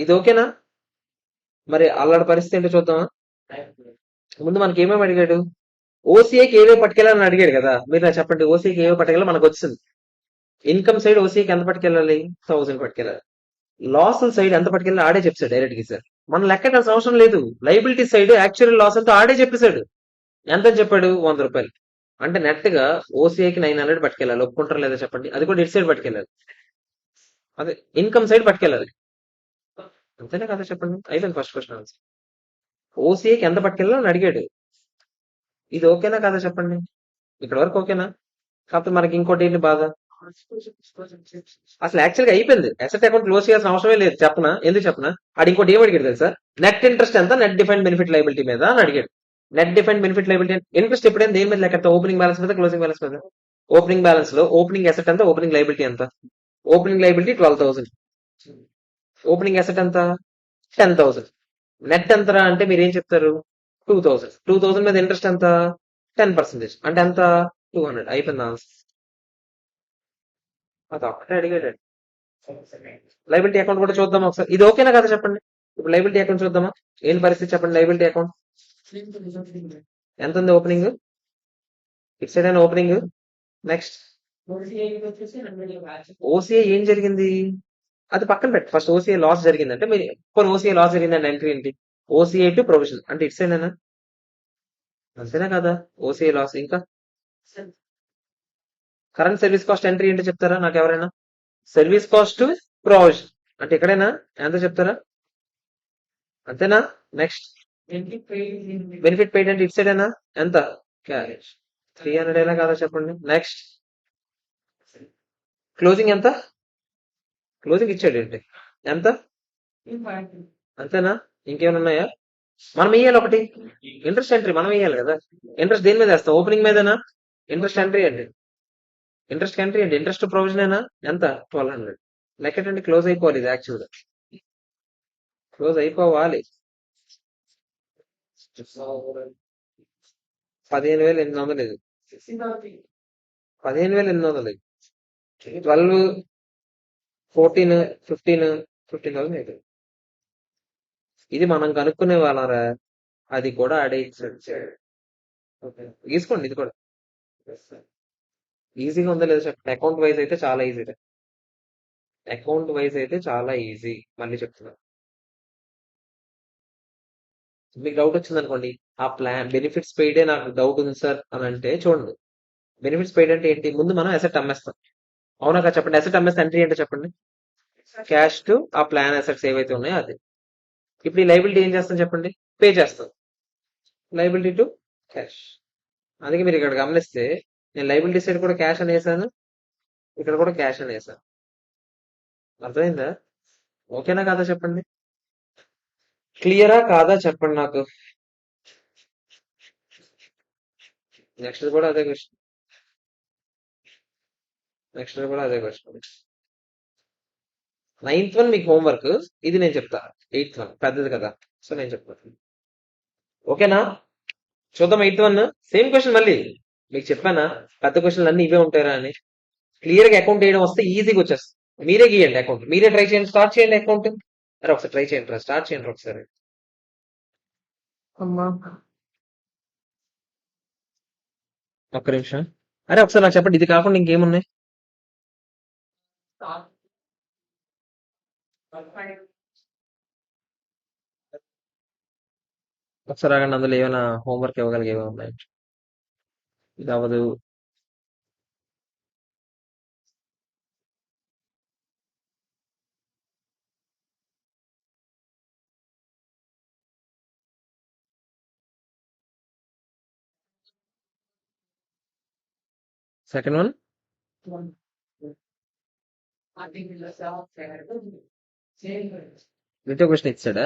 ఇది ఓకేనా? మరి అల్లడి పరిస్థితి ఏంటో చూద్దామా? ముందు మనకి ఏమేమి అడిగాడు? ఓసీఐకి ఏవే పట్టుకెళ్ళాలని అడిగాడు కదా. మీరు నాకు చెప్పండి, ఓసీకి ఏవే పట్టుకెళ్ళాలి మనకు వచ్చింది. ఇన్కమ్ సైడ్ ఓసీకి ఎంత పట్టుకెళ్ళాలి? 1000 పట్టుకెళ్ళాలి. లాస్ సైడ్ ఎంత పట్టుకెళ్ళి ఆడే చెప్పాడు డైరెక్ట్ గా సార్. మనం లెక్కాల్సిన అవసరం లేదు. లైబిలిటీ సైడ్ యాక్చువల్ లాస్ అంతా ఆడే చెప్పేశాడు. ఎంత అని చెప్పాడు? 100 రూపాయలు. అంటే నెట్ గా ఓసీఐకి 900 పట్టుకెళ్ళాలి. ఒప్పుకుంటారా లేదా చెప్పండి? అది కూడా ఇటు సైడ్ పట్టుకెళ్ళాలి. అదే ఇన్కమ్ సైడ్ పట్టుకెళ్ళాలి. అంతేనా కదా చెప్పండి? అయిపోయింది ఫస్ట్ క్వశ్చన్ ఆన్సర్. ఓసీఐకి ఎంత పట్టుకెళ్ళాలని అడిగాడు. ఇది ఓకేనా కదా చెప్పండి? ఇక్కడ వరకు ఓకేనా? కాకపోతే మనకి ఇంకోటి ఏంటి బాధ? అసలు యాక్చువల్ గా అయిపోయింది. అసెట్ అకౌంట్ క్లోజ్ చేయాల్సిన అవసరమే లేదు. చెప్పనా? ఎందుకు చెప్పనా? ఆడు ఇంకోటి ఏం అడిగాడు తెలుసా? నెట్ ఇంట్రెస్ట్ ఎంత నెట్ డిఫైన్డ్ బెనిఫిట్ లైబిలిటీ మీద అని అడిగాడు. Net defined benefit liability interest ఎప్పుడైనా దేని మీద లెక్క? ఓపెనింగ్ బ్యాలెన్స్ మీద, క్లోజింగ్ బ్యాలెన్స్ మీద. ఓపెనింగ్ బ్యాలెన్స్ లో ఓపెనింగ్ అసెట్ ఎంత, ఓపెనింగ్ లైబిలిటీ ఎంత? ఓపెనింగ్ లైబిలిటీ 12,000, ఓపెనింగ్ అసెట్ ఎంత? 10,000. నెట్ ఎంతరా అంటే మీరు ఏం చెప్తారు? 2,000. 2,000 మీద ఇంట్రెస్ట్ ఎంత? 10%, అంటే ఎంత? 200. అయిపోయింది ఆన్సర్. అది ఒక్కటే అడిగాడు. లైబిలిటీ అకౌంట్ కూడా చూద్దాం ఒకసారి. ఇది ఓకేనా కదా చెప్పండి? ఇప్పుడు లైబిలిటీ అకౌంట్ చూద్దామా? ఏం పరిస్థితి చెప్పండి? లైబిలిటీ అకౌంట్ ఎంత ఉంది ఓపెనింగ్? ఇటు సైడ్ అయినా ఓపెనింగ్. నెక్స్ట్ ఓసీఐ ఏం జరిగింది? అది పక్కన పెట్టి ఫస్ట్ ఓసీఐ లాస్ జరిగిందంటే మీరు కొన్ని ఓసీఐ లాస్ జరిగిందంటే ఎంట్రీ ఏంటి? ఓసీఐ టు ప్రొవిజన్, అంటే ఇటు సైడ్ అయినా అంతేనా కదా? ఓసీఐ లాస్ ఇంకా కరెంట్ సర్వీస్ కాస్ట్ ఎంట్రీ ఏంటో చెప్తారా నాకు ఎవరైనా? సర్వీస్ కాస్ట్ ప్రొవిజన్, అంటే ఎక్కడైనా ఎంత చెప్తారా? అంతేనా? నెక్స్ట్ బెనిఫిట్ పెయిడ్ అంటే ఇటు సైడ్ అయినా ఎంత? క్యారేజ్ 300 అయినా కాదా చెప్పండి? నెక్స్ట్ క్లోజింగ్ ఎంత? క్లోజింగ్ ఇచ్చాడు ఏంటి? ఎంత? అంతేనా? ఇంకేమైనా ఉన్నాయా? మనం వేయాలి ఒకటి. ఇంట్రెస్ట్ ఎంట్రీ మనం వేయాలి కదా. ఇంట్రెస్ట్ దేని మీద వేస్తాం? ఓపెనింగ్ మీదనా? ఇంట్రెస్ట్ ఎంట్రీ అండి. ఇంట్రెస్ట్ ప్రొవిజన్ అయినా ఎంత? 1200. లెక్కటండి, క్లోజ్ అయిపోవాలి. ఇది యాక్చువల్ గా క్లోజ్ అయిపోవాలి. 15,800 ఇది. 15,800 ఇది. 12, 14, 15,000 అయిపోయింది. ఇది మనం కనుక్కునే వాళ్ళరా? అది కూడా ఆడే ఇచ్చాడు. తీసుకోండి ఇది కూడా. ఈజీగా ఉందా లేదా చెప్పండి? అకౌంట్ వైజ్ అయితే చాలా ఈజీ. అకౌంట్ వైజ్ అయితే చాలా ఈజీ. మళ్ళీ చెప్తున్నా, మీకు డౌట్ వచ్చింది అనుకోండి, ఆ ప్లాన్ బెనిఫిట్స్ పెయిడే నాకు డౌట్ ఉంది సార్ అని అంటే చూడండి. బెనిఫిట్స్ పెయిడ్ అంటే ఏంటి? ముందు మనం అసెట్ అమ్మేస్తాం. అవునా కదా చెప్పండి? అసెట్ అమ్మేస్తే ఎంట్రీ ఏంటో చెప్పండి? క్యాష్ టు ఆ ప్లాన్ అసెట్స్ ఏవైతే ఉన్నాయో అది. ఇప్పుడు ఈ లైబిలిటీ ఏం చేస్తాం చెప్పండి? పే చేస్తాం. Liability to cash. అందుకే మీరు ఇక్కడ గమనిస్తే నేను లైబిలిటీ సైడ్ కూడా క్యాష్ అని వేసాను, ఇక్కడ కూడా క్యాష్ అని వేసాను. అర్థమైందా? ఓకేనా కాదా చెప్పండి. క్లియరా కాదా చెప్పండి నాకు. నెక్స్ట్ కూడా అదే క్వశ్చన్. నెక్స్ట్ కూడా అదే క్వశ్చన్. 9th వన్ మీకు హోంవర్క్, ఇది నేను చెప్తా. 8th వన్ పెద్దది కదా, సో నేను చెప్తాను. ఓకేనా? చూద్దాం 8th వన్. సేమ్ క్వశ్చన్ మళ్ళీ. మీకు చెప్పానా పెద్ద క్వశ్చన్లు అన్ని ఇవే ఉంటారా అని. క్లియర్ గా అకౌంట్ వేయడం వస్తే ఈజీగా వచ్చేస్తుంది. మీరే గీయండి అకౌంట్, మీరే ట్రై చేయండి, స్టార్ట్ చేయండి అకౌంట్. అరే ఒకసారి ట్రై చేయండి, స్టార్ట్ చేయండి ఒకసారి. అమ్మా ఒక్క నిమిషం. అరే ఒకసారి నాకు చెప్పండి, ఇది కాకుండా ఇంకేమున్నాయి? ఒకసారి ఆగండి, అందులో ఏమైనా హోంవర్క్ ఇవ్వగలిగేవి ఉన్నాయి. ఇది అవ్వదు. సెకండ్ వన్ ఇంకో క్వశ్చన్ ఇచ్చాడా?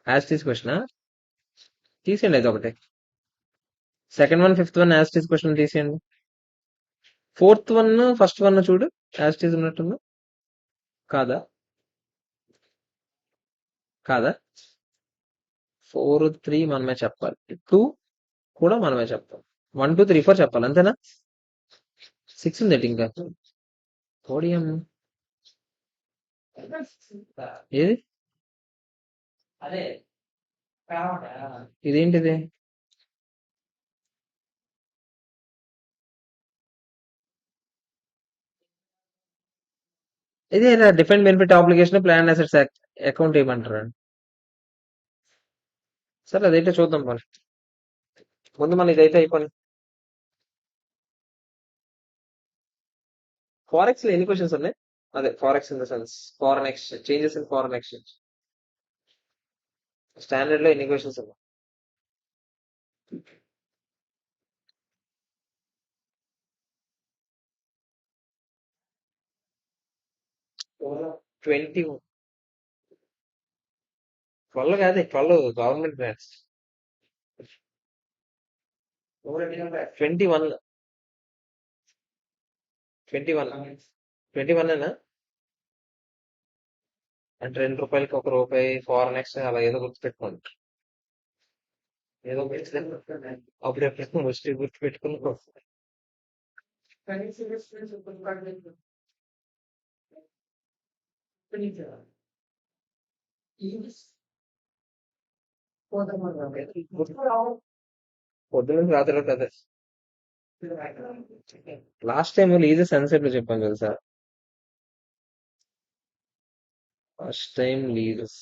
యాజ్ టీస్ క్వశ్చన్ తీసేయండి అయితే ఒకటి. Second one, fifth one as it's question తీసేయండి. ఫోర్త్ వన్, ఫస్ట్ వన్ చూడు, యాజ్ టీస్ ఉన్నట్టుంది. కాదా? కాదా? 4, 3 మనమే చెప్పాలి, 2 కూడా మనమే చెప్పాలి, 1, 2, 3, 4 చెప్పాలి, అంతేనా? 6 ఉంది ఇంకా. పోడియం ఏది? ఇదేంటిది? ఇదే different benefit application plan assets account ఏమంటారు? సరే అదైతే చూద్దాం మరి. ముందు మన ఇదైతే అయిపోయింది. ఫారెక్స్ లో ఎన్ని క్వశ్చన్స్ ఉన్నాయి? అదే forex in the sense foreign exchange, changes in foreign exchange. Standard లో ఎన్ని క్వశ్చన్స్ ఉన్నాయి? 20, 12 కాదు, 12 గవర్నమెంట్ గ్రాంట్స్. 21, 21 ఏనా? అంటే ₹2కి ₹1 ఫారెన్ ఎక్స్చేంజ్ అలా ఏదో గుర్తుపెట్టుకోండి. ఏదో అప్పుడు ఎప్పుడు ముష్టి గుర్తుపెట్టుకున్నాం. పొద్దున నుంచి రాత్రి వరకు అదే. లాస్ట్ టైం లీజ్ సన్సెట్ లో చెప్పాను తెలుసా. ఫస్ట్ టైం లీజెస్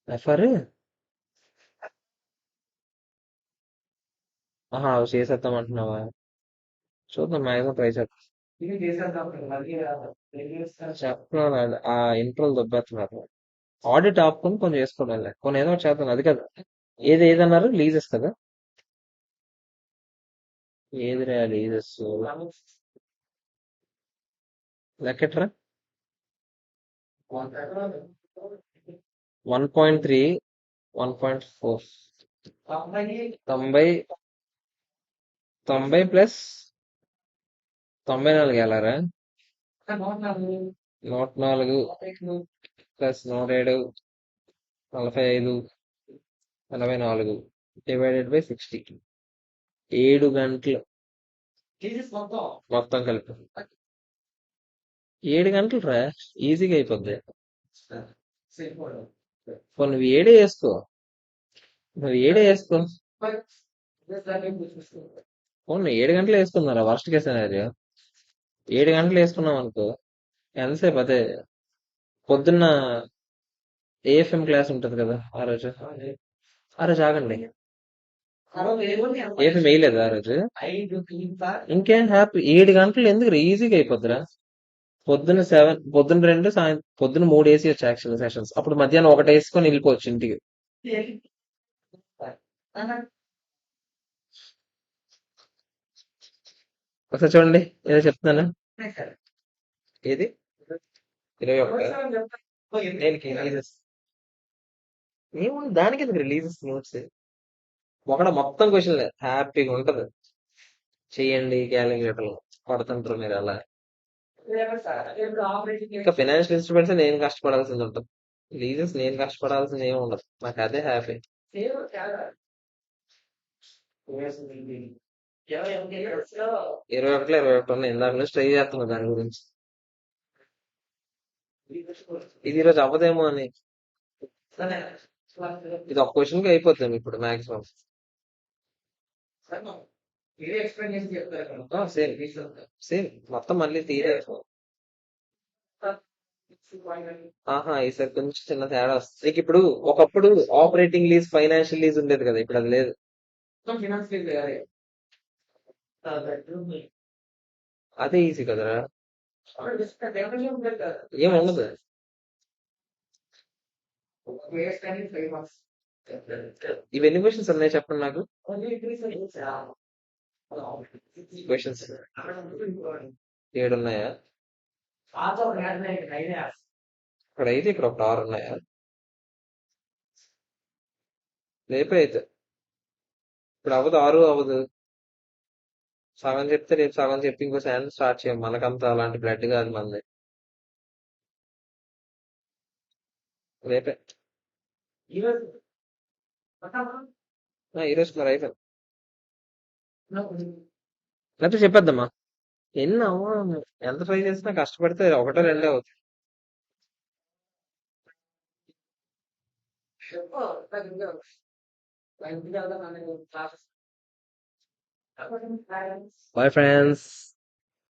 ఎఫర్ ఆహా అవి చేసేద్దాం అంటున్నావా? చూద్దాం, మ్యాక్సిమం ట్రై చేద్దాం. చెప్పలేదు, ఆ ఇంట్రోలు దొబ్బేస్తున్నారు. ఆడిట్ ఆపుకొని కొన్ని చేసుకోవడం, కొన్ని ఏదో ఒకటి చేద్దాం. అది కదా, ఏదన్నారు లీజెస్ కదా. ఏదిరా లీజెస్ లెక్కట్రా. 1.3, 1.4, 90, 90 ప్లస్ 94 వెళ్ళారా? 104 ప్లస్ 107, 45, 84 డివైడెడ్ బై 60. 7 గంటలు మొత్తం కలిపి. 7 గంటలు రా, ఈజీగా అయిపోద్ది. నువ్వు ఏడే వేసుకో, నువ్వు ఏడే వేసుకో. పోనీ 7 గంటలు వేసుకున్నారా వర్స్ట్ కేస్ సినారియో. 7 గంటలు వేసుకున్నాం అనుకో, ఎంతసేపు అదే. పొద్దున్న ఏఎఫ్ఎం క్లాస్ ఉంటది కదా ఆ రోజు. ఆగండి, ఏఎఫ్ఎం వేయలేదు ఆ రోజు. ఇంకేం హ్యాపీ, 7 గంటలు ఎందుకు, ఈజీగా అయిపోద్దిరా. పొద్దున్న 7, పొద్దున్న 2, పొద్దున్న 3 వేసి వచ్చి యాక్చువల్ సెషన్స్, అప్పుడు మధ్యాహ్నం 1 వేసుకొని వెళ్ళిపోవచ్చు ఇంటికి. ఒకసారి చూడండి ఏదో చెప్తున్నాను. ఏది 21 దేనికి రిలీజెస్? ఏముంది దానికి ఎందుకు రిలీజెస్ నోట్స్? ఒకడ మొత్తం క్వశ్చన్ హ్యాపీగా ఉంటది. చెయ్యండి క్యాలిక్యులేటర్ పడుతుంటారు మీరు అలా. ఇంకా ఫైనాన్షియల్ ఇన్స్ట్రుమెంట్స్ నేను కష్టపడాల్సింది ఉంటుంది. రిలీజెస్ నేను కష్టపడాల్సింది ఏమి ఉండదు. నాకు అదే హ్యాపీ. 21 ఉన్నాయి. ఇందాక నుంచి ట్రై చేస్తున్నా దాని గురించి. ఇది ఈరోజు అవ్వదేమో అని. ఇది ఒక క్వశ్చన్ కి అయిపోతుంది ఇప్పుడు మాక్సిమం. సేమ్ సేమ్ మొత్తం మళ్ళీ తీరే. ఆహా ఈసారి కొంచెం చిన్న తేడా వస్తుంది. నీకు ఇప్పుడు ఒకప్పుడు ఆపరేటింగ్ లీజ్ ఫైనాన్షియల్ లీజ్ ఉండేది కదా, ఇప్పుడు అది లేదు. అదే ఈజీ కదరా. ఏం ఉండదు. ఇవి ఎన్ని క్వశ్చన్స్ ఉన్నాయి చెప్పండి నాకు. క్వశ్చన్స్ 7 ఉన్నాయా? ఇక్కడ అయితే ఇక్కడ ఒక 6 ఉన్నాయా? రేపే అయితే ఇప్పుడు అవ్వదు, 6 అవ్వదు. సగం చెప్తే రేపు సగం చెప్పి ఇంకో శాన్ స్టార్ట్ చేయం. మనకంత అలాంటి బ్లడ్ కాదు మనది. రేపే. ఈరోజు మరి అయిపోయింది. లేకపోతే చెప్పేద్దామా? ఎన్ని అవ్వ ఎంత ట్రై చేసినా కష్టపడితే ఒకటో రెండో అవుతుంది. Bye friends.